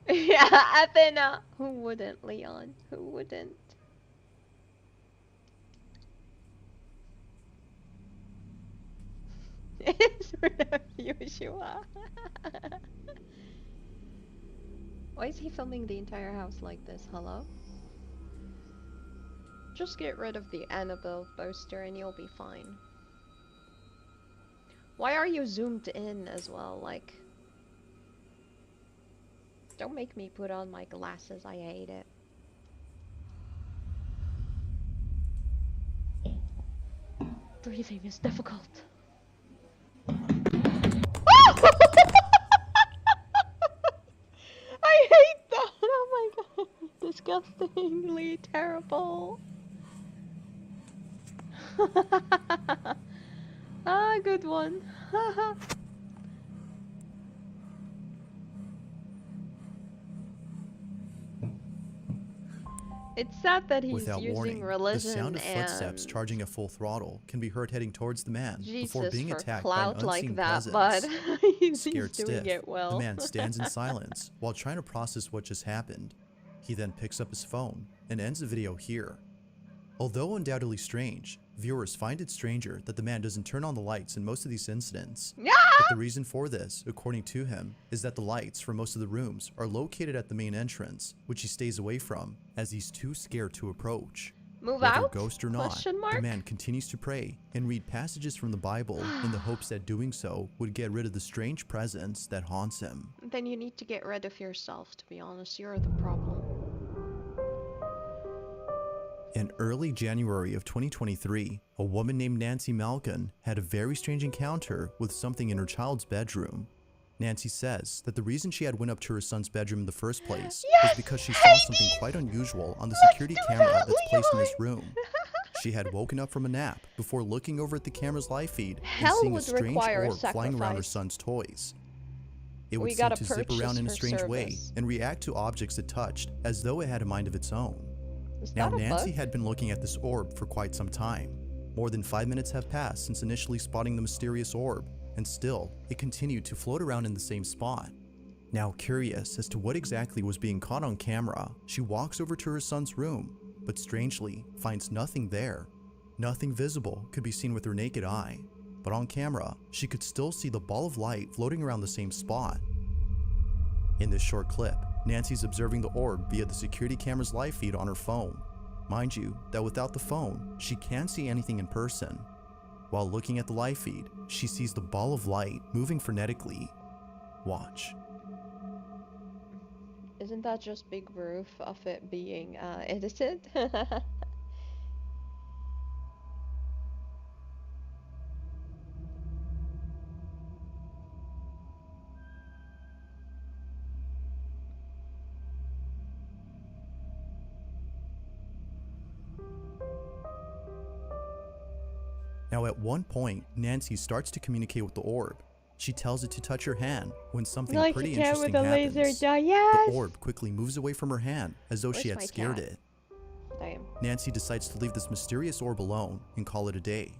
Yeah, Athena. Who wouldn't, Leon? Who wouldn't? It's Yeshua. Why is he filming the entire house like this? Hello? Just get rid of the Annabelle poster and you'll be fine. Why are you zoomed in as well? Like, don't make me put on my glasses. I hate it. Breathing is difficult. I hate that! Oh my god. Disgustingly terrible. Ah, good one. It's sad that he's Without using warning, religion the sound of and footsteps charging at full throttle can be heard heading towards the man before Jesus being for attacked by an clout like unseen that, presence. but he's Scared doing stiff, it well. the man stands in silence while trying to process what just happened. He then picks up his phone and ends the video here. Although undoubtedly strange, viewers find it stranger that the man doesn't turn on the lights in most of these incidents. But the reason for this, according to him, is that the lights for most of the rooms are located at the main entrance, which he stays away from as he's too scared to approach. Move Whether out? ghost or not, Question mark? the man continues to pray and read passages from the Bible in the hopes that doing so would get rid of the strange presence that haunts him. Then you need to get rid of yourself, to be honest. You're the problem. In early January of 2023, a woman named Nancy Malkin had a very strange encounter with something in her child's bedroom. Nancy says that the reason she had went up to her son's bedroom in the first place was because she saw something quite unusual on the security camera that's placed in his room. She had woken up from a nap before looking over at the camera's live feed and seeing a strange orb flying around her son's toys. It would seem to zip around in a strange way and react to objects it touched as though it had a mind of its own. Now, Nancy had been looking at this orb for quite some time. More than 5 minutes have passed since initially spotting the mysterious orb, and still, it continued to float around in the same spot. Now, curious as to what exactly was being caught on camera, she walks over to her son's room, but strangely finds nothing there. Nothing visible could be seen with her naked eye, but on camera, she could still see the ball of light floating around the same spot. In this short clip, Nancy's observing the orb via the security camera's live feed on her phone. Mind you, that without the phone, she can't see anything in person. While looking at the live feed, she sees the ball of light moving frenetically. Watch. Isn't that just big proof of it being edited? Now at one point, Nancy starts to communicate with the orb. She tells it to touch her hand when something like pretty you can interesting with a happens. laser dot, yes! The orb quickly moves away from her hand as though she Where's had my scared cat? it. Damn. Nancy decides to leave this mysterious orb alone and call it a day.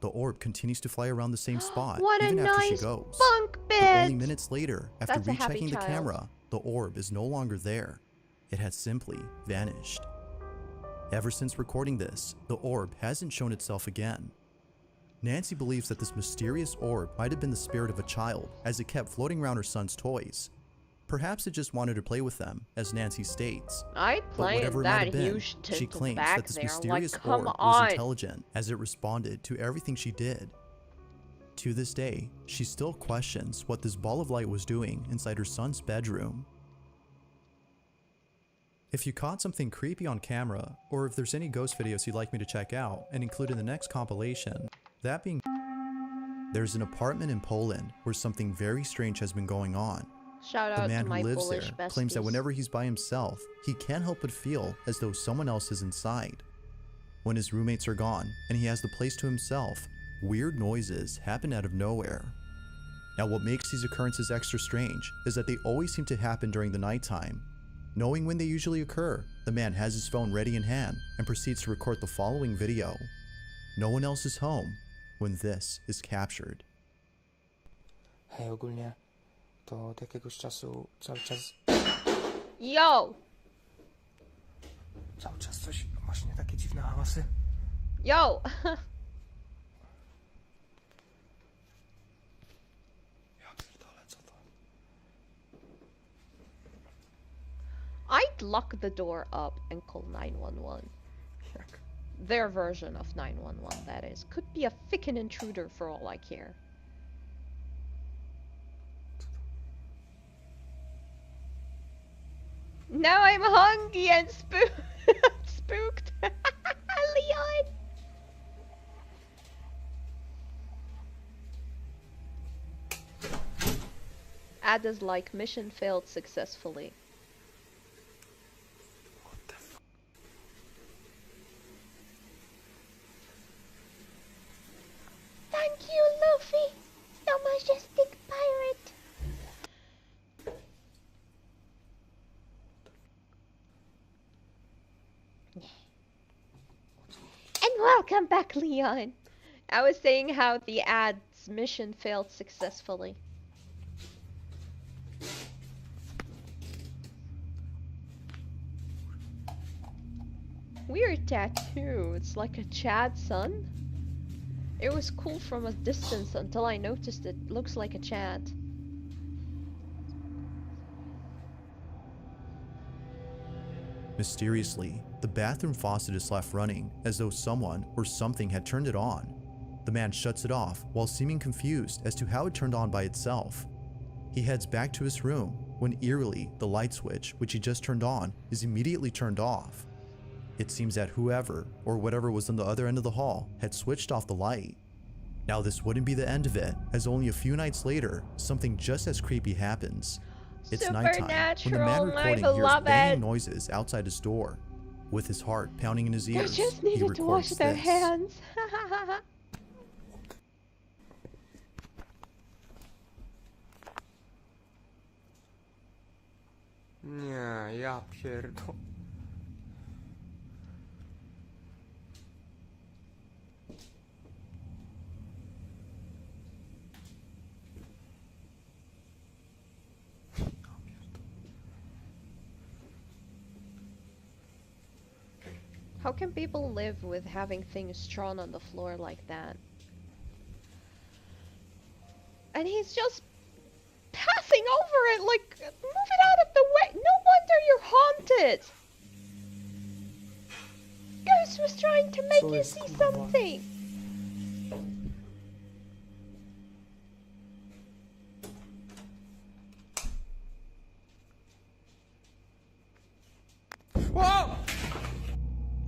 The orb continues to fly around the same spot What a even after she nice goes. bunk But bed! only minutes later, after That's a happy rechecking the child. camera, the orb is no longer there. It had simply vanished. Ever since recording this, the orb hasn't shown itself again. Nancy believes that this mysterious orb might have been the spirit of a child as it kept floating around her son's toys. Perhaps it just wanted to play with them, as Nancy states. I But played whatever it might that have been, huge she tit claims back that this there. mysterious Like, come orb on. was intelligent as it responded to everything she did. To this day, she still questions what this ball of light was doing inside her son's bedroom. If you caught something creepy on camera, or if there's any ghost videos you'd like me to check out and include in the next compilation, that being there's an apartment in Poland where something very strange has been going on. Shout The out man to who my lives Polish there claims that besties. whenever he's by himself, he can't help but feel as though someone else is inside. When his roommates are gone and he has the place to himself, weird noises happen out of nowhere. Now what makes these occurrences extra strange is that they always seem to happen during the nighttime. Knowing when they usually occur, the man has his phone ready in hand and proceeds to record the following video. No one else is home when this is captured. Hej, ogólnie to od jakiegoś czasu cały czas coś właśnie takie dziwne hałasy. Yo! I'd lock the door up and call 911. Their version of 911, that is. Could be a freaking intruder for all I care. Now I'm hungry and spooked. Leon! Ada's like, mission failed successfully. Thank you, Luffy, the majestic pirate. And welcome back, Leon! I was saying how the ad's mission failed successfully. Weird tattoo. It's like a Chad sun. It was cool from a distance until I noticed it looks like a Chad. Mysteriously, the bathroom faucet is left running as though someone or something had turned it on. The man shuts it off while seeming confused as to how it turned on by itself. He heads back to his room when eerily the light switch, which he just turned on, is immediately turned off. It seems that whoever or whatever was on the other end of the hall had switched off the light. Now this wouldn't be the end of it, as only a few nights later, something just as creepy happens. It's nighttime when the man recording hears banging noises outside his door. With his heart pounding in his They ears, just he needed to wash records their this. hands. Nie, ja pierdol... How can people live with having things strewn on the floor like that? And he's just passing over it like, move it out of the way. No wonder you're haunted. Ghost was trying to make you see something. Whoa!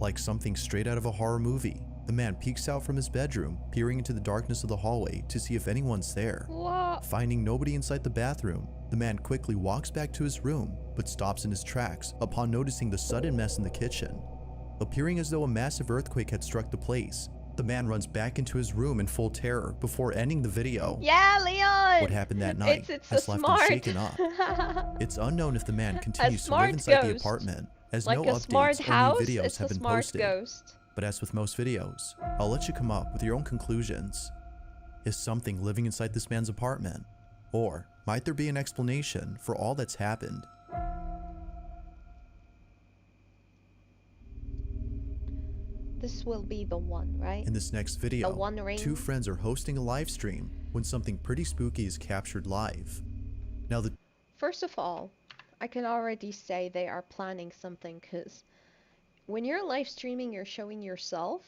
Like something straight out of a horror movie, the man peeks out from his bedroom, peering into the darkness of the hallway to see if anyone's there. What? Finding nobody inside the bathroom, the man quickly walks back to his room, but stops in his tracks upon noticing the sudden mess in the kitchen. Appearing as though a massive earthquake had struck the place, the man runs back into his room in full terror before ending the video. Yeah, Leon! What happened that night It's has a left smart. him shaken up. It's unknown if the man continues to live smart inside the ghost. apartment, as Like no a smart updates or house, new videos it's have a been smart posted. ghost. But as with most videos, I'll let you come up with your own conclusions. Is something living inside this man's apartment? Or might there be an explanation for all that's happened? This will be the one, right? In this next video, The One Ring. two friends are hosting a live stream when something pretty spooky is captured live. Now the First of all, I can already say they are planning something, because when you're live streaming, you're showing yourself,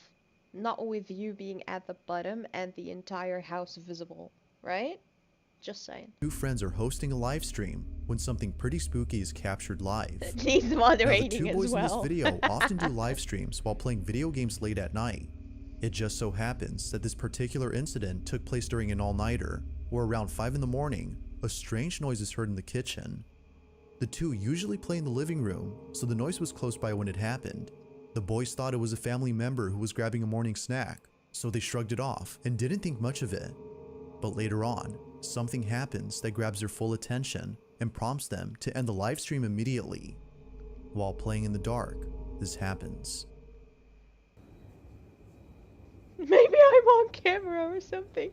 Not with you being at the bottom and the entire house visible, right? Just saying. Two friends are hosting a live stream when something pretty spooky is captured live. Needs Now, the moderating two as boys in this well. video often do live streams while playing video games late at night. It just so happens that this particular incident took place during an all-nighter, where around 5 in the morning, a strange noise is heard in the kitchen. The two usually play in the living room, so the noise was close by when it happened. The boys thought it was a family member who was grabbing a morning snack, so they shrugged it off and didn't think much of it. But later on, something happens that grabs their full attention and prompts them to end the live stream immediately. While playing in the dark, this happens. Maybe I'm on camera or something.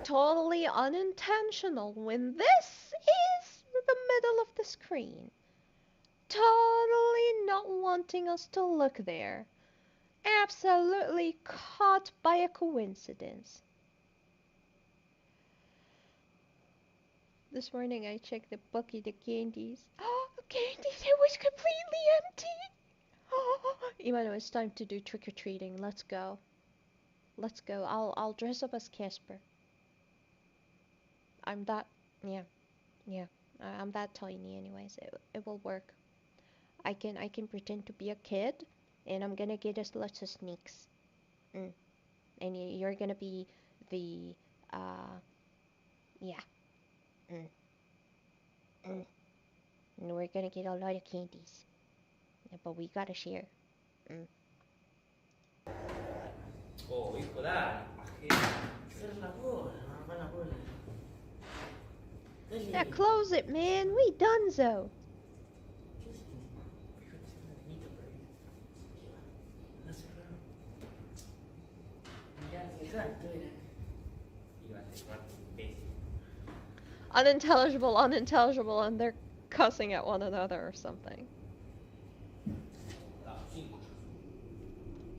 Totally unintentional when this is the middle of the screen. Totally not wanting us to look there. Absolutely caught by a coincidence. This morning I checked the bucket of candies. Oh, candies, it was completely empty. Oh, Imano, it's time to do trick-or-treating. Let's go. Let's go. I'll dress up as Casper. I'm that, yeah. I'm that tiny anyways. It will work. I can pretend to be a kid, and I'm gonna get us lots of sneaks. And you're gonna be the, yeah. And we're gonna get a lot of candies. Yeah, but we gotta share. Oh, hijo, dale. Cierra la bola, no va la bola. Yeah, close it, man. We donezo. Unintelligible, and they're cussing at one another or something.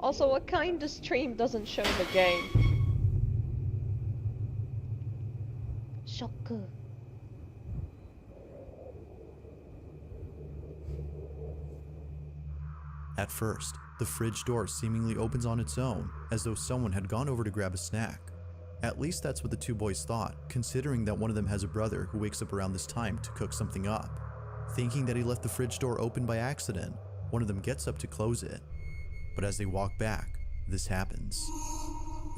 Also, what kind of stream doesn't show the game? Shocker. At first, the fridge door seemingly opens on its own, as though someone had gone over to grab a snack. At least that's what the two boys thought, considering that one of them has a brother who wakes up around this time to cook something up. Thinking that he left the fridge door open by accident, one of them gets up to close it. But as they walk back, this happens.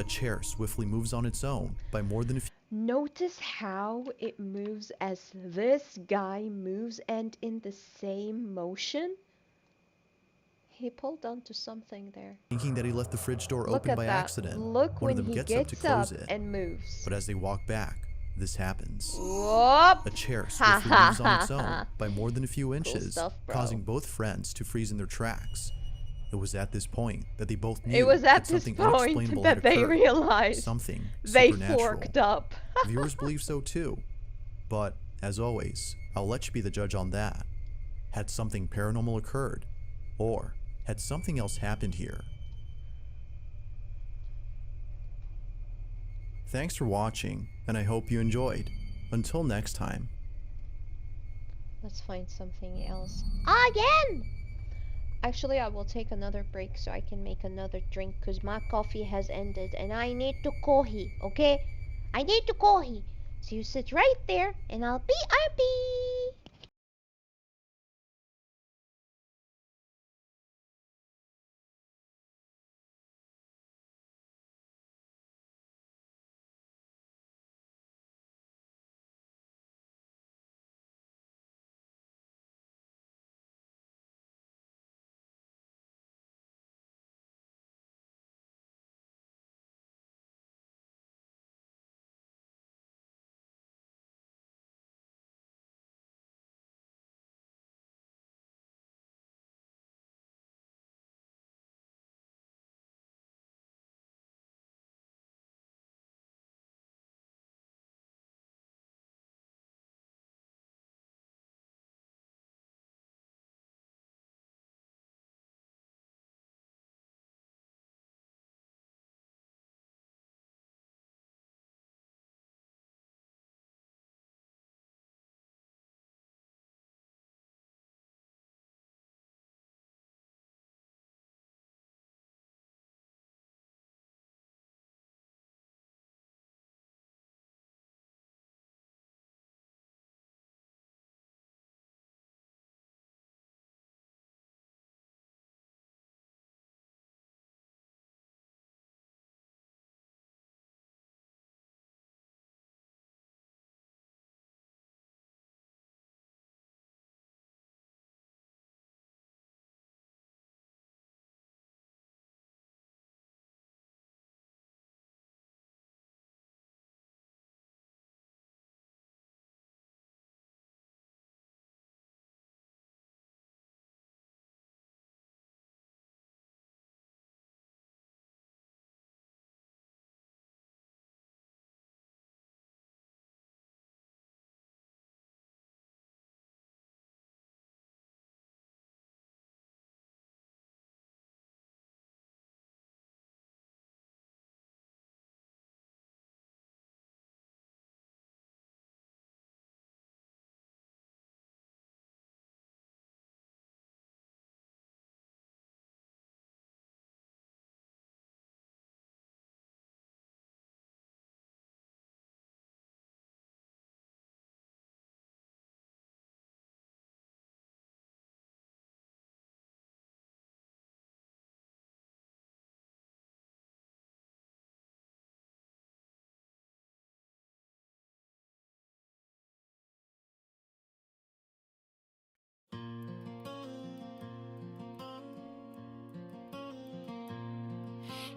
A chair swiftly moves on its own by more than a few. Notice how it moves as this guy moves, and in the same motion? He pulled onto something there. Thinking that he left the fridge door Look open at by that. accident, Look one of when them he gets up to close it and moves. But as they walk back, this happens. Whoop! A chair swiftly moves on its own by more than a few Cool inches, stuff, bro. causing both friends to freeze in their tracks. It was at this point that they both knew It was at that this something point unexplainable that had they occurred. realized Something they supernatural. forked up. Viewers believe so too. But, as always, I'll let you be the judge on that. Had something paranormal occurred? Or had something else happened here? Thanks for watching, and I hope you enjoyed. Until next time. Let's find something else. Again! Actually, I will take another break so I can make another drink, because my coffee has ended and I need to coffee, okay? I need to coffee. So you sit right there and I'll be RP.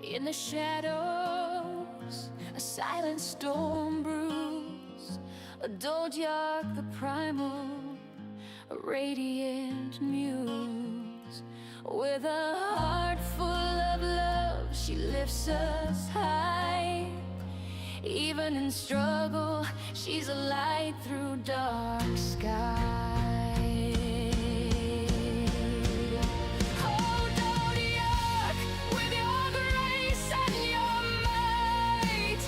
In the shadows, a silent storm brews, a Dodiark the primal, a radiant muse. With a heart full of love, she lifts us high. Even in struggle, she's a light through dark skies. Oh, Dodiark, with your grace and your might,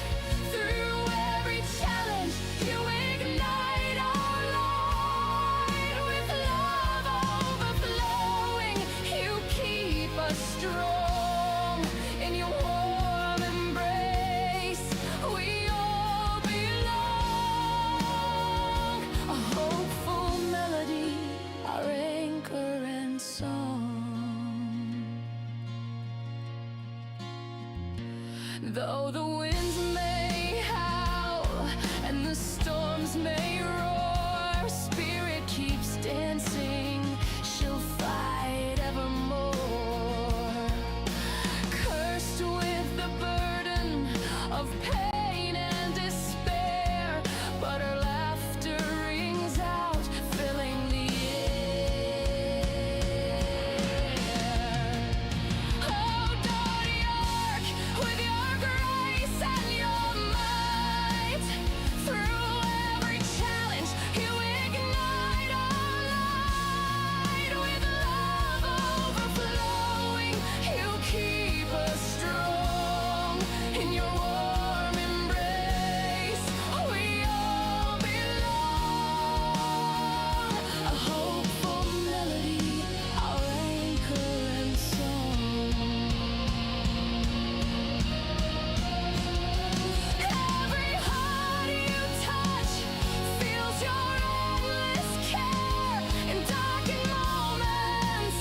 through every challenge you ignite our light. With love overflowing, you keep us strong. In your warm embrace, we all belong. A hopeful melody, our anchor and song. Though the winds may howl and the storms may roar, spirit keeps dancing, she'll fight evermore. Cursed with the burden of pain and despair, but her laughter rings out, filling the air. Oh, Dodiark, with your grace and your might, through every challenge you ignite our light. With love overflowing, you keep us strong. In your warm embrace, we all belong. A hopeful melody, our anchor and song. Every heart you touch feels your endless care. In darkened moments,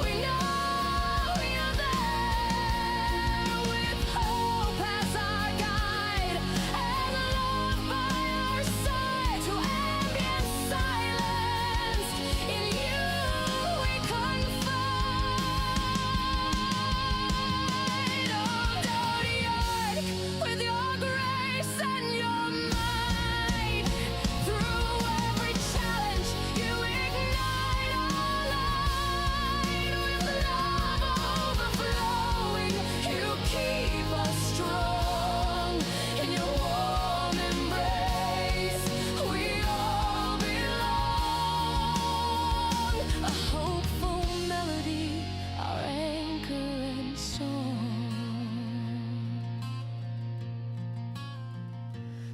we know you're there. With hope as our guide and love by our side, to ambient silence, in you we confide. Oh, Dodiark, with your grace and your might, through every challenge you ignite our light. With love overflowing, you keep us strong. In your warm embrace, we all belong. A hopeful melody, our anchor and song.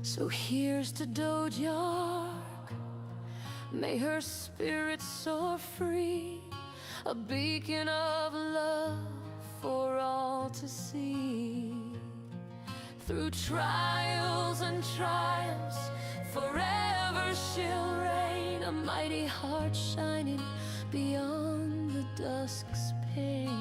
So here's to Dodiark, may her spirit soar free, a beacon of love for all to see. Through trials and trials, forever she'll reign, a mighty heart shining beyond the dusk's pain.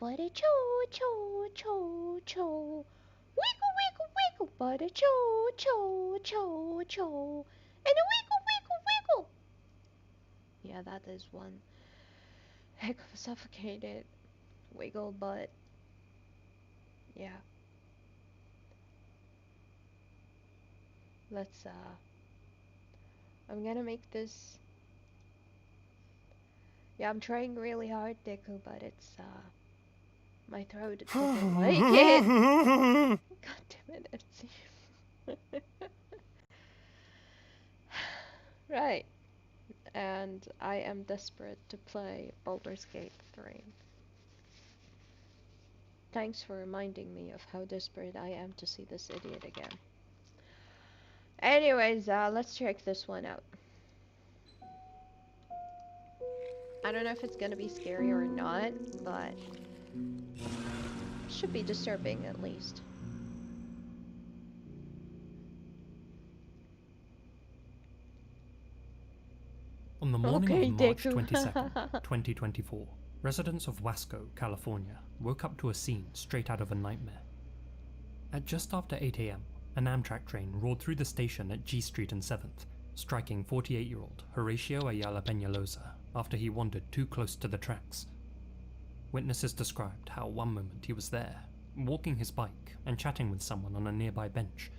butter, cho, cho, cho, cho. Wiggle, wiggle, wiggle, butter, cho, cho, cho, cho. And a wiggle, wiggle, wiggle. Yeah, that is one heck of a suffocated wiggle, but yeah. Let's, I'm gonna make this. Yeah, I'm trying really hard, Deku, but it's, my throat doesn't like it. God damn it, Etsy. Right. And I am desperate to play Baldur's Gate 3. Thanks for reminding me of how desperate I am to see this idiot again. Anyways, let's check this one out. I don't know if it's gonna be scary or not, but it should be disturbing at least. On the morning of March 22nd, 2024, residents of Wasco, California, woke up to a scene straight out of a nightmare. At just after 8 AM, an Amtrak train roared through the station at G Street and 7th, striking 48-year-old Horacio Ayala Peñalosa after he wandered too close to the tracks. Witnesses described how one moment he was there, walking his bike and chatting with someone on a nearby bench,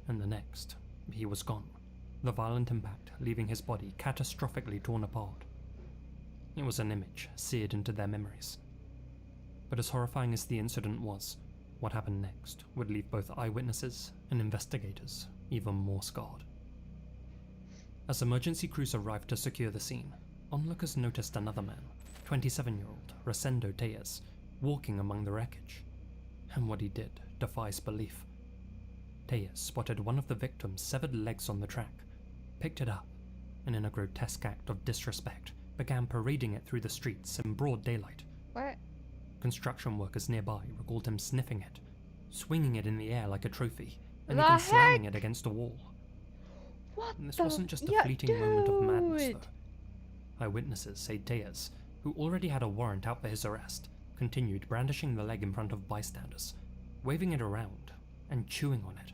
and the next, he was gone, the violent impact leaving his body catastrophically torn apart. It was an image seared into their memories. But as horrifying as the incident was, what happened next would leave both eyewitnesses and investigators even more scarred. As emergency crews arrived to secure the scene, onlookers noticed another man, 27-year-old Rosendo Tejas, walking among the wreckage. And what he did defies belief. Tejas spotted one of the victim's severed legs on the track, picked it up, and in a grotesque act of disrespect, began parading it through the streets in broad daylight. What? Construction workers nearby recalled him sniffing it, swinging it in the air like a trophy, and The even heck? slamming it against a wall. What And this the wasn't just a yeah, fleeting moment of madness, dude. though. Eyewitnesses say Tejas, who already had a warrant out for his arrest, continued brandishing the leg in front of bystanders, waving it around and chewing on it,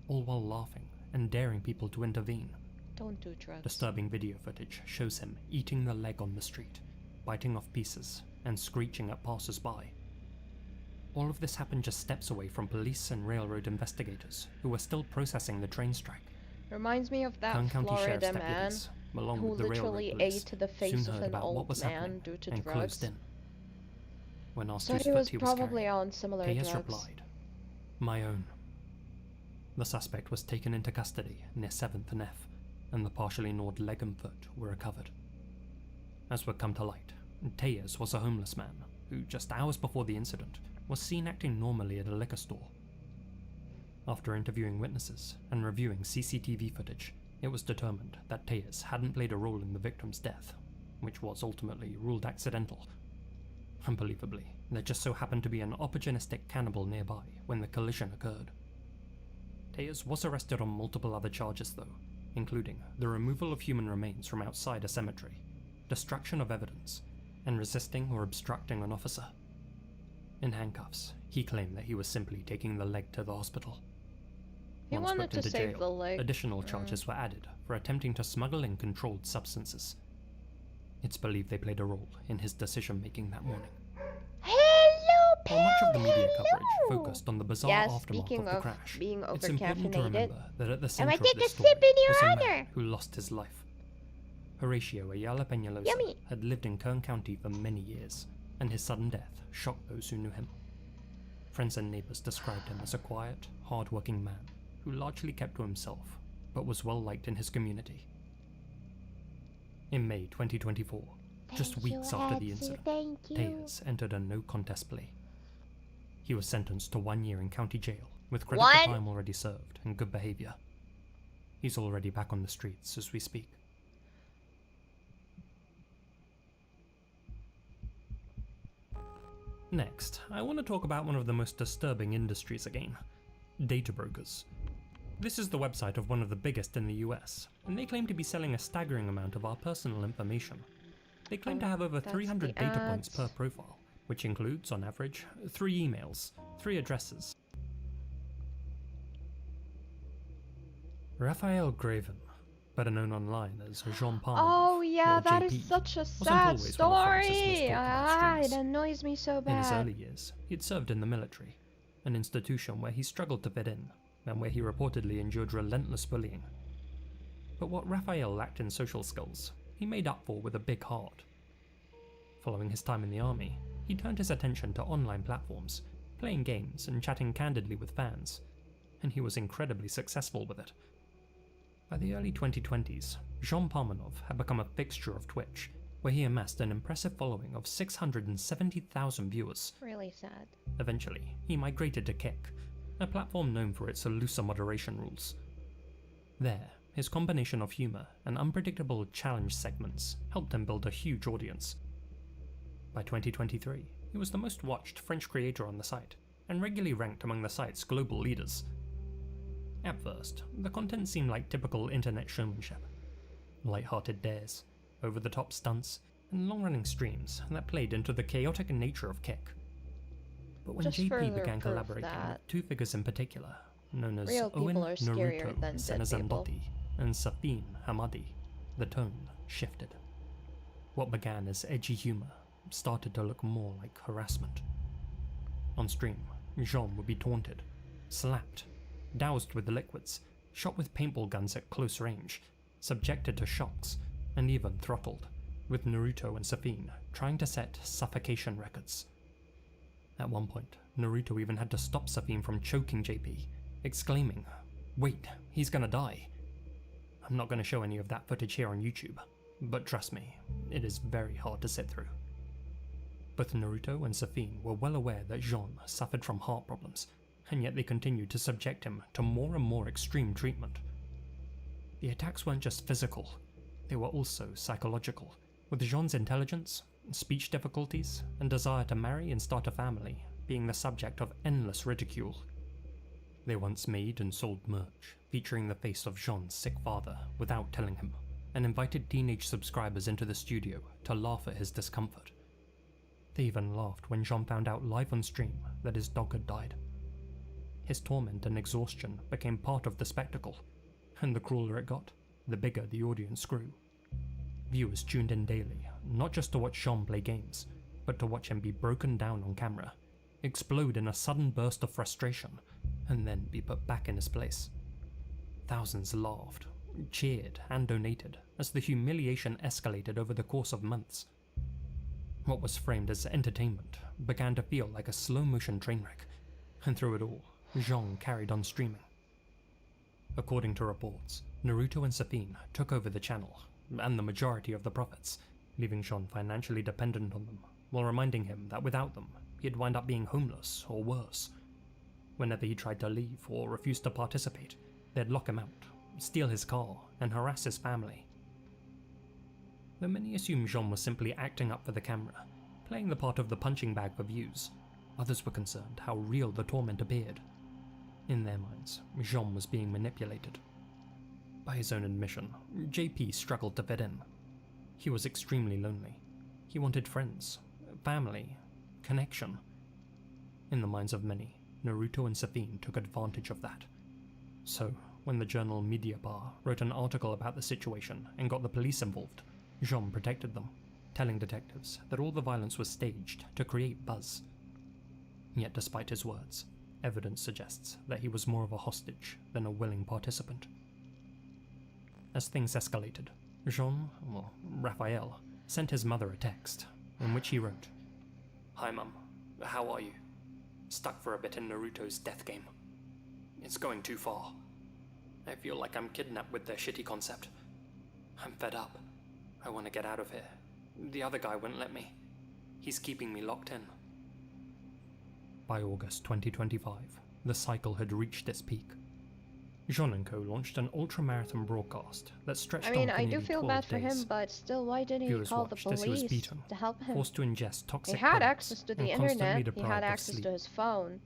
all while laughing and daring people to intervene. Don't do drugs. Disturbing video footage shows him eating the leg on the street, biting off pieces and screeching at passers-by. All of this happened just steps away from police and railroad investigators who were still processing the train strike. Reminds me of that Kern County Sheriff's Florida man deputies, along who with the railroad literally police, ate the face soon of heard an about what old was man happening due to and drugs. closed in. When asked So whose he foot was he was probably carrying, on similar Tejas drugs. replied, "My own." The suspect was taken into custody near 7th and F, and the partially gnawed leg and foot were recovered. As would come to light, Tejas was a homeless man who, just hours before the incident, was seen acting normally at a liquor store. After interviewing witnesses and reviewing CCTV footage, it was determined that Tejas hadn't played a role in the victim's death, which was ultimately ruled accidental. Unbelievably, there just so happened to be an opportunistic cannibal nearby when the collision occurred. Tejas was arrested on multiple other charges though, including the removal of human remains from outside a cemetery, destruction of evidence, and resisting or obstructing an officer. In handcuffs, he claimed that he was simply taking the leg to the hospital. He Once wanted whipped to into save jail, the leg. additional charges were added for attempting to smuggle in controlled substances. It's believed they played a role in his decision-making that morning. Hello, While much of the media coverage focused on the bizarre Yeah, aftermath speaking of the of crash, being it's important to overcaffeinated. remember that at the Am center I of take a this story sip in your was a man honor? who lost his life. Horacio Ayala Peñalosa Yummy. had lived in Kern County for many years, and his sudden death shocked those who knew him. Friends and neighbors described him as a quiet, hard-working man who largely kept to himself, but was well-liked in his community. In May 2024, just weeks after the incident, Tejas entered a no-contest plea. He was sentenced to 1 year in county jail, with credit for time already served and good behavior. He's already back on the streets as we speak. Next, I want to talk about one of the most disturbing industries again, data brokers. This is the website of one of the biggest in the US, and they claim to be selling a staggering amount of our personal information. They claim to have over that's 300 the data points ads. per profile, which includes, on average, 3 emails, 3 addresses. Raphael Graven, better known online as Jean Palmer. Oh yeah, or that JP, is such a wasn't sad always one of France's most story. talked about Ah, it streamers. annoys me so bad. In his early years, he'd served in the military, an institution where he struggled to fit in, and where he reportedly endured relentless bullying. But what Raphael lacked in social skills, he made up for with a big heart. Following his time in the army, he turned his attention to online platforms, playing games and chatting candidly with fans, and he was incredibly successful with it. By the early 2020s, Jean Parmenov had become a fixture of Twitch, where he amassed an impressive following of 670,000 viewers. Really sad. Eventually, he migrated to Kick, a platform known for its looser moderation rules. There, his combination of humor and unpredictable challenge segments helped him build a huge audience. By 2023, he was the most watched French creator on the site, and regularly ranked among the site's global leaders. At first, the content seemed like typical internet showmanship. Light-hearted dares, over-the-top stunts, and long-running streams that played into the chaotic nature of Kick. But when Just JP further began proof collaborating that with 2 figures in particular, known as real Owen people are scarier than Naruto dead people. Senazandotti and Safin Hamadi, the tone shifted. What began as edgy humor started to look more like harassment. On stream, Jean would be taunted, slapped, doused with liquids, shot with paintball guns at close range, subjected to shocks, and even throttled, with Naruto and Safin trying to set suffocation records. At one point, Naruto even had to stop Safin from choking JP, exclaiming, "Wait, he's gonna die." I'm not gonna show any of that footage here on YouTube, but trust me, it is very hard to sit through. Both Naruto and Safin were well aware that Jean suffered from heart problems, and yet they continued to subject him to more and more extreme treatment. The attacks weren't just physical, they were also psychological, with Jean's intelligence, speech difficulties, and desire to marry and start a family being the subject of endless ridicule. They once made and sold merch featuring the face of Jean's sick father without telling him, and invited teenage subscribers into the studio to laugh at his discomfort. They even laughed when Jean found out live on stream that his dog had died. His torment and exhaustion became part of the spectacle, and the crueler it got, the bigger the audience grew. Viewers tuned in daily, not just to watch Jean play games, but to watch him be broken down on camera, explode in a sudden burst of frustration, and then be put back in his place. Thousands laughed, cheered, and donated as the humiliation escalated over the course of months. What was framed as entertainment began to feel like a slow-motion train wreck, and through it all, Jean carried on streaming. According to reports, Naruto and Safin took over the channel, and the majority of the profits, leaving Jean financially dependent on them, while reminding him that without them, he'd wind up being homeless or worse. Whenever he tried to leave or refused to participate, they'd lock him out, steal his car, and harass his family. Though many assumed Jean was simply acting up for the camera, playing the part of the punching bag for views, others were concerned how real the torment appeared. In their minds, Jean was being manipulated. By his own admission, JP struggled to fit in. He was extremely lonely. He wanted friends, family, connection. In the minds of many, Naruto and Safin took advantage of that. So, when the journal Mediapart wrote an article about the situation and got the police involved, Jean protected them, telling detectives that all the violence was staged to create buzz. Yet despite his words, evidence suggests that he was more of a hostage than a willing participant. As things escalated, Raphael, sent his mother a text, in which he wrote, "Hi Mum, how are you? Stuck for a bit in Naruto's death game. It's going too far. I feel like I'm kidnapped with their shitty concept. I'm fed up. I want to get out of here. The other guy won't let me. He's keeping me locked in." By August 2025, the cycle had reached its peak. Jean & Co. launched an ultra-marathon broadcast that stretched on for I do nearly feel 12 bad for days. him, but still, why didn't he Viewers call the watched as he was police beaten, to help him? forced to ingest toxic He had products, access to the and constantly internet, he deprived had of access sleep. to his phone,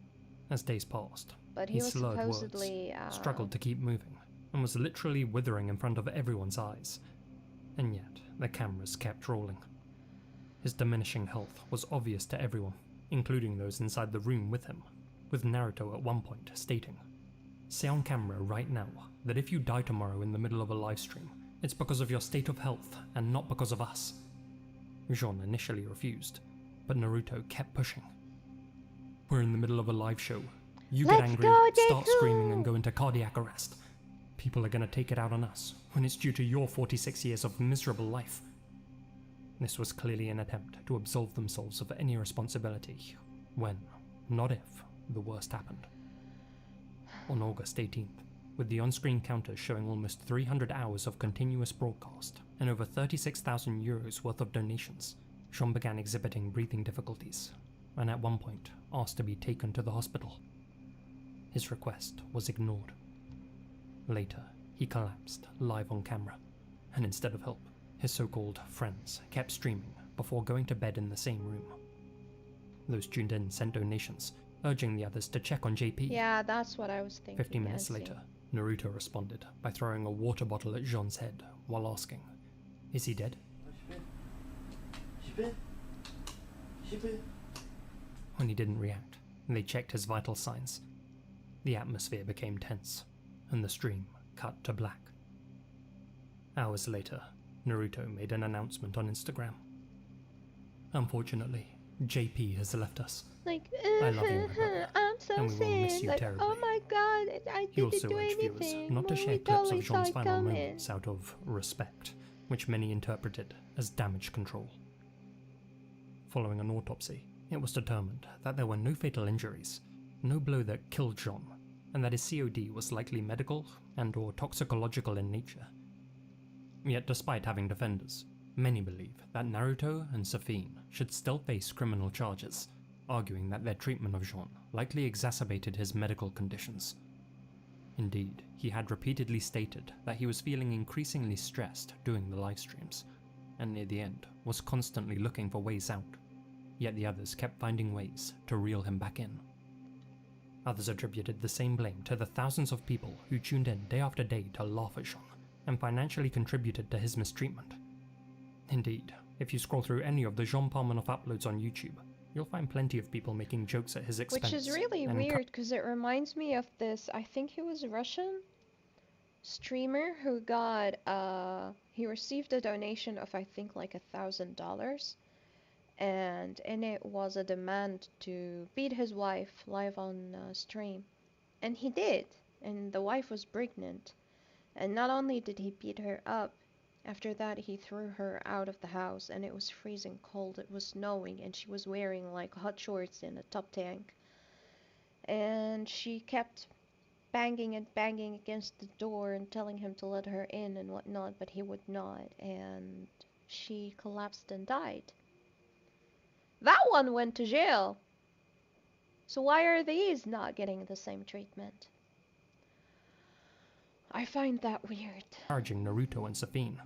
As days passed, but he he was slurred supposedly words, struggled to keep moving, and was literally withering in front of everyone's eyes. And yet, the cameras kept rolling. His diminishing health was obvious to everyone, including those inside the room with him, with Naruto at one point stating, "Say on camera right now that if you die tomorrow in the middle of a live stream, it's because of your state of health and not because of us." Jean initially refused, but Naruto kept pushing. "We're in the middle of a live show. You get angry, start screaming and go into cardiac arrest. People are going to take it out on us when it's due to your 46 years of miserable life." This was clearly an attempt to absolve themselves of any responsibility when, not if, the worst happened. On August 18th, with the on-screen counters showing almost 300 hours of continuous broadcast and over 36,000 euros worth of donations, Jean began exhibiting breathing difficulties, and at one point asked to be taken to the hospital. His request was ignored. Later, he collapsed live on camera, and instead of help, his so-called friends kept streaming before going to bed in the same room. Those tuned in sent donations, urging the others to check on JP. Yeah, that's what I was thinking. 50 minutes later, Naruto responded by throwing a water bottle at Jean's head while asking, "Is he dead?" When he didn't react, they checked his vital signs. The atmosphere became tense, and the stream cut to black. Hours later, Naruto made an announcement on Instagram. "Unfortunately, JP has left us. Like, I love you, my brother, I'm so and we will miss sad. you Like, terribly." oh my god, I He didn't also do urged viewers anything. not to Mommy share clips totally of Jean's saw it final coming. moments out of respect, which many interpreted as damage control. Following an autopsy, it was determined that there were no fatal injuries, no blow that killed Jean, and that his COD was likely medical and/or toxicological in nature. Yet despite having defenders, many believe that Naruto and Safine should still face criminal charges, arguing that their treatment of Jean likely exacerbated his medical conditions. Indeed, he had repeatedly stated that he was feeling increasingly stressed doing the live streams, and near the end was constantly looking for ways out, yet the others kept finding ways to reel him back in. Others attributed the same blame to the thousands of people who tuned in day after day to laugh at Jean and financially contributed to his mistreatment. Indeed, if you scroll through any of the Jean Parmenoff uploads on YouTube, you'll find plenty of people making jokes at his expense. Which is really weird because it reminds me of this, I think he was a Russian streamer who got, he received a donation of I think like $1,000, and in it was a demand to beat his wife live on stream. And he did, and the wife was pregnant. And not only did he beat her up, after that he threw her out of the house, and it was freezing cold, it was snowing, and she was wearing like hot shorts and a top tank. And she kept banging and banging against the door and telling him to let her in and whatnot, but he would not, and she collapsed and died. That one went to jail. So why are these not getting the same treatment? I find that weird. Encouraging Naruto and Safine.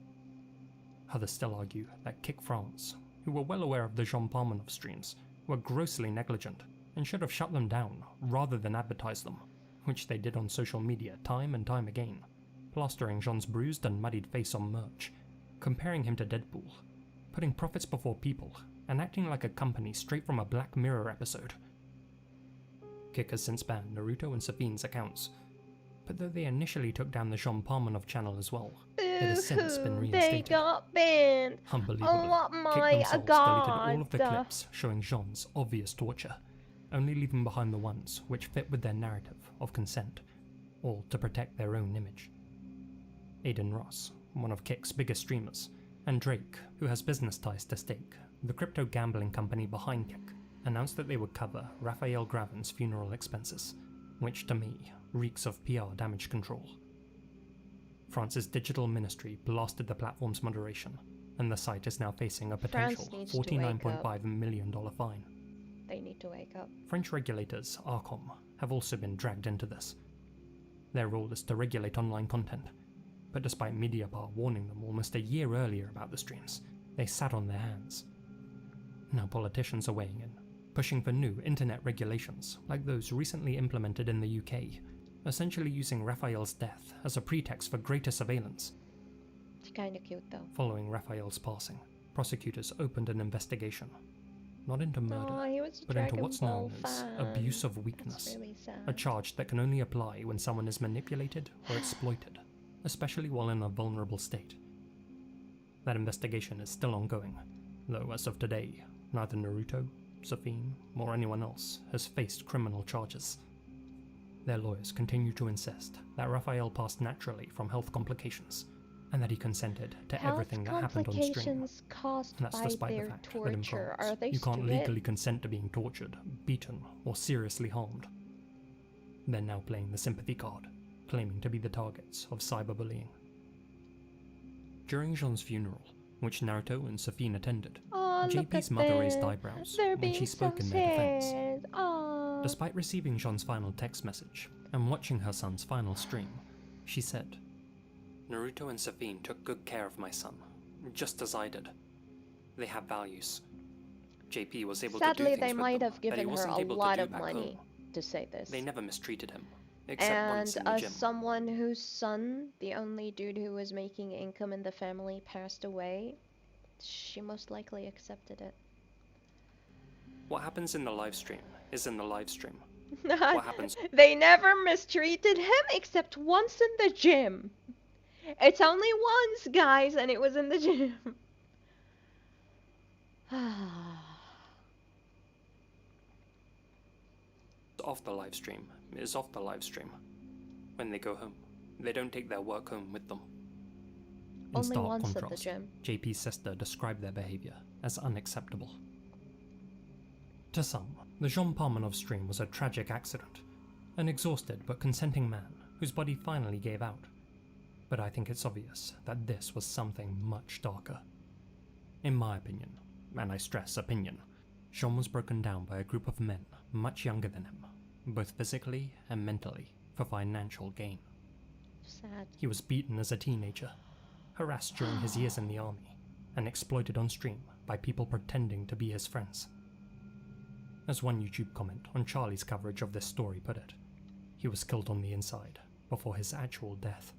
Others still argue that Kick France, who were well aware of the Jean Parmenoff streams, were grossly negligent and should have shut them down rather than advertise them, which they did on social media time and time again, plastering Jean's bruised and muddied face on merch, comparing him to Deadpool, putting profits before people, and acting like a company straight from a Black Mirror episode. Kick has since banned Naruto and Safine's accounts, but though they initially took down the Jean Parmenoff channel as well, it has since been reinstated. They got banned. Unbelievably, Oh my Kick themselves god. deleted all of the clips showing Jean's obvious torture, only leaving behind the ones which fit with their narrative of consent, all to protect their own image. Aiden Ross, one of Kick's biggest streamers, and Drake, who has business ties to Stake, the crypto gambling company behind Kick, announced that they would cover Raphael Graven's funeral expenses, which to me reeks of PR damage control. France's digital ministry blasted the platform's moderation, and the site is now facing a potential $49.5 million fine. They need to wake up. French regulators, Arcom, have also been dragged into this. Their role is to regulate online content, but despite Mediapart warning them almost a year earlier about the streams, they sat on their hands. Now politicians are weighing in, pushing for new internet regulations like those recently implemented in the UK, essentially using Raphael's death as a pretext for greater surveillance. It's kinda cute though. Following Raphael's passing, prosecutors opened an investigation. Not into murder, Oh, he was a but into Dragon what's Ball known as fan. abuse of That's weakness, really sad. a charge that can only apply when someone is manipulated or exploited, especially while in a vulnerable state. That investigation is still ongoing, though as of today, neither Naruto, Safine, or anyone else has faced criminal charges. Their lawyers continue to insist that Raphael passed naturally from health complications, and that he consented to everything that happened on stream. Complications caused And that's by despite the their fact that in torture. France, Are they you can't stupid? legally consent to being tortured, beaten, or seriously harmed. They're now playing the sympathy card, claiming to be the targets of cyberbullying. During Jean's funeral, which Naruto and Safine attended, Oh, look JP's at mother them. raised eyebrows They're when she being spoke so in their defense. sad. Oh. Despite receiving Jean's final text message and watching her son's final stream, she said, "Naruto and Safine took good care of my son, just as I did. They have values. JP was able to do Sadly, things they with might them have that he given her wasn't a able to lot do of back money home. to say this. They never mistreated him, except once And in the as gym." someone whose son, the only dude who was making income in the family, passed away, she most likely accepted it. What happens in the live stream is in the live stream. What happens? They never mistreated him except once in the gym. It's only once, guys, and it was in the gym. Off the live stream is off the live stream. When they go home, they don't take their work home with them. In Only stark once at the contrast, gym. JP's sister described their behavior as unacceptable. To some, the Jean Parmenov stream was a tragic accident, an exhausted but consenting man whose body finally gave out. But I think it's obvious that this was something much darker. In my opinion, and I stress opinion, Jean was broken down by a group of men much younger than him, both physically and mentally, for financial gain. Sad. He was beaten as a teenager, harassed during his years in the army, and exploited on stream by people pretending to be his friends. As one YouTube comment on Charlie's coverage of this story put it, he was killed on the inside before his actual death.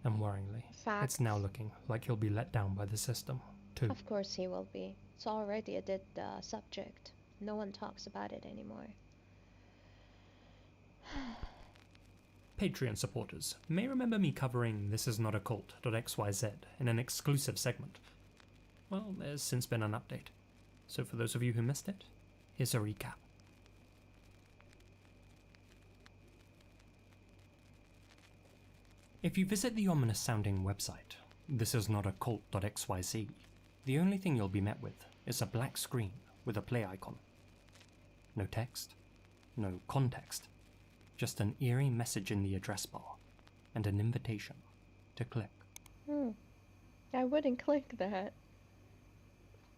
And worryingly, Facts. it's now looking like he'll be let down by the system, too. Of course he will be. It's already a dead subject. No one talks about it anymore. Patreon supporters may remember me covering This Is Not a Cult.xyz in an exclusive segment. Well, there's since been an update, so for those of you who missed it, here's a recap. If you visit the ominous sounding website, thisisnotacult.xyz, the only thing you'll be met with is a black screen with a play icon. No text, no context, just an eerie message in the address bar, and an invitation to click. I wouldn't click that.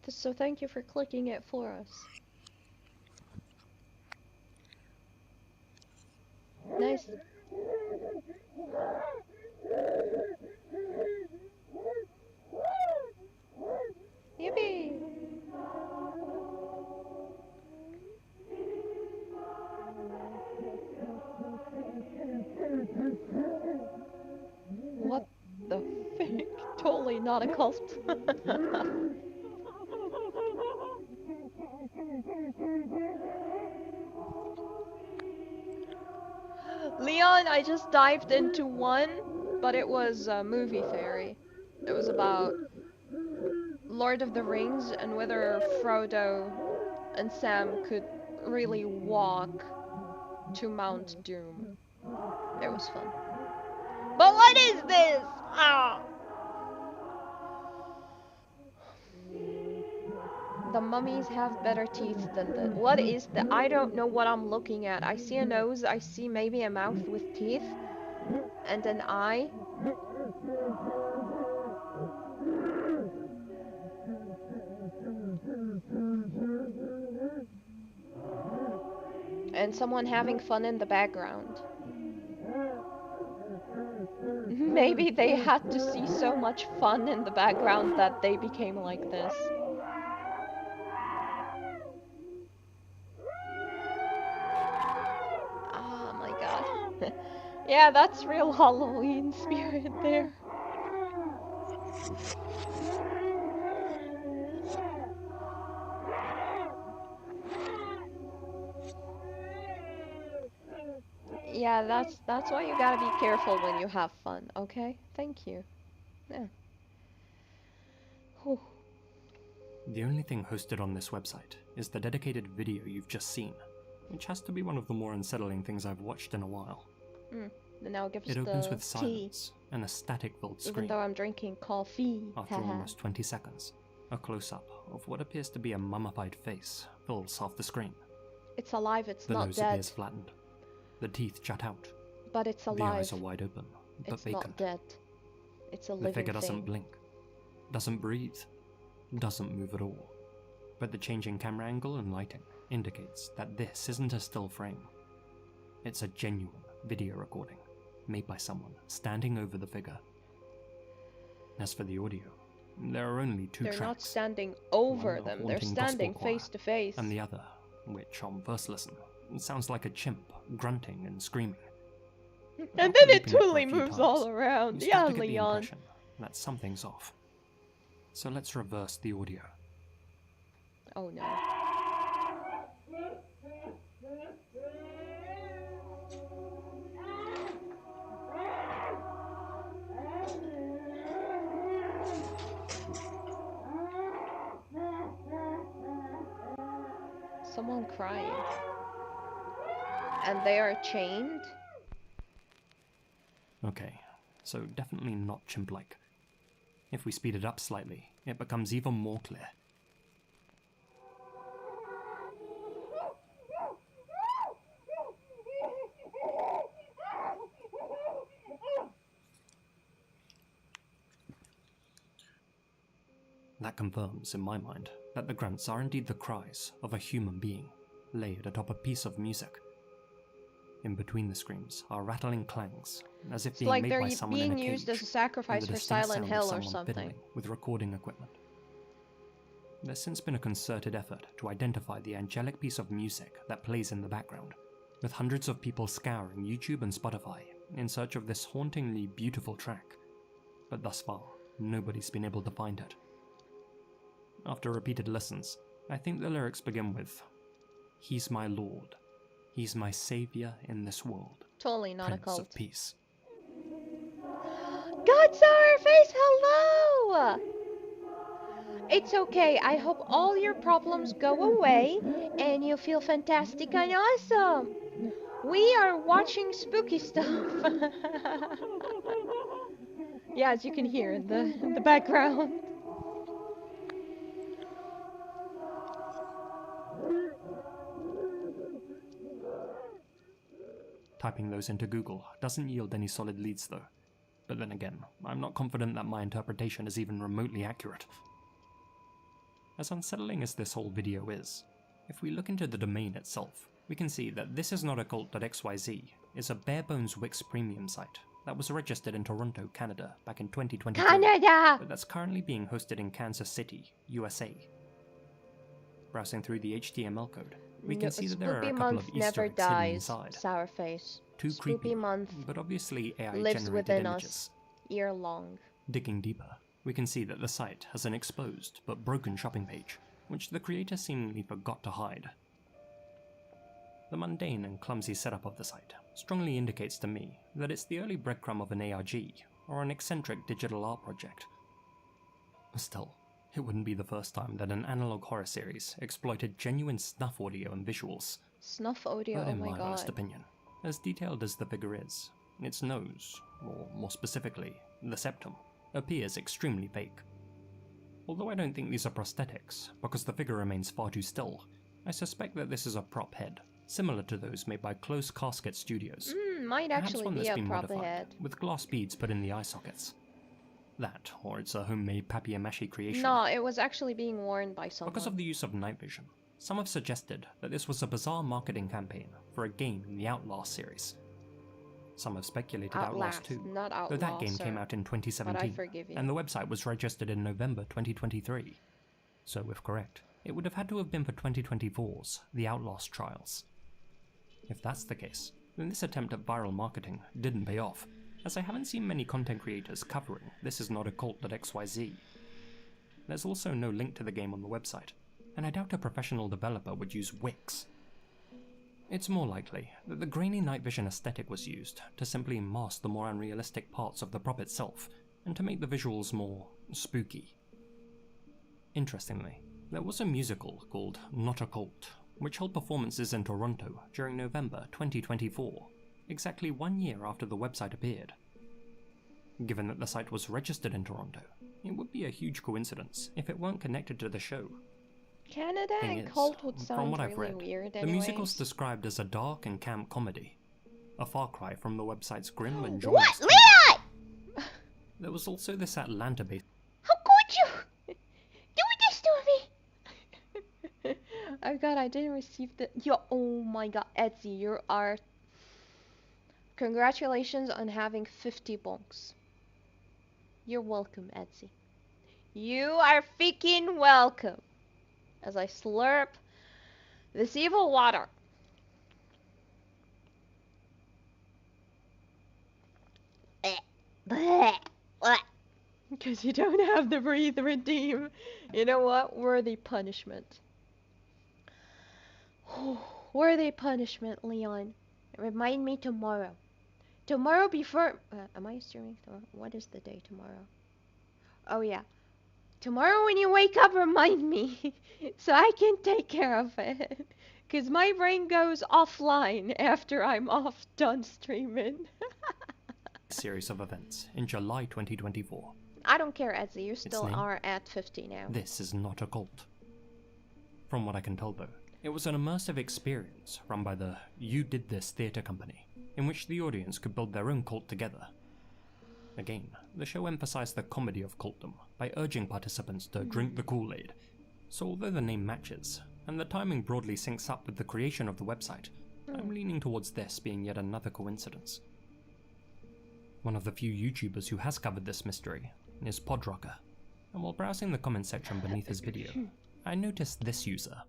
So thank you for clicking it for us. Nice. Yippee! What the frick? Totally not a cult. Leon, I just dived into one, but it was Movie Theory. It was about Lord of the Rings and whether Frodo and Sam could really walk to Mount Doom. It was fun. But what is this? Ah! The mummies have better teeth than the... What is the... I don't know what I'm looking at. I see a nose, I see maybe a mouth with teeth, and an eye. And someone having fun in the background. Maybe they had to see so much fun in the background that they became like this. Oh my god. Yeah, that's real Halloween spirit there. Yeah, that's why you gotta be careful when you have fun, okay? Thank you. Yeah. Whew. The only thing hosted on this website is the dedicated video you've just seen, which has to be one of the more unsettling things I've watched in a while. Now give us It opens the with silence and a static-filled screen. Even though I'm drinking coffee. After almost 20 seconds, a close-up of what appears to be a mummified face fills half the screen. It's alive, it's the not nose dead. appears flattened. The teeth jut out. But it's alive. The eyes are wide open, but it's vacant. Not dead. It's a living The figure doesn't thing. blink, doesn't breathe, doesn't move at all. But the changing camera angle and lighting indicates that this isn't a still frame. It's a genuine video recording made by someone standing over the figure. As for the audio, there are only two They're tracks. They're not standing over one, them, a they're haunting standing gospel choir, face to face. And the other, which on first listen, sounds like a chimp grunting and screaming. And After then it looping for a totally few moves times, all around. you Yeah, start to get the Leon. impression that something's off. So let's reverse the audio. Oh no. Someone crying. And they are chained? Okay, so definitely not chimp-like. If we speed it up slightly, it becomes even more clear. That confirms, in my mind, that the grunts are indeed the cries of a human being, laid atop a piece of music. In between the screams are rattling clangs, as if It's being like made they're by someone in a being used cage, as a sacrifice and the for distinct Silent sound of Hill or someone something. fiddling with recording equipment. There's since been a concerted effort to identify the angelic piece of music that plays in the background, with hundreds of people scouring YouTube and Spotify in search of this hauntingly beautiful track, but thus far, nobody's been able to find it. After repeated listens, I think the lyrics begin with, "He's my Lord, He's my Savior in this world, Totally not Prince a cult. of Peace." God saw her face, hello! It's okay, I hope all your problems go away and you feel fantastic and awesome. We are watching spooky stuff. Yeah, as you can hear in the background. Typing those into Google doesn't yield any solid leads though. But then again, I'm not confident that my interpretation is even remotely accurate. As unsettling as this whole video is, if we look into the domain itself, we can see that this is not a cult.xyz, it's a bare-bones Wix premium site that was registered in Toronto, Canada back in 2023, Canada! but that's currently being hosted in Kansas City, USA. Browsing through the HTML code, we can see that there are a Spoopy couple month of Easter never eggs hidden dies, inside. sour face. Too Spoopy creepy, month but obviously lives AI-generated within images. us, year long. Digging deeper, we can see that the site has an exposed but broken shopping page, which the creator seemingly forgot to hide. The mundane and clumsy setup of the site strongly indicates to me that it's the early breadcrumb of an ARG, or an eccentric digital art project. Still, it wouldn't be the first time that an analog horror series exploited genuine snuff audio and visuals. Snuff audio, But oh in my my honest god. opinion, as detailed as the figure is, its nose, or more specifically, the septum, appears extremely fake. Although I don't think these are prosthetics, because the figure remains far too still, I suspect that this is a prop head, similar to those made by Close Casket Studios. Might Perhaps actually one be that's a been prop modified, head. with glass beads put in the eye sockets. That, or it's a homemade papier-mâché creation. No, it was actually being worn by someone. Because of the use of night vision, some have suggested that this was a bizarre marketing campaign for a game in the Outlast series. Some have speculated Outlast 2, not though that Outlaw, game sir. came out in But I 2017, forgive you. and the website was registered in November 2023. So if correct, it would have had to have been for 2024's The Outlast Trials. If that's the case, then this attempt at viral marketing didn't pay off, as I haven't seen many content creators covering "This is not a cult.xyz." There's also no link to the game on the website, and I doubt a professional developer would use Wix. It's more likely that the grainy night vision aesthetic was used to simply mask the more unrealistic parts of the prop itself and to make the visuals more spooky. Interestingly, there was a musical called Not a Cult, which held performances in Toronto during November 2024, exactly 1 year after the website appeared. Given that the site was registered in Toronto, it would be a huge coincidence if it weren't connected to the show. Canada Thing and is, cult would from sound what I've really read, weird the anyways. musical's described as a dark and camp comedy, a far cry from the website's grim and What? joyous tone. Leon! There was also this Atlanta-based How could you do this to me? Oh god, I didn't receive the. Yo, oh my god, Etsy, you are. Congratulations on having 50 bonks. You're welcome, Etsy. You are freaking welcome. As I slurp this evil water. Because you don't have the breathe redeem. You know what? Worthy punishment. Worthy punishment, Leon. Remind me tomorrow. Tomorrow before... am I streaming tomorrow? What is the day tomorrow? Oh yeah. Tomorrow when you wake up, remind me. So I can take care of it. Because my brain goes offline after I'm done streaming. series of events in July 2024. I don't care, Etsy. You still name? are at 50 now. This is not a cult. From what I can tell though, it was an immersive experience run by the You Did This theatre company, in which the audience could build their own cult together. Again, the show emphasized the comedy of cultdom by urging participants to drink the Kool-Aid. So although the name matches, and the timing broadly syncs up with the creation of the website, I'm leaning towards this being yet another coincidence. One of the few YouTubers who has covered this mystery is Podrocker, and while browsing the comment section beneath his video, I noticed this user,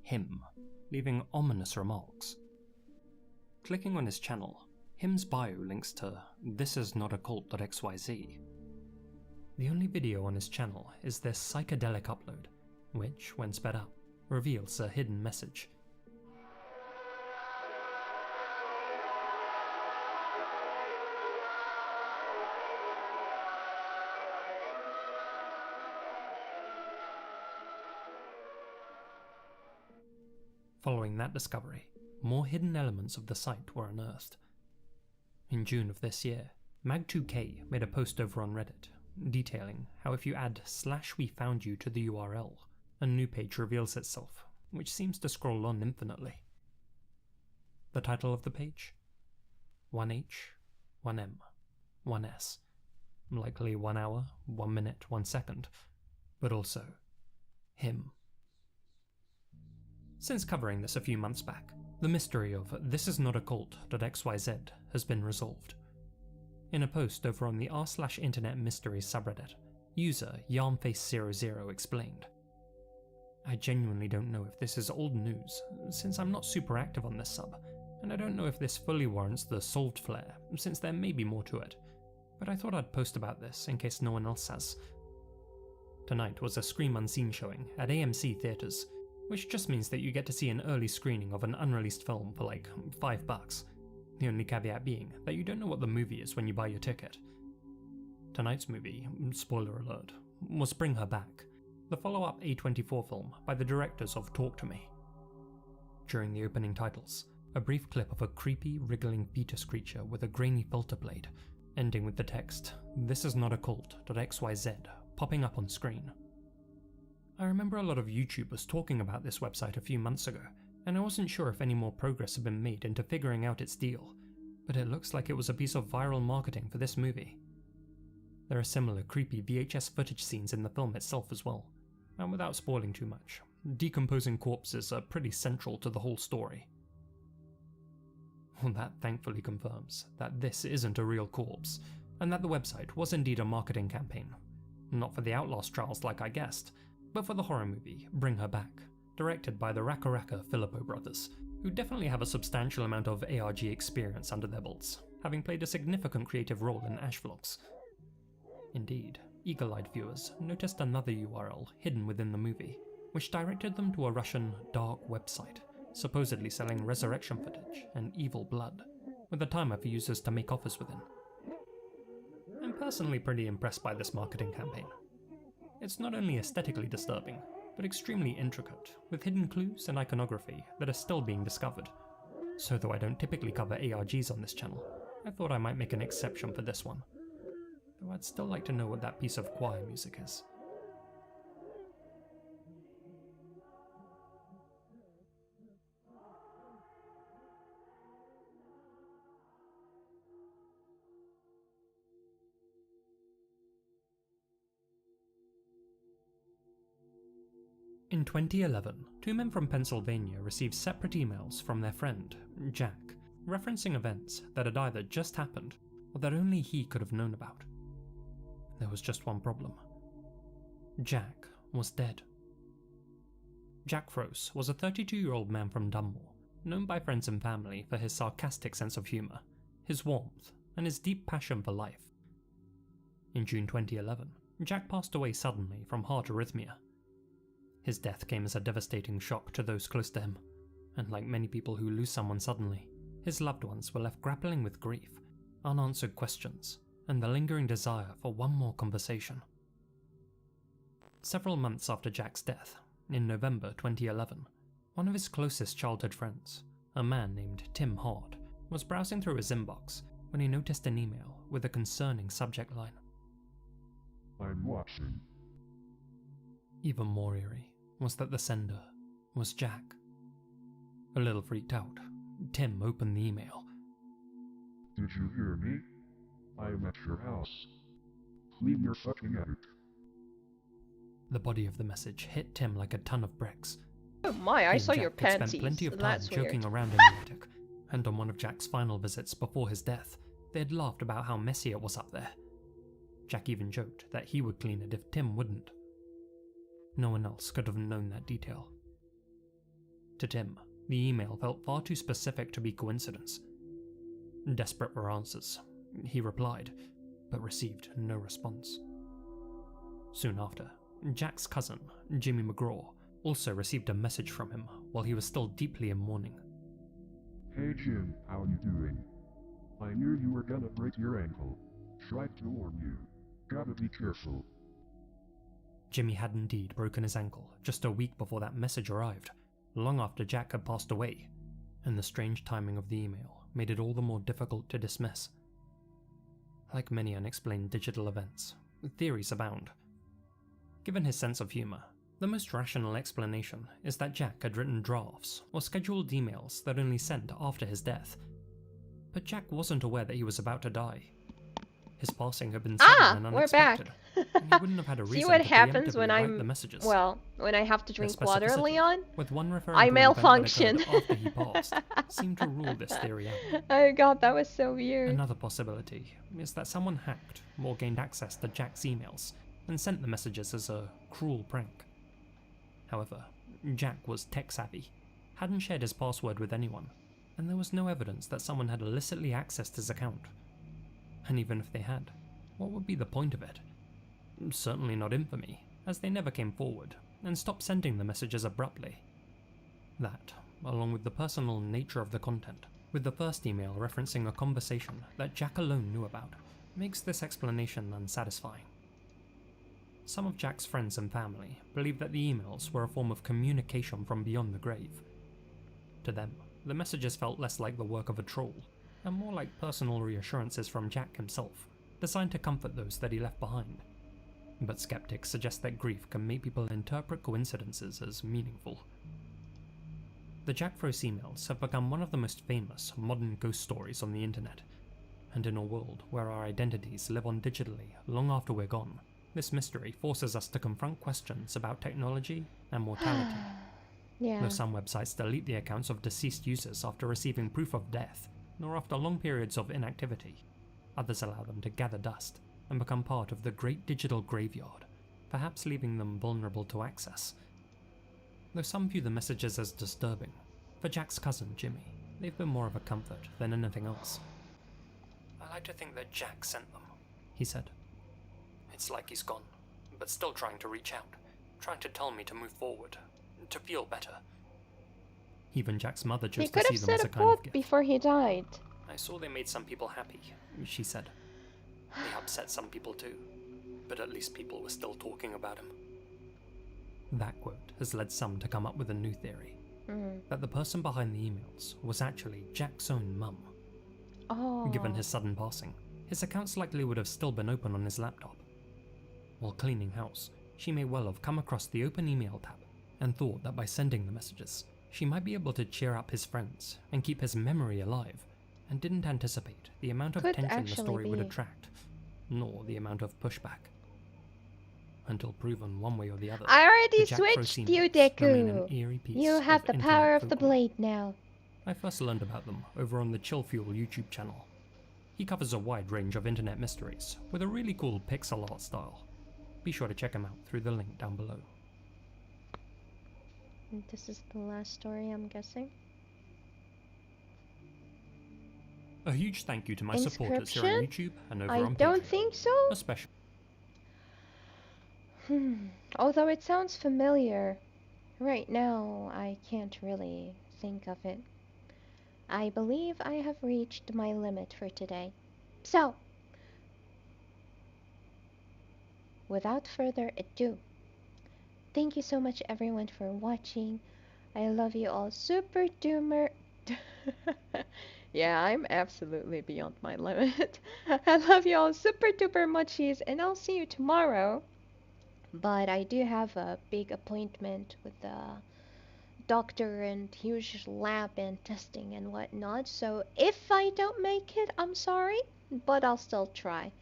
him, leaving ominous remarks. Clicking on his channel, him's bio links to thisisnotacult.xyz. The only video on his channel is this psychedelic upload, which, when sped up, reveals a hidden message. Following that discovery, more hidden elements of the site were unearthed. In June of this year, Mag2K made a post over on Reddit detailing how if you add /wefoundyou to the URL, a new page reveals itself, which seems to scroll on infinitely. The title of the page? 1H, 1M, 1S. Likely 1 hour, 1 minute, 1 second, but also him. Since covering this a few months back, the mystery of thisisnotacult.xyz has been resolved. In a post over on the r/internet mysteries subreddit, user Yarmface00 explained, I genuinely don't know if this is old news, since I'm not super active on this sub, and I don't know if this fully warrants the solved flair, since there may be more to it, but I thought I'd post about this in case no one else has. Tonight was a Scream Unseen showing at AMC Theatres, which just means that you get to see an early screening of an unreleased film for like $5, the only caveat being that you don't know what the movie is when you buy your ticket. Tonight's movie, spoiler alert, was Bring Her Back, the follow-up A24 film by the directors of Talk to Me. During the opening titles, a brief clip of a creepy, wriggling fetus creature with a grainy filter played, ending with the text, thisisnotacult.xyz, popping up on screen. I remember a lot of YouTubers talking about this website a few months ago, and I wasn't sure if any more progress had been made into figuring out its deal, but it looks like it was a piece of viral marketing for this movie. There are similar creepy VHS footage scenes in the film itself as well, and without spoiling too much, decomposing corpses are pretty central to the whole story. Well, that thankfully confirms that this isn't a real corpse, and that the website was indeed a marketing campaign. Not for the Outlast trials like I guessed, but for the horror movie Bring Her Back, directed by the Raka Raka Filippo brothers, who definitely have a substantial amount of ARG experience under their belts, having played a significant creative role in Ash vlogs. Indeed, eagle-eyed viewers noticed another URL hidden within the movie, which directed them to a Russian dark website, supposedly selling resurrection footage and evil blood, with a timer for users to make offers within. I'm personally pretty impressed by this marketing campaign. It's not only aesthetically disturbing, but extremely intricate, with hidden clues and iconography that are still being discovered. So though I don't typically cover ARGs on this channel, I thought I might make an exception for this one. Though I'd still like to know what that piece of choir music is. In 2011, two men from Pennsylvania received separate emails from their friend, Jack, referencing events that had either just happened or that only he could have known about. There was just one problem. Jack was dead. Jack Froese was a 32-year-old man from Dunmore, known by friends and family for his sarcastic sense of humour, his warmth, and his deep passion for life. In June 2011, Jack passed away suddenly from heart arrhythmia. His death came as a devastating shock to those close to him, and like many people who lose someone suddenly, his loved ones were left grappling with grief, unanswered questions, and the lingering desire for one more conversation. Several months after Jack's death, in November 2011, one of his closest childhood friends, a man named Tim Hard, was browsing through his inbox when he noticed an email with a concerning subject line. I'm watching. Even more eerie was that the sender was Jack. A little freaked out, Tim opened the email. Did you hear me? I'm at your house. Clean your fucking attic. The body of the message hit Tim like a ton of bricks. Oh my, I saw your Jack had panties. spent plenty of time That's joking weird. around in the attic, and on one of Jack's final visits before his death, they had laughed about how messy it was up there. Jack even joked that he would clean it if Tim wouldn't. No one else could have known that detail. To Tim, the email felt far too specific to be coincidence. Desperate for answers, he replied, but received no response. Soon after, Jack's cousin, Jimmy McGraw, also received a message from him while he was still deeply in mourning. Hey Jim, how you doing? I knew you were gonna break your ankle. Tried to warn you. Gotta be careful. Jimmy had indeed broken his ankle just a week before that message arrived, long after Jack had passed away, and the strange timing of the email made it all the more difficult to dismiss. Like many unexplained digital events, theories abound. Given his sense of humour, the most rational explanation is that Jack had written drafts or scheduled emails that only sent after his death. But Jack wasn't aware that he was about to die. His passing had been sudden and we're back. unexpected, and he wouldn't have had a reason See what to happens when preemptively write I'm the messages. well, when I have to drink Their water, specificity, Leon. with one referring I to an event that malfunction. occurred after he passed, seemed to rule this theory out. Oh god, that was so weird. Another possibility is that someone hacked or gained access to Jack's emails and sent the messages as a cruel prank. However, Jack was tech-savvy, hadn't shared his password with anyone, and there was no evidence that someone had illicitly accessed his account. And even if they had, what would be the point of it? Certainly not infamy, as they never came forward and stopped sending the messages abruptly. That, along with the personal nature of the content, with the first email referencing a conversation that Jack alone knew about, makes this explanation unsatisfying. Some of Jack's friends and family believe that the emails were a form of communication from beyond the grave. To them, the messages felt less like the work of a troll, and more like personal reassurances from Jack himself, designed to comfort those that he left behind. But skeptics suggest that grief can make people interpret coincidences as meaningful. The Jack Froese emails have become one of the most famous modern ghost stories on the internet, and in a world where our identities live on digitally long after we're gone, this mystery forces us to confront questions about technology and mortality. Yeah. Though some websites delete the accounts of deceased users after receiving proof of death, nor after long periods of inactivity, others allow them to gather dust and become part of the great digital graveyard, perhaps leaving them vulnerable to access. Though some view the messages as disturbing, for Jack's cousin Jimmy, they've been more of a comfort than anything else. "I like to think that Jack sent them," he said. "It's like he's gone, but still trying to reach out, trying to tell me to move forward, to feel better." Even Jack's mother He chose could to have see them set as a a kind of quote gift. before he died. I saw they made some people happy, she said. They upset some people too, but at least people were still talking about him. That quote has led some to come up with a new theory, that the person behind the emails was actually Jack's own mum. Oh. Given his sudden passing, his accounts likely would have still been open on his laptop. While cleaning house, she may well have come across the open email tab and thought that by sending the messages, she might be able to cheer up his friends and keep his memory alive, and didn't anticipate the amount of Could tension the actually story would be. attract, nor the amount of pushback. Until proven one way or the other, I already the Jack Crow switched scene you, notes remain an Deku. eerie piece You have of the internet power of the folklore. blade now. I first learned about them over on the Chill Fuel YouTube channel. He covers a wide range of internet mysteries with a really cool pixel art style. Be sure to check him out through the link down below. And this is the last story, I'm guessing. A huge thank you to my supporters here on Inscription? YouTube and over I on don't Patreon. think so. Especially. Although it sounds familiar, right now I can't really think of it. I believe I have reached my limit for today. So, without further ado, thank you so much everyone for watching. I love you all super doomer. Yeah, I'm absolutely beyond my limit. I love you all super duper muchies, and I'll see you tomorrow. But I do have a big appointment with the doctor and huge lab and testing and whatnot. So if I don't make it, I'm sorry, but I'll still try.